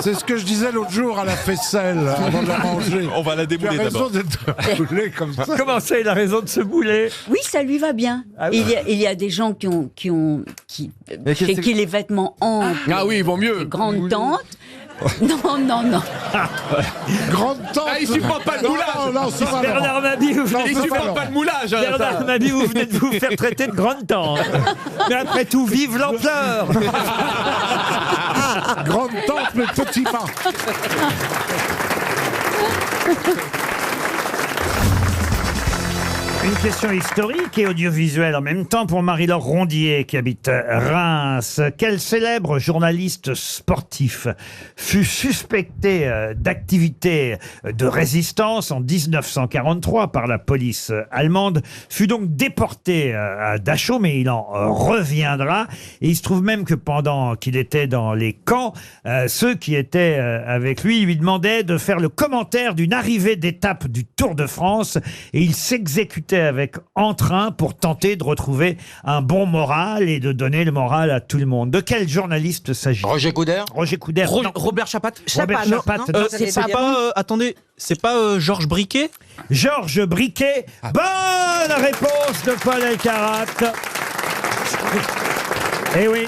C'est ce que je disais l'autre jour à la faisselle avant de la manger. On va la Tu as démouler raison d'abord. d'être roulé comme ça. Comment ça, il a raison de se bouler? Oui, ça lui va bien. Ah oui. Il y a des gens chez qui les vêtements amples, Ah oui, ils vont mieux. grande tante. Non. Grande tante. Ah, il supporte pas le moulage. Non, ça va, Bernard Mabie, vous venez Il de vous supporte faire... pas le moulage. hein, Bernard ça. Mabie, vous venez de vous faire traiter de grande tante. Mais après tout, vive l'ampleur. Grande tante, mais petit pas. Une question historique et audiovisuelle en même temps pour Marie-Laure Rondier qui habite Reims. Quel célèbre journaliste sportif fut suspecté d'activité de résistance en 1943 par la police allemande, fut donc déporté à Dachau, mais il en reviendra. Et il se trouve même que pendant qu'il était dans les camps, ceux qui étaient avec lui demandaient de faire le commentaire d'une arrivée d'étape du Tour de France et il s'exécutait avec entrain pour tenter de retrouver un bon moral et de donner le moral à tout le monde. De quel journaliste s'agit-il? Roger Coudert. Roger Coudert. non. Robert Chapat. Robert Chapat. non. C'est pas. Attendez, c'est pas Georges Briquet? Georges Briquet. Bonne réponse de Paul Elkarat. Eh oui.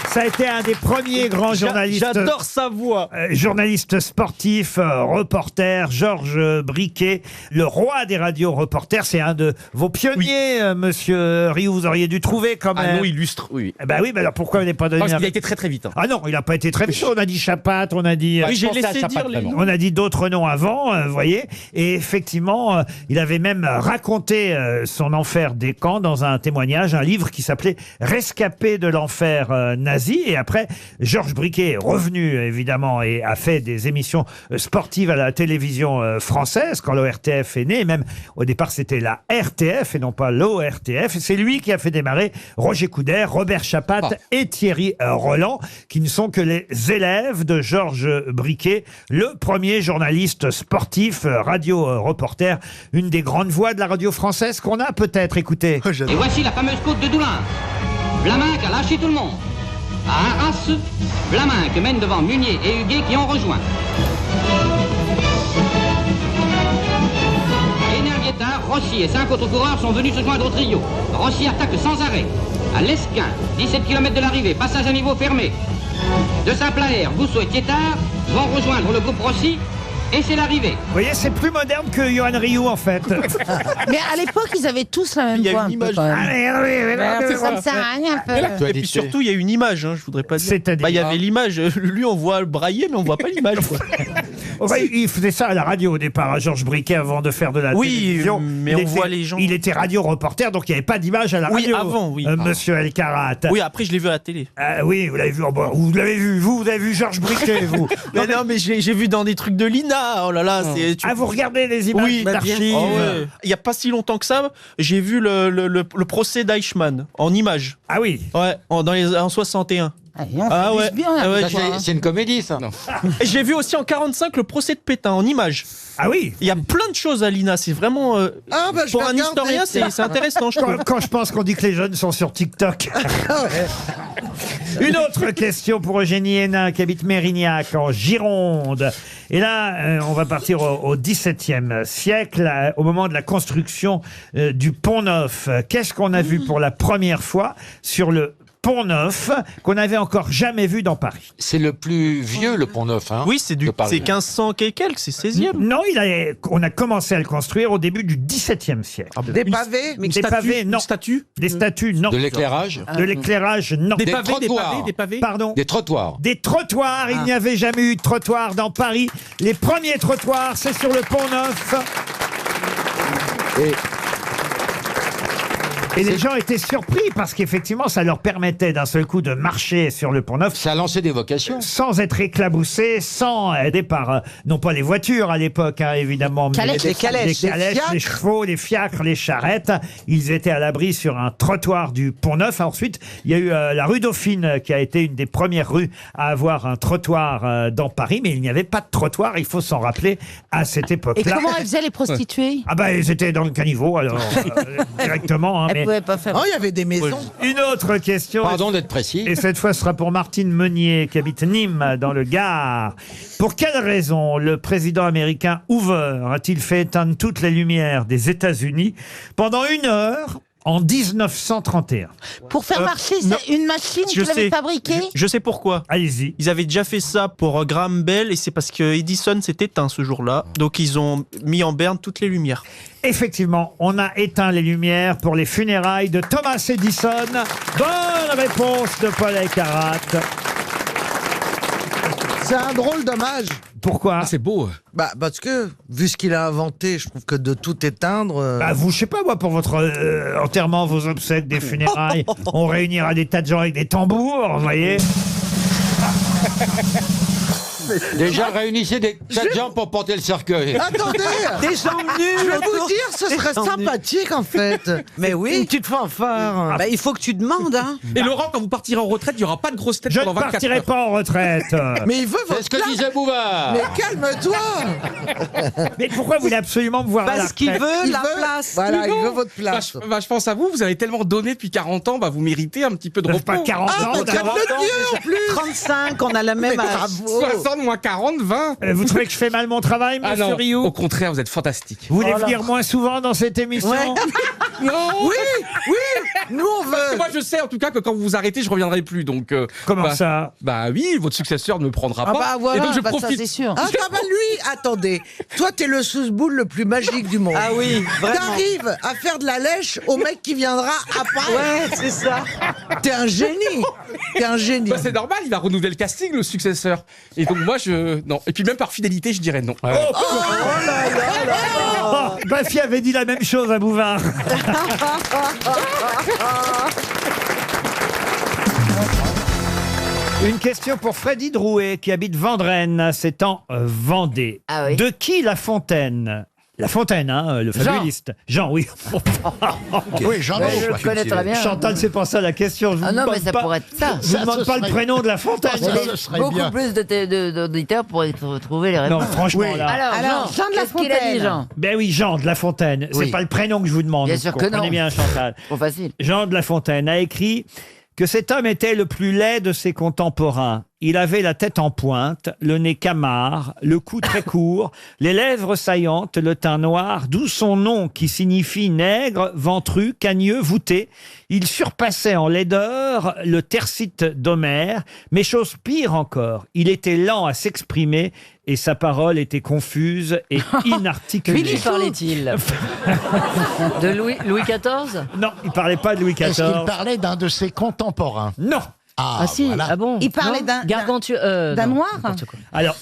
Ça a été un des premiers grands journalistes. J'adore sa voix. Journaliste sportif, reporter, Georges Briquet, le roi des radios reporters. C'est un de vos pionniers, monsieur Rioux. Vous auriez dû trouver quand même. Un nom illustre, oui. Eh ben oui, mais alors pourquoi vous n'avez pas donné Parce un- qu'il a été très très vite. hein. Ah non, il n'a pas été très vite. On a dit Chapat, on a dit. Oui, j'ai je pensais à laissé Chapat, dire les vraiment. noms. On a dit d'autres noms avant, vous voyez. Et effectivement, il avait même raconté son enfer des camps dans un témoignage, un livre qui s'appelait Rescapé de l'enfer nazi. Et après, Georges Briquet est revenu, évidemment, et a fait des émissions sportives à la télévision française quand l'ORTF est né. Et même, au départ, c'était la RTF et non pas l'ORTF. Et c'est lui qui a fait démarrer Roger Coudert, Robert Chapat et Thierry Roland, qui ne sont que les élèves de Georges Briquet, le premier journaliste sportif, radio-reporter, une des grandes voix de la radio française qu'on a peut-être. Écoutez. Et voici la fameuse côte de Doulin. Vlaminck a lâché tout le monde. À Arras, Vlaminck mène devant Munier et Huguet qui ont rejoint. Enervieta, Rossi et 5 autres coureurs sont venus se joindre au trio. Rossi attaque sans arrêt. À l'Esquin, 17 km de l'arrivée, passage à niveau fermé. De Saint-Plaer, Bousseau et Thiétard vont rejoindre le groupe Rossi Et c'est l'arrivée. Vous voyez, c'est plus moderne que Johan Rioux, en fait. Mais à l'époque, ils avaient tous la même Il y a voix. une un peu, image. quand même. Ça me sert à rien, un peu. Et puis surtout, il y a une image, hein, je voudrais pas dire. C'est-à-dire Bah, il y avait l'image. Lui, on voit le brailler, mais on voit pas l'image. quoi. Ouais, il faisait ça à la radio au départ, à Georges Briquet, avant de faire de la Oui, télévision. mais Il on était- voit les gens. Il était radio-reporter, donc il n'y avait pas d'image à la Oui, radio. avant, oui. Monsieur El Karat. Oui, après, je l'ai vu à la télé. Oui, vous l'avez vu. Vous l'avez vu. Vous avez vu Georges Briquet, vous. Mais non, mais j'ai vu dans des trucs de l'INA. Oh là là, c'est. Ah, vous regardez les images Oui, d'archives. Oh ouais. Il y a pas si longtemps que ça, j'ai vu le procès d'Eichmann en images. Ah oui. Ouais, en 61. Ah ouais. Ah ouais, C'est une comédie, ça. Et j'ai vu aussi en 45 le procès de Pétain en images. Ah oui. Il y a plein de choses à l'INA, c'est vraiment Ah, bah, je pour vais un regarder. historien c'est intéressant je trouve. Quand je pense qu'on dit que les jeunes sont sur TikTok. Une autre question pour Eugénie Hénin qui habite Mérignac en Gironde. Et là, on va partir au XVIIe siècle, au moment de la construction du Pont Neuf. Qu'est-ce qu'on a vu pour la première fois sur le Pont Neuf qu'on n'avait encore jamais vu dans Paris? C'est le plus vieux, le Pont Neuf. Hein, Oui, c'est de Paris. 1500 et quelques, c'est 16e. Non, on a commencé à le construire au début du XVIIe siècle. Des pavés Des pavés, non. Des statues, non. De l'éclairage. De l'éclairage, non. Des trottoirs. des pavés. Pardon. Des trottoirs. Des trottoirs, il n'y avait jamais eu de trottoirs dans Paris. Les premiers trottoirs, c'est sur le Pont Neuf. Et les gens étaient surpris parce qu'effectivement, ça leur permettait d'un seul coup de marcher sur le Pont Neuf. Ça a lancé des vocations. Sans être éclaboussés, sans aider par, non pas les voitures à l'époque, hein, évidemment, mais Calèches. les Les calèches. calèches, Les les fiacres. chevaux, les fiacres, les charrettes. Ils étaient à l'abri sur un trottoir du Pont Neuf. Ensuite, il y a eu la rue Dauphine qui a été une des premières rues à avoir un trottoir dans Paris, mais il n'y avait pas de trottoir, il faut s'en rappeler, à cette Et époque-là. comment elles faisaient les prostituées? Ah bah ils étaient dans le caniveau alors directement. Hein, Elles mais pouvaient pas faire. Oh, il y avait des maisons. une autre question. Pardon d'être précis. Et cette fois, ce sera pour Martine Meunier, qui habite Nîmes, dans le Gard. Pour quelle raison le président américain Hoover a-t-il fait éteindre toutes les lumières des États-Unis pendant 1 heure en 1931? Pour faire marcher non. une machine Je qu'il avait sais. fabriquée? Je sais pourquoi. Allez-y. Ils avaient déjà fait ça pour Graham Bell et c'est parce que Edison s'est éteint ce jour-là. Donc ils ont mis en berne toutes les lumières. Effectivement, on a éteint les lumières pour les funérailles de Thomas Edison. Bonne réponse de Paul Elkarat. C'est un drôle d'hommage. Pourquoi? C'est beau. Bah, parce que, vu ce qu'il a inventé, je trouve que de tout éteindre. Bah vous, je sais pas moi, pour votre enterrement, vos obsèques, des funérailles, on réunira des tas de gens avec des tambours, vous voyez. Déjà, réunissez des tas de gens pour porter le cercueil. Attendez Des gens nus. Je vais vous dire, ce serait sympathique en fait. Mais oui. Une petite fanfare. Bah, il faut que tu demandes, hein. Et Laurent, quand vous partirez en retraite, il n'y aura pas de grosse tête Je ne pendant 24 partirai heures. pas en retraite. Mais il veut C'est votre ce que place. disait Bouvard. Mais calme-toi. Mais pourquoi vous voulez absolument me voir à la Parce qu'il retraite? veut Il la veut- place. Voilà, il Non. veut votre Bah, place. je pense à vous, vous avez tellement donné depuis 40 ans, bah, vous méritez un petit peu de Ça fait repos. pas 40 Ah, ans bah, d'avant. calme-le Dieu en plus. 35, on a la même Mais âge. bravo. 60 moins 40, 20. Vous trouvez que je fais mal mon travail, Ah monsieur non, Rioux? au contraire, vous êtes fantastique. Vous voulez venir moins souvent dans cette émission? Non Oui, oui, nous on Parce que veut. moi je sais en tout cas que quand vous vous arrêtez, je reviendrai plus. Donc Comment bah, ça? Bah oui, votre successeur ne me prendra Ah pas. bah voilà, et donc je bah, ça, profite. c'est sûr. Ah bah lui, attendez, toi t'es le sous-boule le plus magique du monde. Ah oui, vraiment. T'arrives à faire de la lèche au mec qui viendra après. Ouais, c'est ça. T'es un génie. T'es un génie. Bah, c'est normal, il va renouveler le casting, le successeur. Et donc moi je non. Et puis même par fidélité, je dirais non. Oh, Baffy avait dit la même chose à Bouvard. Une question pour Freddy Drouet qui habite Vendrennes, c'est en Vendée. Ah oui. De qui La Fontaine? La Fontaine, hein, le fabuliste. Jean, oui. Oui, j'en ai. Je le connais très bien. Chantal, c'est pas ça la question. Je vous Ah non, mais demande ça pas, pourrait être ça. Je vous demande pas le prénom de La Fontaine. Il y a ce serait beaucoup bien. plus d'auditeurs pour trouver les Non, réponses. franchement, Oui. là. Alors, Jean de La qu'est-ce qu'il a dit, Fontaine. Jean? Ben oui, Jean de La Fontaine. C'est Oui. pas le prénom que je vous demande. Bien vous sûr que comprenez non. bien, Chantal. Trop facile. Jean de La Fontaine a écrit que cet homme était le plus laid de ses contemporains. Il avait la tête en pointe, le nez camard, le cou très court, les lèvres saillantes, le teint noir, d'où son nom qui signifie nègre, ventru, cagneux, voûté. Il surpassait en laideur le Tercite d'Homère, mais chose pire encore, il était lent à s'exprimer et sa parole était confuse et inarticulée. De qui parlait-il De Louis XIV? Non, il parlait pas de Louis XIV. Est-ce qu'il parlait d'un de ses contemporains? Non. Ah si, voilà. ah bon? Il parlait Non d'un Gargantua, noir. Alors,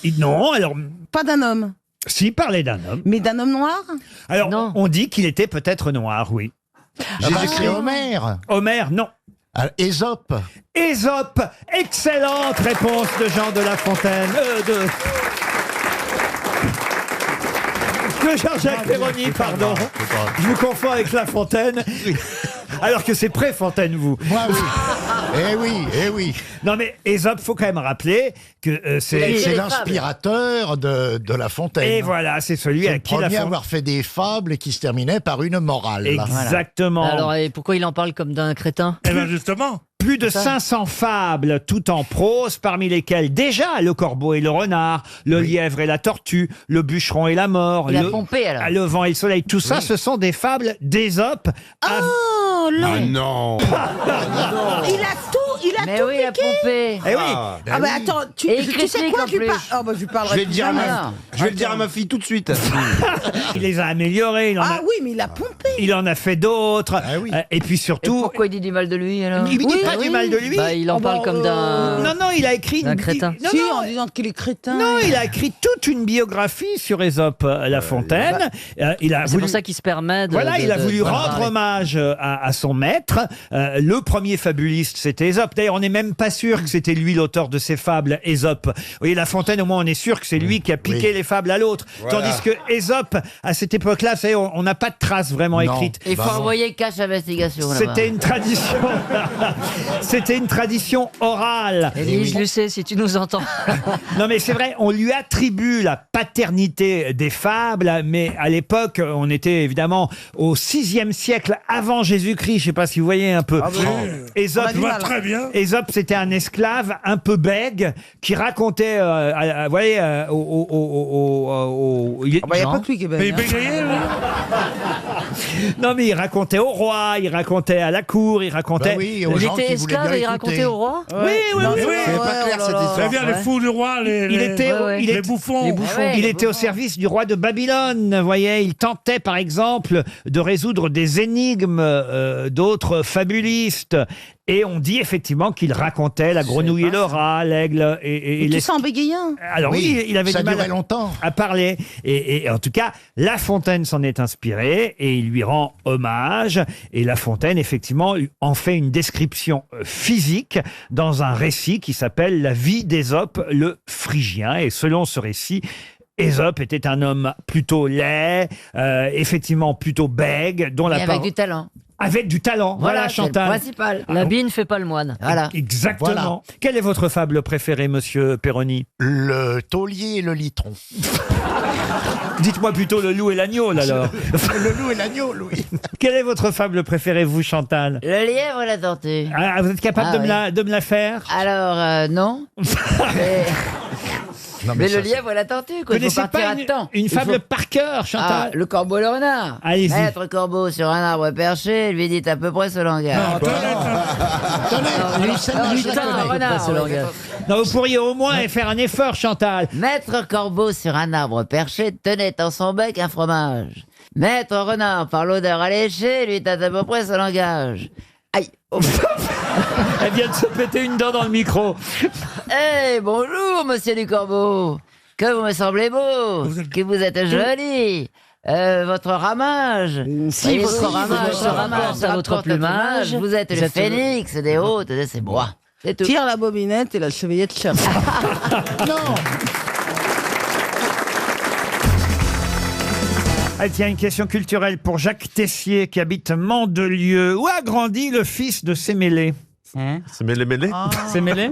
Pas d'un homme. S'il parlait d'un homme. Mais d'un homme noir. Alors, on dit qu'il était peut-être noir, oui. Jésus-Christ. Homère. Homère, non. Ésope. Ésope, excellente réponse de Jean de La Fontaine. De Jean-Jacques Perroni, pardon. Je vous confonds avec La Fontaine. Alors que c'est Préfontaine, vous. Moi, oui. Eh oui. Non, mais Ésope, faut quand même rappeler que c'est l'inspirateur de La Fontaine. Et voilà, c'est celui à qui le premier à avoir fait des fables et qui se terminaient par une morale. Exactement. Alors, et pourquoi il en parle comme d'un crétin? Eh bien, justement. Plus de 500 fables, tout en prose, parmi lesquelles déjà le corbeau et le renard, le lièvre et la tortue, le bûcheron et la mort, Il a pompé, alors. le vent et le soleil. Tout ça, ce sont des fables d'Ésope. Oh non. Non. Il a tout, il a Mais tout oui, il a piqué. pompé. Eh oui. Ah bah attends, tu Et il sais critique, quoi en tu plus. parles. Oh bah je lui Je parlerai vais le plus dire à jamais. je vais le dire à ma fille tout de suite. Il les a améliorés. Il en Ah a, oui, mais il a pompé. il en a fait d'autres. Et puis Et surtout, pourquoi il dit du mal de lui alors? il dit pas du mal de lui. Bah, il en parle comme d'un. Non, il a écrit d'un crétin. Non, Si, non, en disant qu'il est crétin. non, il a écrit toute une biographie sur Ésope La Fontaine. Il a C'est voulu... pour ça qu'il se permet de. Voilà, il a voulu de rendre parler. hommage à son maître. Le premier fabuliste, c'était Ésope. D'ailleurs, on n'est même pas sûr que c'était lui l'auteur de ces fables, Ésope. Vous voyez, La Fontaine, au moins, on est sûr que c'est lui qui a piqué les fables à l'autre. Voilà. Tandis que Ésope, à cette époque-là, vous savez, on n'a pas de traces vraiment écrites. Il faut envoyer cache investigation là-bas. C'était une tradition. C'était une tradition orale. Élie, je le sais, si tu nous entends. Non mais c'est vrai, on lui attribue la paternité des fables, mais à l'époque, on était évidemment au 6e siècle avant Jésus-Christ. Je sais pas si vous voyez un peu. Ésope, Je vois très bien. Ésope, c'était un esclave un peu bègue qui racontait, vous voyez, Ah bah y a pas que lui qui est Mais il bête. bégayait, lui. Non mais il racontait au roi, il racontait à la cour, il racontait. Bah oui, aux Il gens était qui voulaient esclave bien et il écouter. racontait au roi? Oui, oui, oui. oui. C'est pas clair cette histoire. Ça vient les fous du roi, Il était, il les est- bouffons. Les bouffons. Il les était au service du roi de Babylone, vous voyez. Il tentait, par exemple, de résoudre des énigmes d'autres fabulistes. Et on dit effectivement qu'il racontait la grenouille et le rat, l'aigle et Et les... tout ça en bégayant. Alors oui, il avait ça du mal durait longtemps. à parler. Et en tout cas, La Fontaine s'en est inspiré et il lui rend hommage. Et La Fontaine, effectivement, en fait une description physique dans un récit qui s'appelle La vie d'Ésope le Phrygien. Et selon ce récit, Ésope était un homme plutôt laid, effectivement plutôt bègue, dont la Et avec du talent. avec du talent. Voilà, c'est le Chantal. principal. L'habit ne fait pas le moine. Voilà. Exactement. Voilà. Quelle est votre fable préférée, monsieur Perroni? Le taulier et le litron. Dites-moi plutôt le loup et l'agneau, là, alors. Le loup et l'agneau, Louis. Quelle est votre fable préférée, vous, Chantal? Le lièvre et la tortue. Ah, vous êtes capable Ah, de, de me la faire? Alors, non. Mais le lièvre et la tortue, quoi. Vous Il faut connaissez partir pas à temps. une Il fable faut- par cœur, Chantal? Ah, le corbeau et le renard. Allez-y. Maître corbeau sur un arbre perché, lui dit à peu près ce langage. Lutin, un renard. Non, vous pourriez au moins faire un effort, Chantal. Maître corbeau sur un arbre perché tenait en son bec un fromage. Maître renard, par l'odeur alléchée, lui dit à peu près ce langage. Aïe. Elle vient de se péter une dent dans le micro. Eh, bonjour, monsieur du corbeau. Que vous me semblez beau. Que vous êtes joli. Votre ramage. Si, Voyez, votre ramage se ramasse à votre plumage. Vous êtes le phénix des hautes de ces bois. C'est tout. Tire la bobinette et la chevillette cherche. Non. Ah, tiens, une question culturelle pour Jacques Tessier qui habite Mandelieu. Où a grandi le fils de Sémélé? C'est mêlé. Sémélé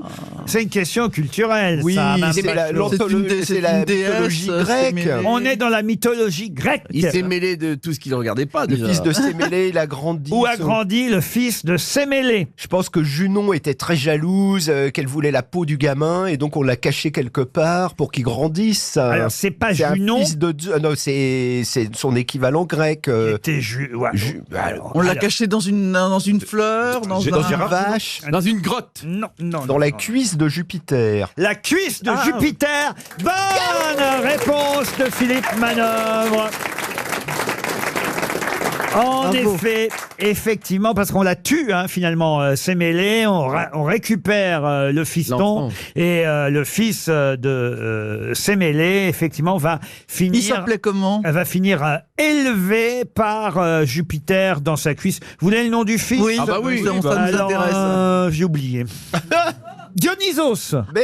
C'est une question culturelle. Oui, ça, Mme c'est Bachelot. c'est la mythologie grecque. On est dans la mythologie grecque. Il s'est mêlé de tout ce qu'il ne regardait pas. Le déjà. fils de Sémélé, il a grandi. Où a grandi le fils de Sémélé? Je pense que Junon était très jalouse, qu'elle voulait la peau du gamin, et donc on l'a caché quelque part pour qu'il grandisse. Alors, c'est pas un Junon. fils de Zeus. Non, c'est son équivalent grec. On l'a caché dans une fleur, dans Une un... vache. Dans une grotte. Non, non. Dans la cuisse de Jupiter. La cuisse de Jupiter. Bonne réponse de Philippe Manœuvre. En effet, effectivement, parce qu'on la tue, hein, finalement, Sémélé, on récupère le fiston, et le fils de Sémélé, effectivement, va finir... Il s'appelait comment? Va finir élevé par Jupiter dans sa cuisse. Vous voulez le nom du fils? Oui, ça nous intéresse. J'ai oublié. Dionysos. Mais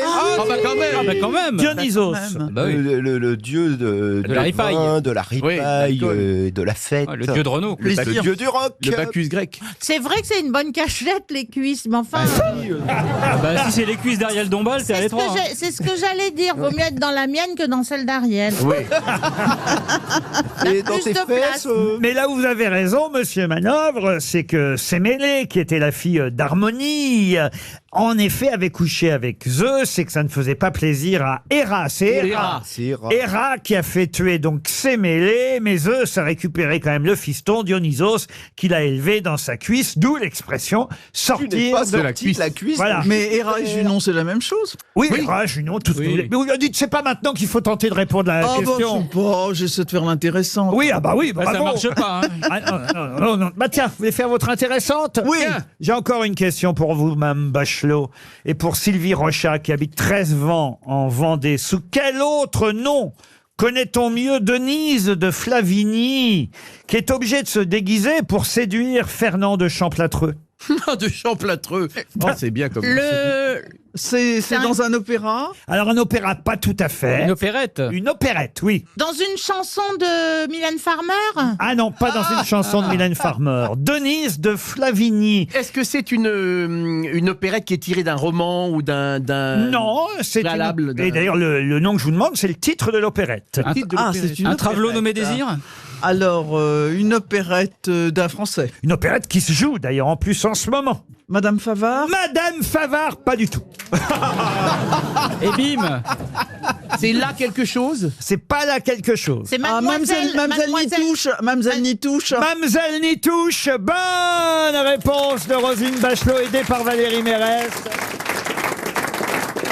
quand même. Dionysos. Le dieu de la ripaille. vin, de la ripaille, de la fête. Le dieu de Renault. Le dieu du rock. Le Bacchus grec. C'est vrai que c'est une bonne cachette, les cuisses, mais enfin... Si c'est les cuisses d'Ariel Dombal, c'est à l'étroit. C'est ce que j'allais dire. Vaut mieux être dans la mienne que dans celle d'Ariel. Oui. Et dans tes fesses. Mais là où vous avez raison, monsieur Manœuvre, c'est que Sémélé, qui était la fille d'Harmonie, en effet avait couché avec Zeus et que ça ne faisait pas plaisir à Héra. C'est Héra qui a fait tuer donc Sémélé, mais Zeus a récupéré quand même le fiston Dionysos qu'il a élevé dans sa cuisse, d'où l'expression sortir de la cuisse. Voilà. Mais Héra et Junon, c'est la même chose? Oui, Héra, Junon, tout ce que vous voulez. Mais vous dites, c'est pas maintenant qu'il faut tenter de répondre à la question. J'essaie de faire l'intéressant. Oui, ça marche pas. Non. Bah tiens, vous voulez faire votre intéressante? Oui. Tiens, j'ai encore une question pour vous, Mme Bachelot, et pour Sylvie Rochat, qui habite 13 Vents en Vendée. Sous quel autre nom connaît-on mieux Denise de Flavigny, qui est obligée de se déguiser pour séduire Fernand de Champlâtreux? De Champlâtreux. C'est bien comme C'est dans un opéra? Alors, un opéra, pas tout à fait. Une opérette? Une opérette, oui. Dans une chanson de Mylène Farmer? Ah non, pas dans une chanson de Mylène Farmer. Denise de Flavigny. Est-ce que c'est une opérette qui est tirée d'un roman ou d'un Non, c'est préalable Et d'ailleurs, le nom que je vous demande, c'est le titre de l'opérette. C'est une Un travelot opérette. nommé Désir? Alors, une opérette d'un Français. Une opérette qui se joue, d'ailleurs, en plus, en ce moment. Madame Favard? Madame Favard, pas du tout. Et bim. C'est là quelque chose? C'est pas là quelque chose. C'est Mademoiselle Nitouche. Mademoiselle Nitouche. Mademoiselle Nitouche, bonne réponse de Roselyne Bachelot, aidée par Valérie Mérès.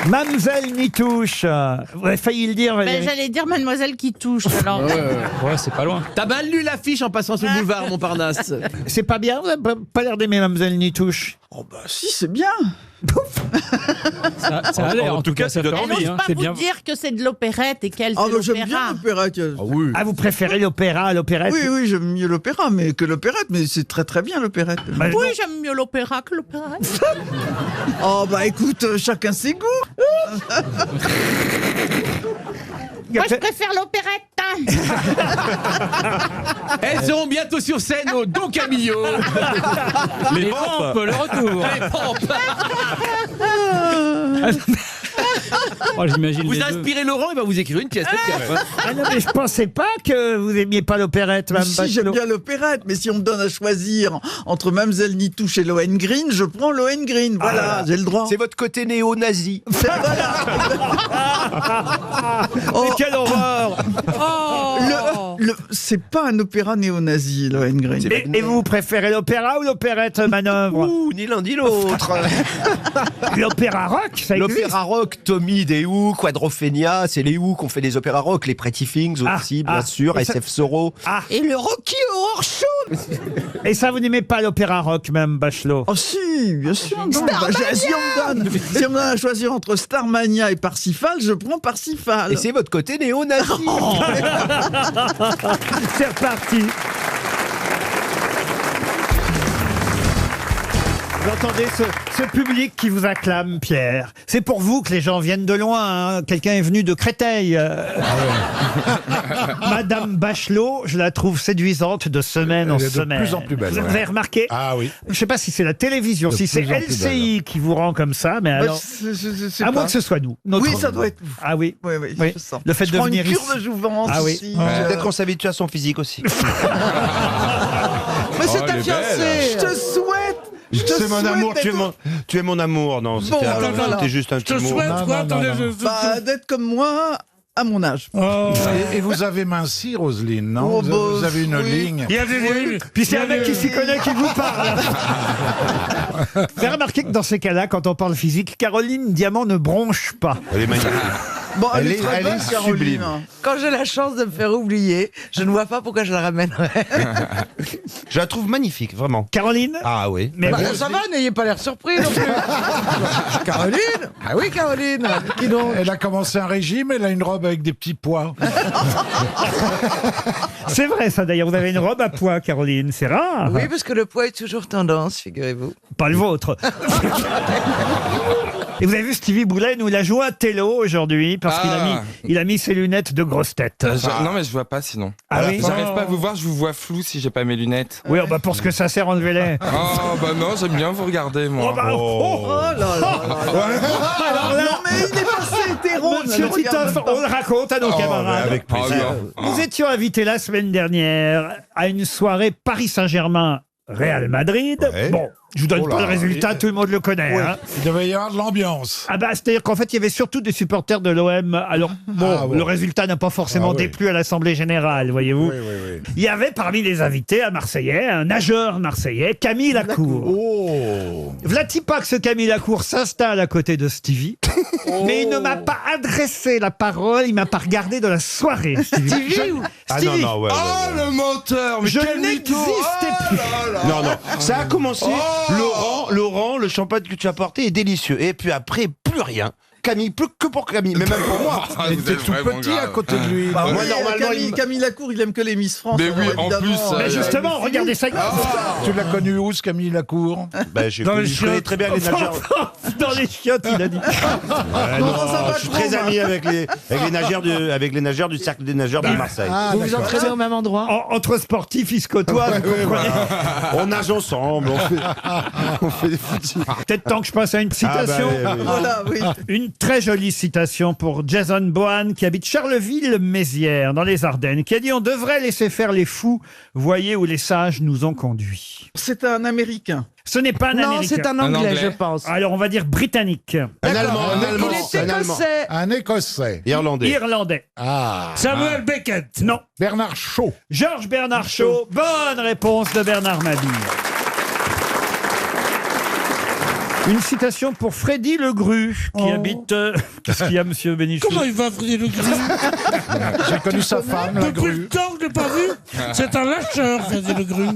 Mademoiselle Nitouche. Vous avez failli le dire, Valérie. J'allais dire Mademoiselle qui touche. Alors... Ouais, c'est pas loin. T'as mal lu l'affiche en passant sur le boulevard Montparnasse. C'est pas bien? Vous n'avez pas l'air d'aimer Mademoiselle Nitouche? Oh bah si, c'est bien. Ça a l'air, en tout cas, ça donne Elle envie. n'ose pas vous dire que c'est de l'opérette et qu'elle c'est j'aime bien l'opéra. l'opérette. Ah, vous préférez l'opéra à l'opérette? Oui, j'aime mieux l'opéra que l'opérette, mais c'est très très bien l'opérette. Oui, j'aime mieux l'opéra que l'opérette. Oh bah écoute, chacun ses goûts. Moi, je préfère l'opérette. Elles seront bientôt sur scène au Don Camillo. Les pompes, le retour. Les pompes. J'imagine Vous inspirez Laurent, il va vous écrire une pièce. Ah non, mais je pensais pas que vous aimiez pas l'opérette, Mme Si, Bachelot. j'aime bien l'opérette, mais si on me donne à choisir entre Mademoiselle Nitouche et Lohengrin, je prends Lohengrin. Voilà, j'ai le droit. C'est votre côté néo-nazi. Mais quelle horreur! C'est pas un opéra néo-nazi, Lohengrin. Et vous préférez l'opéra ou l'opérette, Manœuvre? Ni l'un ni l'autre. L'opéra rock, ça existe? L'opéra rock, Tommy des Who, Quadrophenia, c'est les Who qui ont fait des opéras rock, les Pretty Things aussi, bien sûr, SF Sorrow. Et le Rocky Horror Show. Et ça, vous n'aimez pas l'opéra rock, même, Bachelot? Oh si, bien sûr. Si on me donne à choisir entre Starmania et Parsifal, je prends Parsifal. Et c'est votre côté néo-nazi. C'est reparti. Vous entendez ce public qui vous acclame, Pierre. C'est pour vous que les gens viennent de loin. Hein. Quelqu'un est venu de Créteil. Madame Bachelot, je la trouve séduisante de semaine en Elle est semaine. de plus en plus belle. Vous ouais. avez remarqué? Ah oui. Je ne sais pas si c'est la télévision, De si c'est plus en plus LCI qui vous rend comme ça, mais alors... je sais À moins pas. que ce soit nous. Notre- Oui, ça doit être vous. Ah oui. Oui, oui, Oui. je sens. Le fait Je de prends une venir cure ici. de jouvence Ah oui. ici. Peut-être qu'on s'habitue à son physique aussi. Mais c'est Oh, ta elle est fiancée. belle. Je te souhaite. Je te C'est mon souhaite amour, d'être- tu es mon amour. Non, Bon, voilà. c'était juste un Je petit te mot. souhaite, Non, quoi, non, attendez, non, non. Bah, d'être comme moi à mon âge. Oh. Et vous avez minci, Roselyne, non Oh, vous bah, avez une oui. ligne. Il y a des... Puis c'est un mec qui s'y connaît qui vous parle. Vous avez remarqué que dans ces cas-là, quand on parle physique, Caroline Diamant ne bronche pas. Elle est magnifique. Bon, elle, Elle est est- très elle bonne, est Caroline. sublime. Quand j'ai la chance de me faire oublier, je ne vois pas pourquoi je la ramènerais. Je la trouve magnifique, vraiment. Caroline? Ah oui. Mais Bah, bon, ça va, n'ayez pas l'air surpris non plus. Caroline? Ah oui, Caroline. Qui donc? Elle a commencé un régime, elle a une robe avec des petits pois. c'est vrai ça d'ailleurs, vous avez une robe à pois, Caroline, c'est rare. Oui, parce que le poids est toujours tendance, figurez-vous. Pas le vôtre. Et vous avez vu Stevie Boulet nous l'a joué à Tello aujourd'hui parce qu'il a mis ses lunettes de grosse tête. Non, mais je vois pas sinon. Ah oui. J'arrive pas à vous voir, je vous vois flou si j'ai pas mes lunettes. Oui, bah pour ce que ça sert, enlevez-les. Oh, bah non, j'aime bien vous regarder, moi. Oh, bah, Oh là là là. Alors là, Non, mais il est passé hétéro. Monsieur ne le regarde Titoff, pas. on le raconte à nos camarades. Avec plaisir. Nous étions invités la semaine dernière à une soirée Paris Saint-Germain Real Madrid. Ouais. Bon, je vous donne Oh là. pas le résultat, tout le monde le connaît. Hein. Il devait y avoir de l'ambiance. Ah bah, c'est-à-dire qu'en fait, il y avait surtout des supporters de l'OM. Alors, bon, Ah bon. le résultat n'a pas forcément Ah oui. déplu à l'Assemblée Générale, voyez-vous. Oui, oui, oui. Il y avait parmi les invités un Marseillais, un nageur marseillais, Camille Lacour. Oh. Vlati pas que ce Camille Lacour s'installe à côté de Stevie, mais il ne m'a pas adressé la parole, il m'a pas regardé de la soirée. Stevie, Ah non, non, ouais. Oh, le menteur! Mais je quel mytho! n'existais plus. Non, non. Ça a commencé. Laurent, le champagne que tu as porté est délicieux. Et puis après, plus rien. Camille, plus que pour Camille, mais même pour moi. Ah, Il vous était êtes tout vraiment petit grave. à côté de lui. Bah non oui, Moi, normalement, Camille Lacour, il aime que les Miss France. Mais oui, alors en évidemment, plus, Mais justement, regardez ça. Tu l'as connu où, ce Camille Lacour Ben, je Dans les connais chiottes. très bien les nageurs. Dans les chiottes, il a dit. Non, ça va je suis trop, très moi. ami avec les nageurs du cercle des nageurs de Marseille. Vous vous entraînez au même endroit? Entre sportifs, ils se côtoient, vous comprenez. On nage ensemble, on fait des footies. Peut-être temps que je passe à une citation. Ah bah, oui. Voilà, oui. Une très jolie citation pour Jason Bohan, qui habite Charleville-Mézières, dans les Ardennes, qui a dit « On devrait laisser faire les fous, voyez où les sages nous ont conduits. C'est un Américain. » Ce n'est pas un Non, Américain. c'est un anglais, je pense. Alors, on va dire britannique. Un Allemand, un Allemand, Il est un Allemand. écossais. Un Écossais. Irlandais. Irlandais. Ah. Samuel Beckett. Non. Bernard Shaw. Georges Bernard Shaw. Bonne réponse de Bernard Mabille. Une citation pour Freddy Legru, qui habite... Qu'est-ce qu'il y a, monsieur Bénichou? Comment il va, Freddy Legru? J'ai connu sa femme, la Depuis le grue. temps que je l'ai pas vu, c'est un lâcheur, Freddy Legru.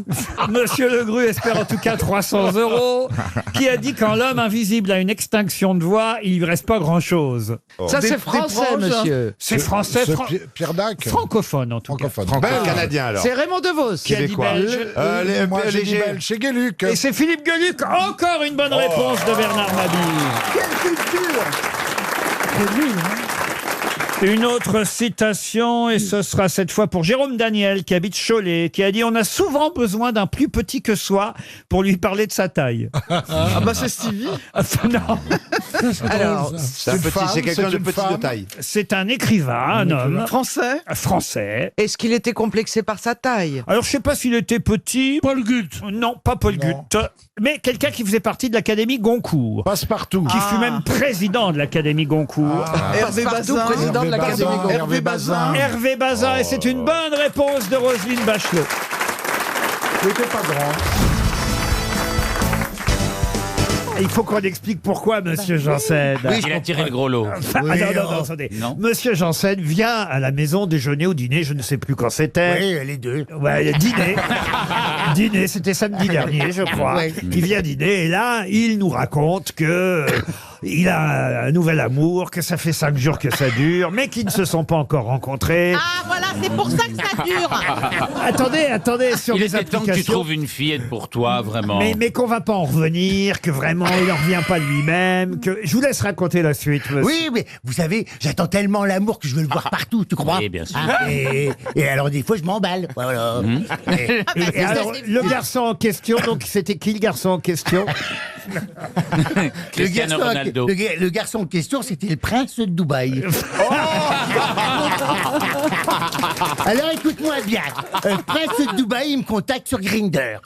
Monsieur Legru espère en tout cas 300 €, qui a dit quand l'homme invisible a une extinction de voix, il ne reste pas grand-chose. Ça, c'est français, monsieur. C'est français, Ce Pierre Dac. francophone en tout cas. Francophone. Belge. Canadien alors. C'est Raymond DeVos. Qui a dit Québécois. belge. Moi, j'ai dit léger. belge. Chez Gueluc. Et c'est Philippe Gueluc, encore une bonne réponse de Bernard Mabille. Quelle culture! Une autre citation, et ce sera cette fois pour Jérôme Daniel, qui habite Cholet, qui a dit « On a souvent besoin d'un plus petit que soi pour lui parler de sa taille. » Ah bah c'est Stevie. Non, Alors, C'est un petit, c'est quelqu'un de petit de taille. c'est un écrivain, un homme français. français. Est-ce qu'il était complexé par sa taille? Alors, je sais pas s'il était petit. Paul Gut. Non, pas Paul Gut. Mais quelqu'un qui faisait partie de l'Académie Goncourt. Passe-partout. Qui fut même président de l'Académie Goncourt. Hervé Bazin. Président de l'Académie Goncourt. Hervé Bazin. Hervé Bazin, et c'est une bonne réponse de Roselyne Bachelot. Il n'était pas grand. Il faut qu'on explique pourquoi, monsieur Janssen. Il a tiré le gros lot. Ah, non, attendez. Monsieur Janssen vient à la maison déjeuner ou dîner, je ne sais plus quand c'était. Oui, les deux. Ouais, dîner. Dîner, c'était samedi dernier, je crois. Ouais. Il vient dîner et là, il nous raconte que il a un nouvel amour, que ça fait 5 jours que ça dure, mais qu'ils ne se sont pas encore rencontrés. Ah, voilà, c'est pour ça que ça dure. Attendez, sur Il les était temps que tu applications. trouves une fillette pour toi, vraiment. Mais qu'on va pas en revenir, que vraiment il n'en revient pas de lui-même, que je vous laisse raconter la suite, monsieur. Oui, mais vous savez, j'attends tellement l'amour que je veux le voir partout, tu comprends? Oui, bien sûr. Et alors, des fois, je m'emballe. Voilà. Et alors, le garçon en question, donc c'était qui le garçon en question? Cristiano Ronaldo. Le garçon en question, c'était le prince de Dubaï. Alors écoute-moi bien. Le prince de Dubaï, il me contacte sur Grindr.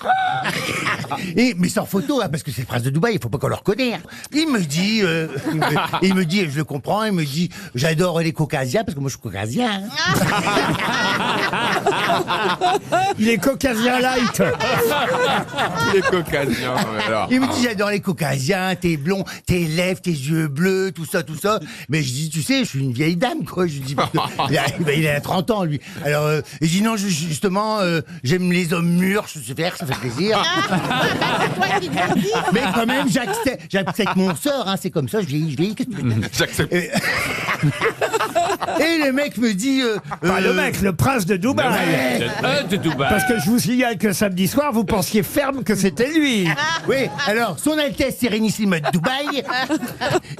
Mais sans photo, hein, parce que c'est le prince de Dubaï, il faut pas qu'on le reconnaisse. Il me dit, et je le comprends, il me dit, j'adore les caucasiens, parce que moi je suis caucasien. Il est caucasien light. Les caucasiens, alors. Il me dit, j'adore les caucasiens, t'es blond, tes lèvres, tes yeux bleus, tout ça. Mais je dis, tu sais, je suis une vieille dame, quoi. Je dis, parce que il a 30 ans, lui. Alors, je dis, non, justement, j'aime les hommes mûrs, je sais faire, ça fait plaisir. Mais quand même, j'accepte mon sort, hein, c'est comme ça, je vieillis, qu'est-ce que tu veux dire? J'accepte. Et le mec me dit... le mec, le prince de Dubaï. De Dubaï. Parce que je vous signale que samedi soir, vous pensiez ferme que c'était lui. Oui, alors, son Altesse Sérénissime de Dubaï,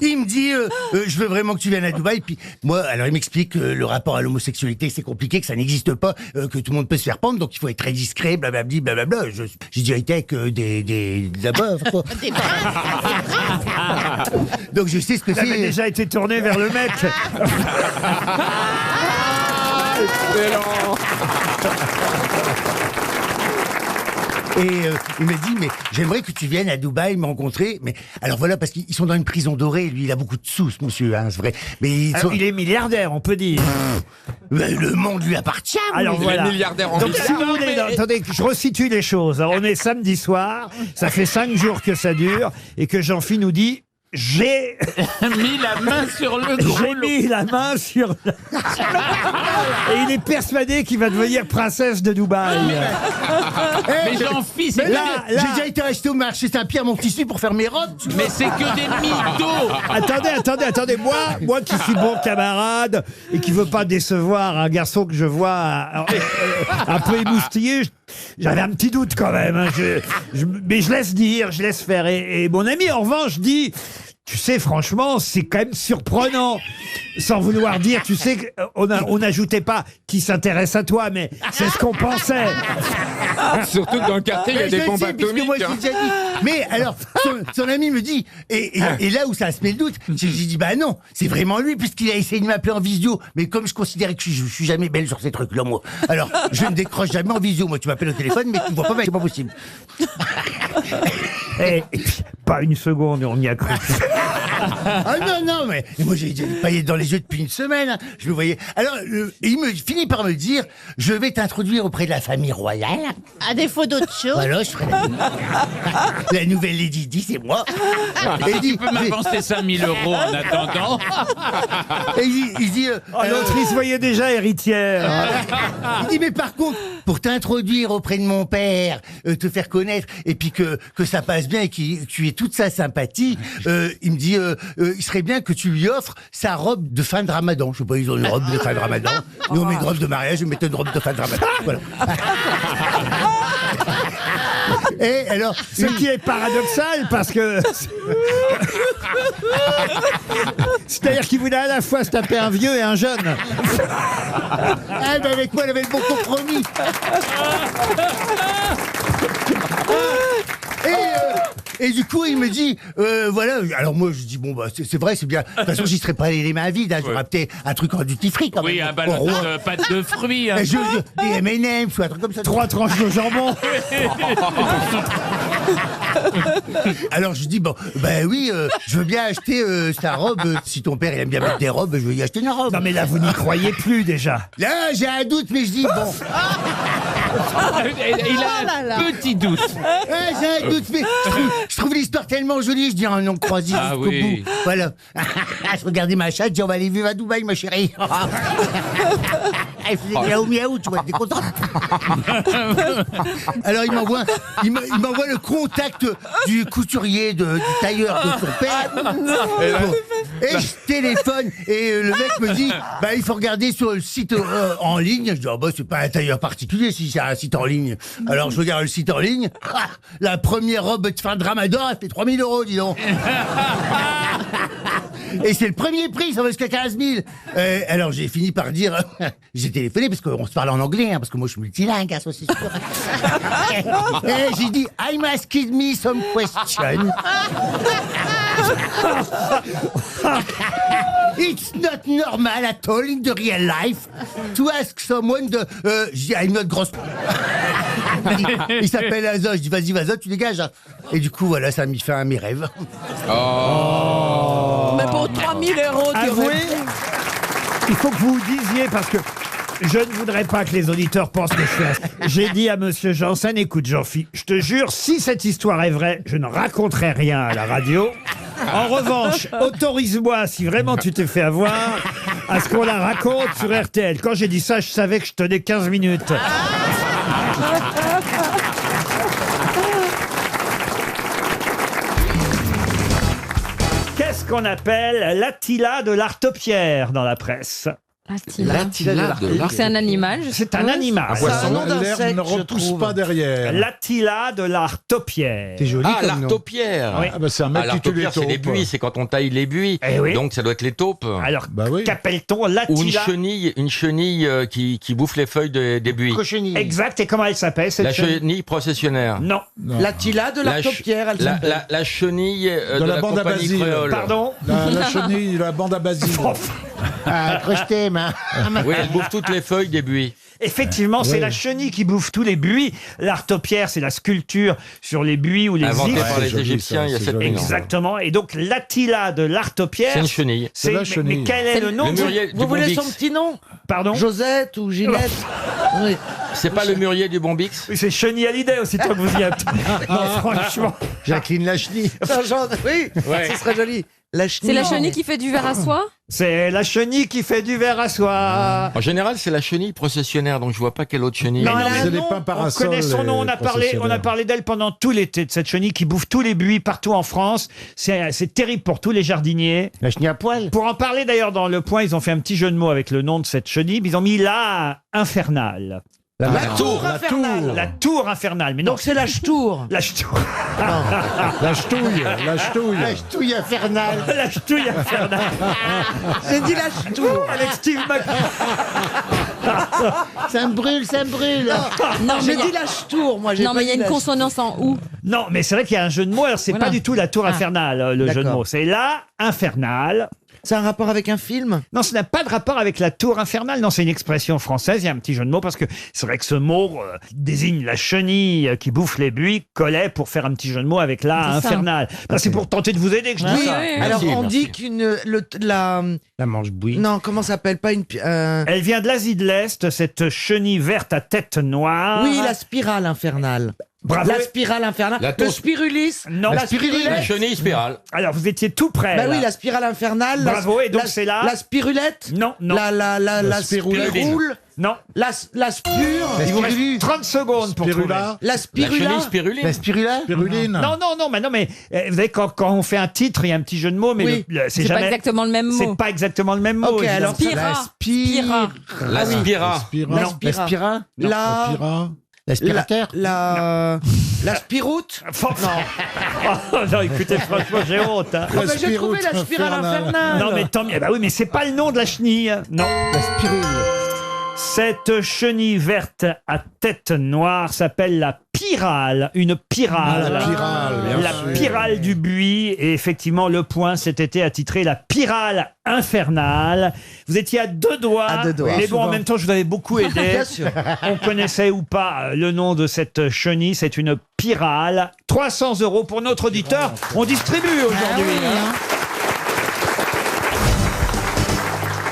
il me dit, je veux vraiment que tu viennes à Dubaï. Puis moi, alors il m'explique que le rapport à l'homosexualité, c'est compliqué, que ça n'existe pas, que tout le monde peut se faire pendre, donc il faut être très discret, blablabli, blablabla. J'ai dit avec des above, quoi. Donc je sais ce que Ça avait c'est. déjà été tourné vers le mec. Et il m'a dit, mais j'aimerais que tu viennes à Dubaï me rencontrer. Mais alors voilà, parce qu'ils sont dans une prison dorée. Lui, il a beaucoup de sous, ce monsieur, hein, c'est vrai. Mais il est milliardaire, on peut dire. Le monde lui appartient. Alors mais- voilà. milliardaire en Donc milliard. si vous voulez, attendez, que je resitue les choses. Alors, on est samedi soir, ça fait 5 jours que ça dure, et que Jean-Phi nous dit. J'ai mis la main sur le gros J'ai mis la main sur le... Et il est persuadé qu'il va devenir princesse de Dubaï. Mais Jean-Phi, c'est J'ai déjà été acheter au marché Saint-Pierre mon tissu pour faire mes robes. tu vois. Mais c'est que des mythos. Attendez. Moi qui suis bon camarade et qui veut pas décevoir un garçon que je vois un peu émoustillé, j'avais un petit doute quand même. Hein. Mais je laisse dire, je laisse faire. Et mon ami, en revanche, dit... Tu sais, franchement, c'est quand même surprenant. Sans vouloir dire, tu sais, on n'ajoutait pas qui s'intéresse à toi, mais c'est ce qu'on pensait. Surtout que dans le quartier, il y a Je des le bombes sais, puisque atomiques. moi, je l'ai déjà dit. Mais alors, son ami me dit, et là où ça se met le doute, j'ai dit, bah non, c'est vraiment lui, puisqu'il a essayé de m'appeler en visio. Mais comme je considérais que je suis jamais belle sur ces trucs-là, moi. Alors, je ne décroche jamais en visio. Moi, tu m'appelles au téléphone, mais tu ne vois pas, c'est pas possible. Et puis, pas une seconde, on y a cru. Ah non, mais moi j'ai des paillettes dans les yeux depuis une semaine. Hein. Je le voyais. Alors, il finit par me dire, je vais t'introduire auprès de la famille royale. À défaut d'autre chose. Voilà, je ferai la nouvelle Lady Di, c'est moi. Et tu peux m'avancer 5 000 € en attendant. Et il dit... L'autre, il se voyait déjà héritière. Il dit, mais par contre, pour t'introduire auprès de mon père, te faire connaître, et puis que ça passe bien et que tu aies toute sa sympathie, il me dit, il serait bien que tu lui offres sa robe de fin de Ramadan. Je sais pas, ils ont une robe de fin de Ramadan. Nous, on met une robe de mariage, je mettais une robe de fin de Ramadan. Voilà. Et alors, ce qui est paradoxal, parce que... C'est-à-dire qu'il voulait à la fois se taper un vieux et un jeune. Ah, ben avec moi, il avait le bon compromis. Et du coup, il me dit, voilà. Alors moi, je dis, bon, bah, c'est vrai, c'est bien. De toute façon, j'y serais pas allé les mains vides. Hein. J'aurais peut-être un truc en duty free quand même. Oui, un ballon de pâte de fruits. Hein. Des M&M's ou un truc comme ça. 3 tranches de jambon. Alors je dis, bon, ben oui, je veux bien acheter sa robe. Si ton père il aime bien mettre des robes, je veux y acheter une robe. Non mais là, vous n'y croyez plus déjà. Là, j'ai un doute, mais je dis, bon. Il a un petit doute. Ouais, j'ai un doute, mais je trouvais trouve l'histoire tellement jolie, je dis un nom croisé Ah jusqu'au oui. bout. Voilà. Je regardais ma chatte, je dis on va aller vivre à Dubaï, ma chérie. Elle faisait miaou miaou, tu vois, t'es content. Alors il m'envoie le contact du couturier, du tailleur de son père. Et je téléphone et le mec me dit bah il faut regarder sur le site en ligne. Je dis oh bah c'est pas un tailleur particulier si c'est un site en ligne. Alors je regarde le site en ligne. La première robe de fin de Ramadan elle fait 3 000 €, dis donc. Et c'est le premier prix, ça va jusqu'à 15 000. Alors j'ai fini par dire, j'ai téléphoné parce qu'on se parle en anglais, hein, parce que moi je suis multilingue, hein, ça c'est sûr. Et j'ai dit, I'm asking me some question. It's not normal at all in the real life to ask someone de... j'ai une autre grosse... Il s'appelle Azo, je dis vas-y, tu dégages. Hein. Et du coup, voilà, ça a mis fin à mes rêves. Mais pour 3 000 €, tu Avouez, aurais... il faut que vous disiez, parce que je ne voudrais pas que les auditeurs pensent que je suis... J'ai dit à monsieur Janssen, écoute Jean-Philippe, je te jure, si cette histoire est vraie, je ne raconterai rien à la radio. En revanche, autorise-moi, si vraiment tu t'es fait avoir, à ce qu'on la raconte sur RTL. Quand j'ai dit ça, je savais que je tenais 15 minutes. Qu'est-ce qu'on appelle l'Attila de l'Artopière dans la presse? L'Attila de l'Artopière. C'est un animal. C'est un animal. Un poisson, l'herbe ne repousse pas derrière. L'Attila de l'Artopière. C'est joli comme nom. L'artopière. Oui. Ah bah c'est un mec qui tue les L'artopière, c'est les taupes. buis, c'est quand on taille les buis. Eh oui. Donc ça doit être les taupes. Alors, Bah oui. qu'appelle-t-on Ou une l'Attila? chenille qui bouffe les feuilles des buis. Cochenille. Exact, et comment elle s'appelle cette La chenille? chenille processionnaire. Non. L'Attila de l'Artopière, elle s'appelle. La chenille De de la la bande à compagnie Basile. créole. Pardon? La chenille, la bande à Basile. Ah, que je t'aime, hein. Oui, elle bouffe toutes les feuilles des buis. Effectivement, c'est Oui. la chenille qui bouffe tous les buis. L'Artopière, c'est la sculpture sur les buis ou les Inventée ifs. par les joli, Égyptiens ça, il y a c'est 7 joli. 000 ans. Exactement. Et donc, l'Attila de l'Artopière. C'est une chenille. C'est la mais chenille. quel est le nom Le de... mûrier du Vous voulez son Bombix. petit nom Pardon? Josette ou Ginette Oui. C'est pas le mûrier du Bombix? Oui, c'est Chenille Hallyday aussitôt que vous y êtes. Non, franchement. Jacqueline Lachenille. Oui, ce serait joli. La chenille. C'est la chenille qui fait du verre à soie? C'est la chenille qui fait du verre à soie. En général, c'est la chenille processionnaire, donc je vois pas quelle autre chenille. Non, non, elle a c'est un les nom. pins On parasols, connaît son nom, les on a parlé d'elle pendant tout l'été, de cette chenille qui bouffe tous les buis partout en France. C'est terrible pour tous les jardiniers. La chenille à poil. Pour en parler d'ailleurs dans Le Point, ils ont fait un petit jeu de mots avec le nom de cette chenille. Ils ont mis la infernale. La tour infernale. La tour infernale. Mais non, Donc c'est la ch'tour. la ch'tour. La ch'touille, la ch'touille. La ch'touille infernale. La ch'touille infernale. J'ai dit la ch'tour. Avec Steve Ça me brûle, ça me brûle. Non, mais J'ai il y a- dit la ch'tour, moi. Non, mais il y a une consonance en ou. Non, mais c'est vrai qu'il y a un jeu de mots. Alors, c'est Voilà. pas du tout la tour infernale, le jeu de D'accord. mots. C'est la infernale. C'est un rapport avec un film? Non, ça n'a pas de rapport avec la tour infernale. Non, c'est une expression française. Il y a un petit jeu de mots parce que c'est vrai que ce mot désigne la chenille qui bouffe les buis, collait pour faire un petit jeu de mots avec la C'est ça. infernale. Ben, c'est pour tenter de vous aider que je dis Oui, ça. alors on dit qu'une... La manche-bouille. Non, comment ça s'appelle? Pas une... Elle vient de l'Asie de l'Est, cette chenille verte à tête noire. Oui, la spirale infernale. Bravo. La spirale infernale. La Le tour- spirulis. Non. La spirulette. La chenille spirale. Alors, vous étiez tout près. Bah là. oui, la spirale infernale. Bravo, et donc la- c'est là La spirulette. Non, non. La spiroule. Non. La spure. Il vous reste 30 secondes pour trouver. Spirula. La La spirula. chenille spiruline. La spirula. Spiruline. Non, mais vous savez, quand on fait un titre, il y a un petit jeu de mots, mais Oui. c'est C'est pas jamais... exactement le même mot. C'est pas exactement le même mot. Ok, évidemment. alors Spira. Spira. La spira. Spira. La spira. La spira. La... Spira. L'aspirateur. La spiroute. Oh, non, écoutez, franchement, j'ai honte. Hein. Ah bah, j'ai trouvé la spirale infernale. Non, mais tant mieux. Bah oui, mais c'est pas le nom de la chenille. Non. La spirule. Cette chenille verte à tête noire s'appelle la pyrale. Une pyrale. Ah, la pyrale, bien La sûr. pyrale du buis. Et effectivement, Le Point cet été a titré la pyrale infernale. Vous étiez à deux doigts. À deux doigts. Mais bon, en Souvent. même temps, je vous avais beaucoup aidé. Bien sûr. On connaissait ou pas le nom de cette chenille. C'est une pyrale. 300 € pour notre auditeur. On distribue aujourd'hui. Ah oui, hein. hein.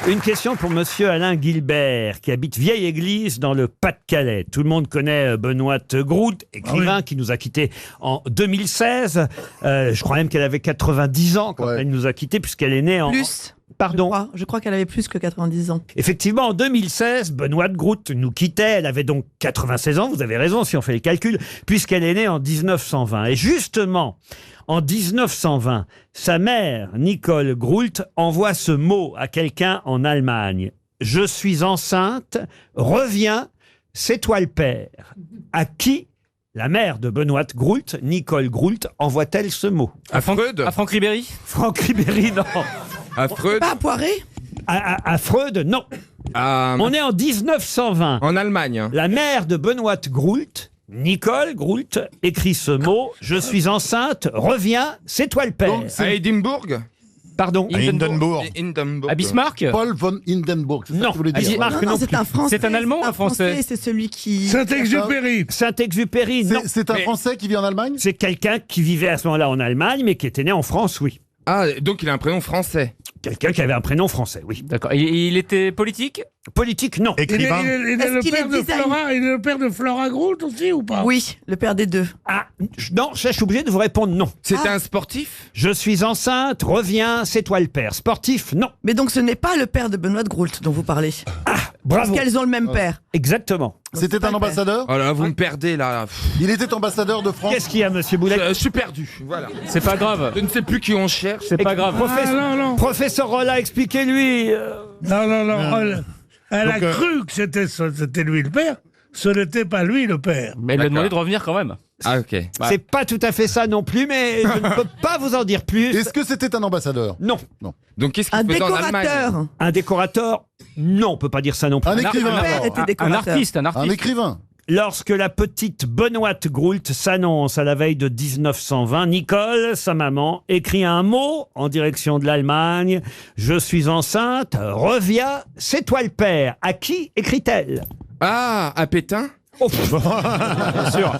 Une question pour monsieur Alain Gilbert, qui habite Vieille Église dans le Pas-de-Calais. Tout le monde connaît Benoît Groult, écrivain qui nous a quittés en 2016. Je crois même qu'elle avait 90 ans quand elle nous a quittés, puisqu'elle est née en... Plus. Pardon. Je crois qu'elle avait plus que 90 ans. Effectivement, en 2016, Benoît Groult nous quittait. Elle avait donc 96 ans, vous avez raison si on fait les calculs, puisqu'elle est née en 1920. Et justement, en 1920, sa mère, Nicole Groult, envoie ce mot à quelqu'un en Allemagne. « Je suis enceinte, reviens, c'est toi le père ». À qui la mère de Benoît Groult, Nicole Groult, envoie-t-elle ce mot? À Freud? À Franck Ribéry? Franck Ribéry, non. À Freud? Pas à Poiré? À Freud, non. On est en 1920. En Allemagne. Hein. La mère de Benoît Groult, Nicole Groult, écrit ce mot. Je suis enceinte, reviens, c'est toi le père. Donc, à Édimbourg? Pardon? À Hindenburg. À Bismarck? Paul von Hindenburg. C'est ça que tu voulais dire. Bismarck non c'est un plus. Français. C'est un Allemand ou un Français? C'est celui qui... Saint-Exupéry. Saint-Exupéry, non. C'est un Français qui vit en Allemagne? C'est quelqu'un qui vivait à ce moment-là en Allemagne, mais qui était né en France, oui. Ah, donc il a un prénom français. Quelqu'un qui avait un prénom français, oui. D'accord. Il était politique? Politique, non. Écrivain. Il est Est-ce qu'il est il est le père de Flora Groult aussi ou pas? Oui, le père des deux. Ah, non, je suis obligé de vous répondre non. C'était un sportif? Je suis enceinte, reviens, c'est toi le père. Sportif, non. Mais donc ce n'est pas le père de Benoît Groult dont vous parlez. Bravo. Parce qu'elles ont le même père. Exactement. C'était un ambassadeur? Oh là, vous me perdez là. Il était ambassadeur de France? Qu'est-ce qu'il y a, monsieur Boulet? Je suis perdu, voilà. C'est pas grave. Je ne sais plus qui on cherche. C'est pas grave. non. Professeur Rolla, expliquez-lui. Non. Elle a cru que c'était lui le père. Ce n'était pas lui le père. Mais elle lui a demandé de revenir quand même. Ah, ok. C'est pas tout à fait ça non plus, mais je ne peux pas vous en dire plus. Est-ce que c'était un ambassadeur? Non. Donc qu'est-ce Un qu'il faisait en Allemagne? décorateur. Un décorateur? Non, on peut pas dire ça non plus. Un écrivain? Son père était décorateur. Un artiste. Un écrivain? Lorsque la petite Benoît Groult s'annonce à la veille de 1920, Nicole, sa maman, écrit un mot en direction de l'Allemagne. « Je suis enceinte, reviens, c'est toi le père ». À qui écrit-elle? Ah, à Pétain? Oh. Bien sûr.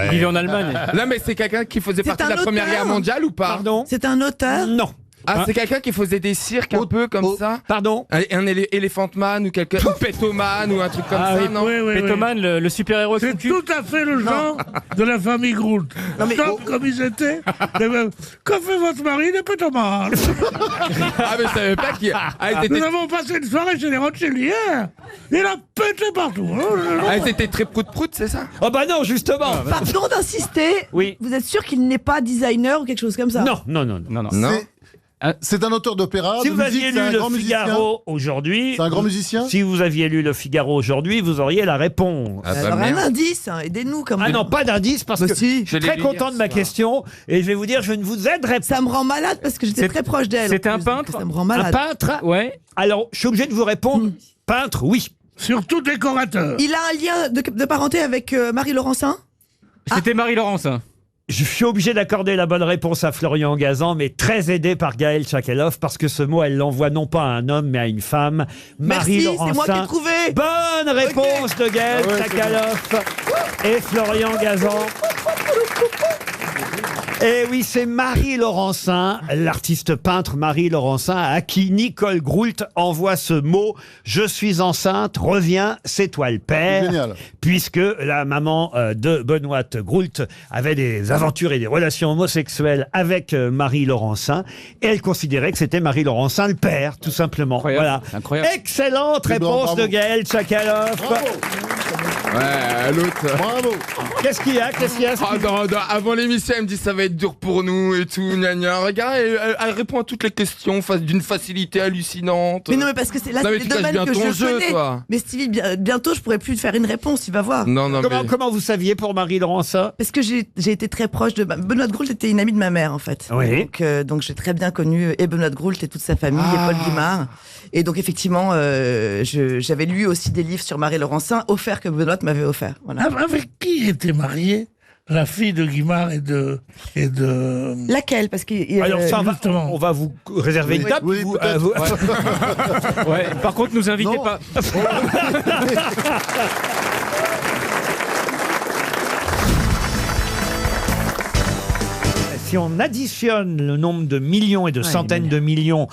Il vivait en Allemagne. Non, mais c'est quelqu'un qui faisait partie de la un Première auteur. Guerre mondiale ou pas? Pardon? C'est un auteur? Non. Ah, c'est quelqu'un qui faisait des cirques un peu comme ça? Pardon? Un Elephant Man ou quelqu'un, ou Pétoman ou un truc comme ça, non? Oui. Pétoman, le super-héros. C'est tout à fait le genre de la famille Groult. Top comme ils étaient. Qu'a fait votre mari? Il est pétoman. Ah, mais je savais pas qui. Nous avons passé une soirée chez les Rothschild hier. Il a pété partout. Ah, c'était très prout-prout, c'est ça? Oh bah non, justement. Pardon d'insister. Oui. Vous êtes sûr qu'il n'est pas designer ou quelque chose comme ça? Non. C'est un auteur d'opéra, Si de vous aviez musique, c'est lu un le grand musicien. Figaro aujourd'hui, C'est un grand musicien? si vous aviez lu le Figaro aujourd'hui, vous auriez la réponse. Ah, bah, Alors un merde. indice, aidez-nous quand même. Ah non, pas d'indice parce Bah que si. je suis très content de ma question et je vais vous dire, je ne vous aiderai pas. Ça me rend malade parce que j'étais très proche d'elle. C'était en un plus, donc peintre? Ça me rend Un malade. peintre? Ouais. Alors, je suis obligé de vous répondre. Peintre, oui. Surtout décorateur. Il a un lien de parenté avec Marie Laurencin? C'était Marie-Laurence. Je suis obligé d'accorder la bonne réponse à Florian Gazan, mais très aidé par Gaël Tchakaloff, parce que ce mot, elle l'envoie non pas à un homme, mais à une femme. Marie Merci, Laurencin. c'est moi qui ai trouvé. Bonne réponse de Gaël Tchakaloff et Florian Gazan. Et oui, c'est Marie Laurencin, l'artiste peintre Marie Laurencin, à qui Nicole Groult envoie ce mot « Je suis enceinte, reviens, c'est toi le père ». Génial. Puisque la maman de Benoît Groult avait des aventures et des relations homosexuelles avec Marie Laurencin, et elle considérait que c'était Marie Laurencin le père, tout simplement. Incroyable. Voilà. Incroyable. Excellente réponse bravo. de Gaël Tchakaloff. Ouais, l'autre. Bravo. Qu'est-ce qu'il y a? Ah, avant l'émission, elle me dit ça va être dur pour nous et tout, gna gna. Regarde, elle répond à toutes les questions d'une facilité hallucinante. Mais non, mais parce que c'est là, Non, mais c'est tu des caches domaines bien que ton je jeu, connais. toi. Mais Stevie, bientôt, je pourrais plus te faire une réponse, tu vas voir. Non, mais... Comment vous saviez pour Marie Laurencin? Parce que j'ai été très proche de... Benoît Groult était une amie de ma mère, en fait. Oui. Donc j'ai très bien connu et Benoît Groult et toute sa famille, et Paul Guimard. Et donc, effectivement, j'avais lu aussi des livres sur Marie Laurencin, offerts que Benoît m'avait offert. Voilà. Avec qui était mariée la fille de Guimard et de... Laquelle? Parce que Alors ça, on va vous réserver une table. Oui, vous- peut-être. vous- Ouais. Par contre, nous invitez Non. pas. si on additionne le nombre de millions et de centaines de millions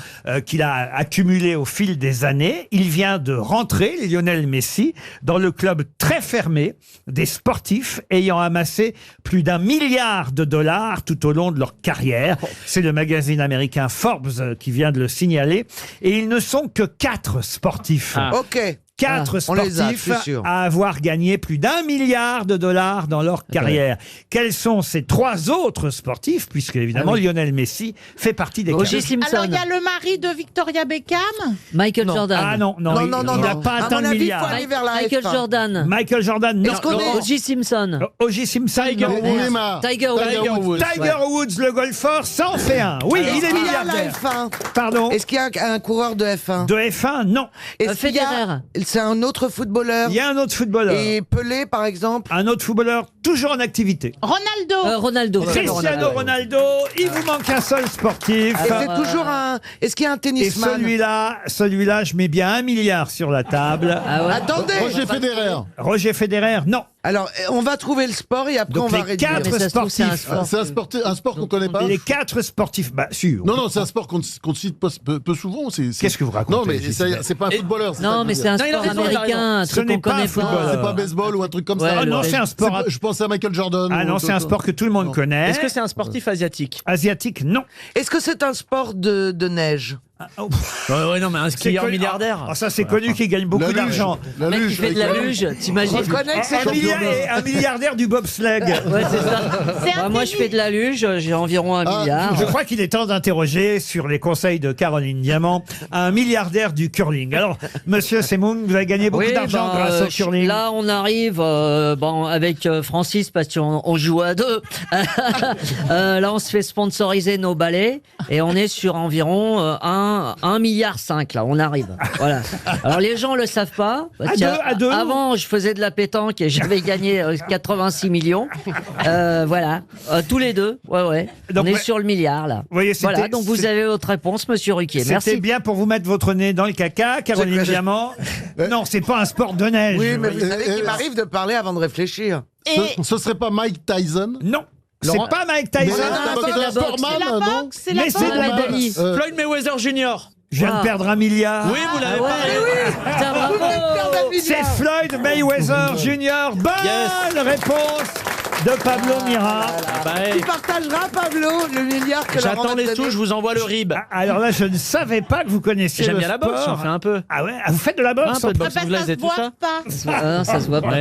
qu'il a accumulés au fil des années, il vient de rentrer, Lionel Messi, dans le club très fermé des sportifs ayant amassé plus d'1 milliard de dollars tout au long de leur carrière. C'est le magazine américain Forbes qui vient de le signaler. Et ils ne sont que 4 sportifs. Ok. 4 on les a, sportifs je suis sûr. à avoir gagné plus d'1 milliard de dollars dans leur carrière. Quels sont ces 3 autres sportifs, puisque évidemment Lionel Messi fait partie des 4. Alors, il y a le mari de Victoria Beckham. Michael Jordan. Ah non, il n'a pas atteint le milliard. Michael Jordan. Michael Jordan, non. O.J. Simpson. O.J. Simpson, non. Tiger Woods. Tiger Woods, le golfeur, ça en fait un. Oui, il est milliardaire. Pardon. Est-ce qu'il y a un coureur de F1? De F1, non. Est-ce qu'il y a... C'est un autre footballeur? Il y a un autre footballeur. Et Pelé, par exemple? Un autre footballeur toujours en activité. Ronaldo. Cristiano Ronaldo. Il vous manque un seul sportif. Et c'est toujours un... Est-ce qu'il y a un tennisman? Et celui-là, je mets bien 1 milliard sur la table. Attendez. Roger Federer. Roger Federer, non. Alors, on va trouver le sport et après Donc on va les réduire. 4 sportifs. C'est un sport qu'on connaît pas. Les 4 sportifs, bah sûr. Non, c'est un sport qu'on cite peu souvent. Qu'est-ce que vous racontez? Non, mais c'est pas un footballeur. Non, mais c'est un sport américain. Ce n'est pas un football. C'est pas baseball ou un truc comme ça. Ah non, c'est un sport. Je pensais à Michael Jordan. Ah non, c'est un sport que tout le monde connaît. Est-ce que c'est un sportif asiatique? Asiatique, non. Est-ce que c'est un sport de neige? Ouais, non, mais un skieur milliardaire. Ah, ça, c'est connu qu'il gagne beaucoup d'argent. Le mec qui fait de la luge, t'imagines? Un milliardaire du bobsleigh. Ouais, c'est ça. Moi, je fais de la luge, j'ai environ 1 milliard. Je crois qu'il est temps d'interroger sur les conseils de Caroline Diamant un milliardaire du curling. Alors, monsieur Semoun, vous avez gagné beaucoup d'argent grâce au curling. Là, on arrive avec Francis, parce qu'on joue à 2. Là, on se fait sponsoriser nos balais et on est sur environ 1,5 milliard, là, on arrive. Voilà. Alors, les gens le savent pas. À deux. Avant, je faisais de la pétanque et j'avais gagné 86 millions. Voilà. Tous les deux. Ouais. Donc, on est sur le milliard, là. Voyez, voilà. Donc, vous avez votre réponse, monsieur Ruquier. Merci. C'était bien pour vous mettre votre nez dans le caca, Caroline Diamant. Non, c'est pas un sport de neige. Oui, mais vous savez qu'il m'arrive de parler avant de réfléchir. Ce serait pas Mike Tyson? Non. C'est pas Mike Tyson. C'est la boxe. C'est la boxe. Floyd Mayweather Jr. Je viens de perdre 1 milliard. Oui, vous l'avez parlé. Putain, bravo. C'est Floyd Mayweather Jr. Bonne réponse de Pablo Mira. Tu partageras, Pablo, le milliard que J'attends les sous, je vous envoie le RIB. Alors là, je ne savais pas que vous connaissiez J'aime le bien la boxe, sport. j'en fais un peu. Ah ouais, vous faites de la boxe? Un peu de boxe anglaise et tout ça. Ça se voit pas.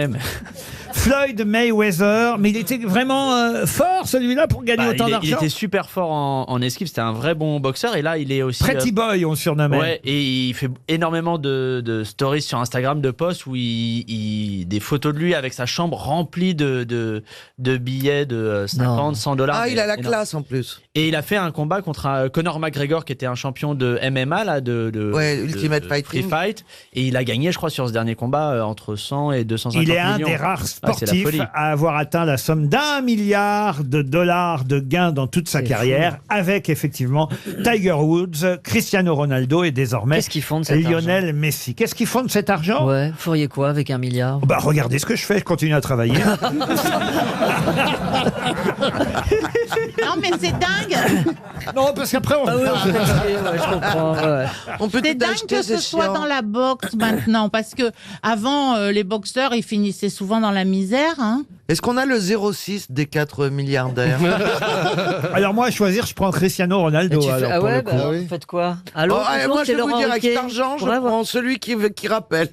Floyd Mayweather, mais il était vraiment fort celui-là pour gagner autant d'argent. Il était super fort en esquive, c'était un vrai bon boxeur et là il est aussi... Pretty Boy, on le surnommait. Ouais, et il fait énormément de stories sur Instagram, de posts où des photos de lui avec sa chambre remplie de billets de 50, 100 $. Ah, il a la classe en plus. Et il a fait un combat contre Conor McGregor qui était un champion de MMA, là, Ultimate Free Fight. Et il a gagné, je crois, sur ce dernier combat entre 100 et 250 millions. Il est un des rares sportifs à avoir atteint la somme d'1 milliard de dollars de gains dans toute sa carrière, avec effectivement Tiger Woods, Cristiano Ronaldo et désormais Qu'est-ce qu'ils font de cet Lionel argent Messi. Qu'est-ce qu'ils font de cet argent? Ouais, vous feriez quoi avec 1 milliard? Bah regardez ce que je fais, je continue à travailler. Non, mais c'est dingue. Non, parce qu'après on... je comprends. Ouais. C'est dingue que ce soit dans la boxe maintenant, parce que avant les boxeurs, ils finissaient souvent dans la misère. Hein. Est-ce qu'on a le 06 des 4 milliardaires? Alors moi, à choisir, je prends Cristiano Ronaldo. Ah ouais, vous faites quoi? Allô, moi, je vais vous dire, avec cet argent, je prends celui qui rappelle.